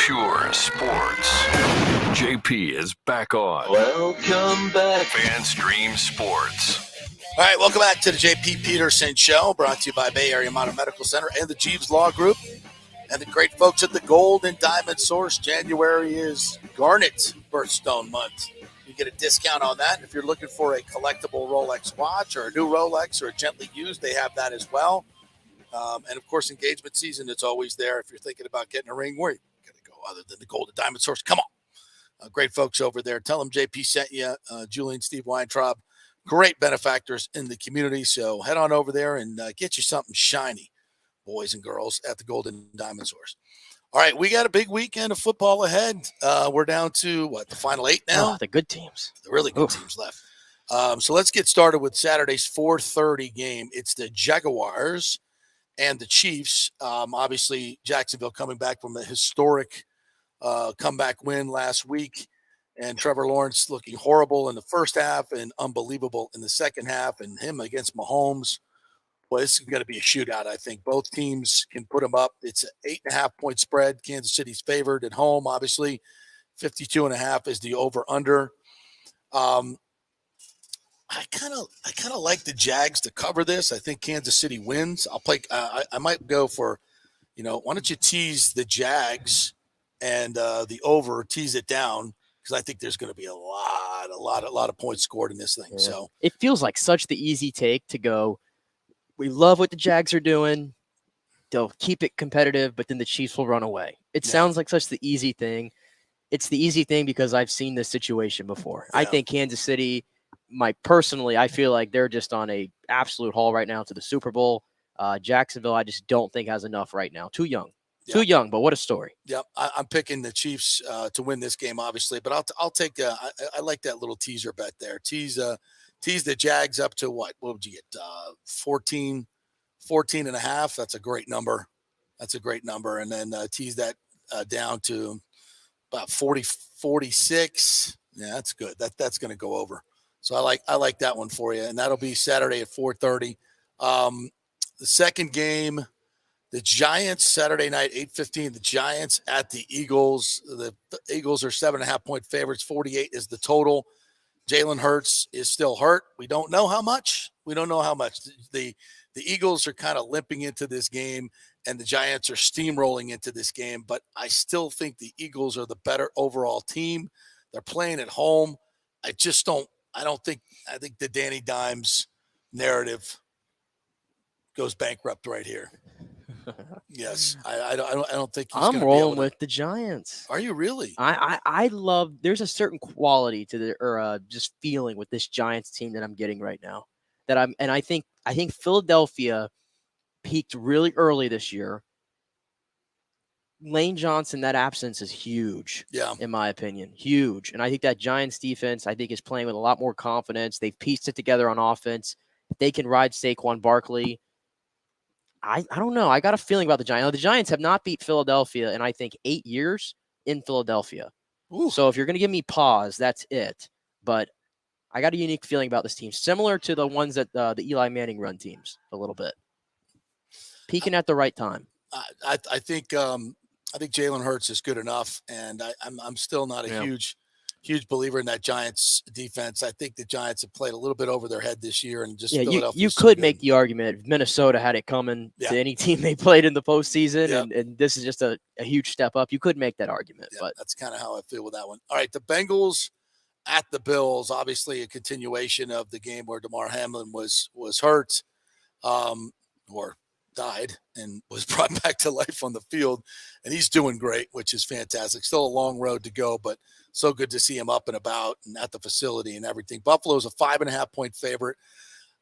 sports. JP is back on. Welcome back. FanStream Sports. All right, welcome back to the JP Peterson Show, brought to you by Bay Area Modern Medical Center and the Jeeves Law Group and the great folks at the Gold and Diamond Source. January is Garnet Birthstone Month. You get a discount on that. If you're looking for a collectible Rolex watch or a new Rolex or a gently used, they have that as well. And, of course, engagement season, it's always there. If you're thinking about getting a ring, where are you going to go other than the Gold and Diamond Source? Come on. Great folks over there. Tell them JP sent you. Julie and Steve Weintraub, great benefactors in the community. So head on over there and get you something shiny, boys and girls, at the Golden Diamond Source. All right, we got a big weekend of football ahead. We're down to, the final 8 now? Oh, the good teams. The really good teams left. So let's get started with Saturday's 4:30 game. It's the Jaguars and the Chiefs. Obviously, Jacksonville coming back from a historic comeback win last week, and Trevor Lawrence looking horrible in the first half and unbelievable in the second half, and him against Mahomes. Well, this is going to be a shootout, I think. Both teams can put them up. It's an 8.5-point spread. Kansas City's favored at home, obviously. 52.5 is the over-under. I kind of like the Jags to cover this. I think Kansas City wins. I'll play. I might go for, why don't you tease the Jags and the over, tease it down, because I think there's going to be a lot of points scored in this thing. Yeah. So it feels like such the easy take to go. We love what the Jags are doing. They'll keep it competitive, but then the Chiefs will run away. It sounds like such the easy thing. It's the easy thing because I've seen this situation before. Yeah. I think Kansas City, I feel like they're just on a absolute haul right now to the Super Bowl. Jacksonville, I just don't think has enough right now. Too young. Too young, but what a story. Yep, I'm picking the Chiefs to win this game, obviously, but I'll take. I like that little teaser bet there. Tease the Jags up to what? What would you get? 14 and a half. That's a great number. And then tease that down to about 46. Yeah, that's good. That's going to go over. So I like that one for you, and that'll be Saturday at 4:30. The second game. The Giants, Saturday night, 8:15. The Giants at the Eagles. The Eagles are 7.5-point favorites. 48 is the total. Jalen Hurts is still hurt. We don't know how much. The Eagles are kind of limping into this game, and the Giants are steamrolling into this game. But I still think the Eagles are the better overall team. They're playing at home. I think the Danny Dimes narrative goes bankrupt right here. Yes, I don't think he's I'm rolling with the Giants. Are you really? I love. There's a certain quality to just feeling with this Giants team that I'm getting right now. I think Philadelphia peaked really early this year. Lane Johnson, that absence is huge. Yeah, in my opinion, huge. And I think that Giants defense, is playing with a lot more confidence. They've pieced it together on offense. If they can ride Saquon Barkley. I don't know. I got a feeling about the Giants. The Giants have not beat Philadelphia in, I think, 8 years in Philadelphia. Ooh. So if you're going to give me pause, that's it. But I got a unique feeling about this team, similar to the ones that the Eli Manning run teams a little bit. Peaking at the right time. I think Jalen Hurts is good enough, and I'm still not a huge believer in that Giants defense. I think the Giants have played a little bit over their head this year, and just you could make the argument if Minnesota had it coming to any team they played in the postseason, and this is just a huge step up. You could make that argument, but that's kind of how I feel with that one. All right, the Bengals at the Bills, obviously a continuation of the game where DeMar Hamlin was hurt, or died and was brought back to life on the field, and he's doing great, which is fantastic. Still a long road to go, but so good to see him up and about and at the facility and everything. Buffalo's a 5.5-point favorite.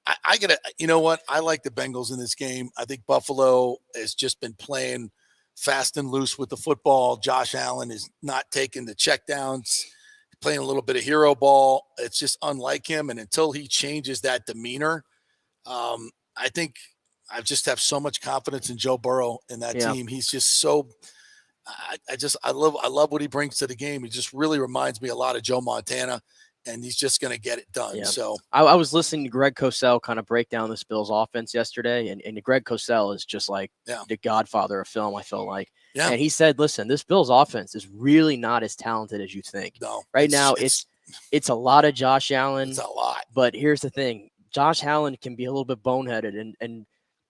I gotta, you know what? I like the Bengals in this game. I think Buffalo has just been playing fast and loose with the football. Josh Allen is not taking the checkdowns, playing a little bit of hero ball. It's just unlike him, and until he changes that demeanor, I think I just have so much confidence in Joe Burrow and that team. He's just so I love what he brings to the game. He just really reminds me a lot of Joe Montana, and he's just going to get it done. Yeah. So I was listening to Greg Cosell kind of break down this Bills offense yesterday, and Greg Cosell is just like the godfather of film, I feel like. Yeah. And he said, listen, this Bills offense is really not as talented as you think. No. Right now, it's a lot of Josh Allen. It's a lot. But here's the thing. Josh Allen can be a little bit boneheaded, and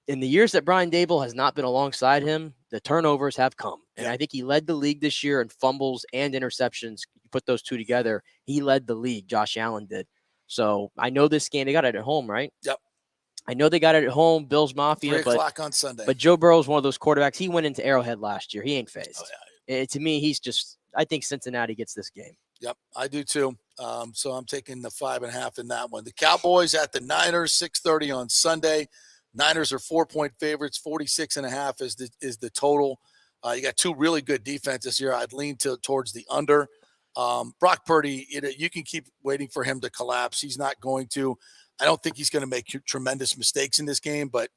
in the years that Brian Dable has not been alongside him, the turnovers have come. And I think he led the league this year in fumbles and interceptions. You put those two together, he led the league. Josh Allen did. So I know this game, they got it at home, right? Yep. I know they got it at home, Bills Mafia. 3 o'clock on Sunday. But Joe Burrow is one of those quarterbacks. He went into Arrowhead last year. He ain't phased. To me, I think Cincinnati gets this game. Yep, I do too. So I'm taking the 5.5 in that one. The Cowboys at the Niners, 6:30 on Sunday. Niners are 4-point favorites. 46.5 is the total. You got two really good defenses here. I'd lean towards the under. Brock Purdy, you can keep waiting for him to collapse. He's not going to. I don't think he's going to make tremendous mistakes in this game, but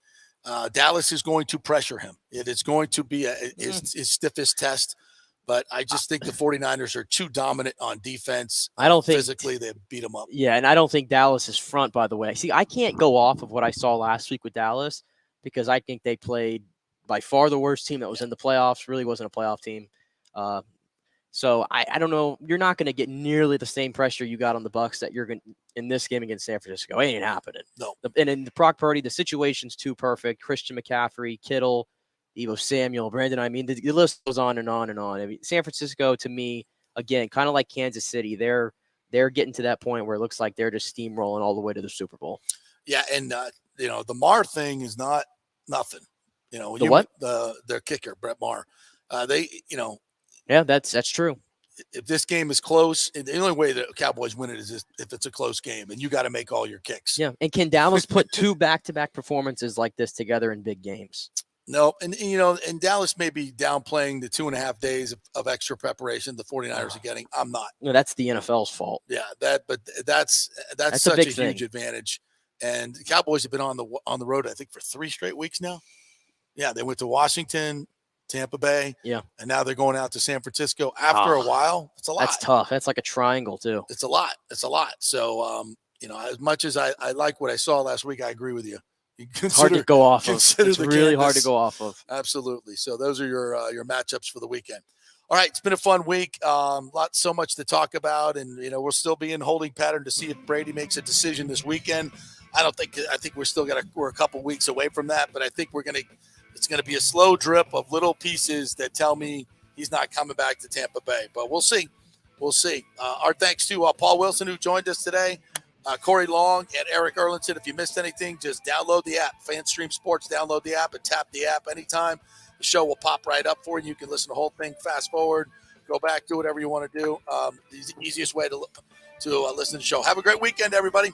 Dallas is going to pressure him. It is going to be his stiffest test. But I just think the 49ers are too dominant on defense. I don't think physically they beat them up. Yeah, and I don't think Dallas is front, by the way. See, I can't go off of what I saw last week with Dallas because I think they played by far the worst team that was in the playoffs, really wasn't a playoff team. So I don't know. You're not going to get nearly the same pressure you got on the Bucs that you're going in this game against San Francisco. It ain't happening. No. And in the Brock Purdy, the situation's too perfect. Christian McCaffrey, Kittle, Deebo Samuel, Brandon. I mean, the list goes on and on and on. I mean, San Francisco, to me, again, kind of like Kansas City, they're getting to that point where it looks like they're just steamrolling all the way to the Super Bowl. Yeah, and the Maher thing is not nothing. Their kicker, Brett Maher. Yeah, that's true. If this game is close, the only way the Cowboys win it is if it's a close game, and you got to make all your kicks. Yeah, and can Dallas put two back-to-back performances like this together in big games? No, and Dallas may be downplaying the 2.5 days of extra preparation the 49ers are getting. I'm not. No, that's the NFL's fault. Yeah, that's such a huge advantage. And the Cowboys have been on the road, I think, for 3 straight weeks now. Yeah, they went to Washington, Tampa Bay, and now they're going out to San Francisco. After a while, it's a lot. That's tough. That's like a triangle too. It's a lot. So, as much as I like what I saw last week, I agree with you. Hard to go off of. It's really hard to go off of. Absolutely. So those are your matchups for the weekend. All right, it's been a fun week. So much to talk about, and we'll still be in holding pattern to see if Brady makes a decision this weekend. I think we're a couple weeks away from that, but I think it's gonna be a slow drip of little pieces that tell me he's not coming back to Tampa Bay. But we'll see. Our thanks to Paul Wilson, who joined us today. Corey Long and Eric Erlinson. If you missed anything, just download the app. FanStream Sports, download the app and tap the app anytime. The show will pop right up for you. You can listen to the whole thing, fast forward, go back, do whatever you want to do. The easiest way to listen to the show. Have a great weekend, everybody.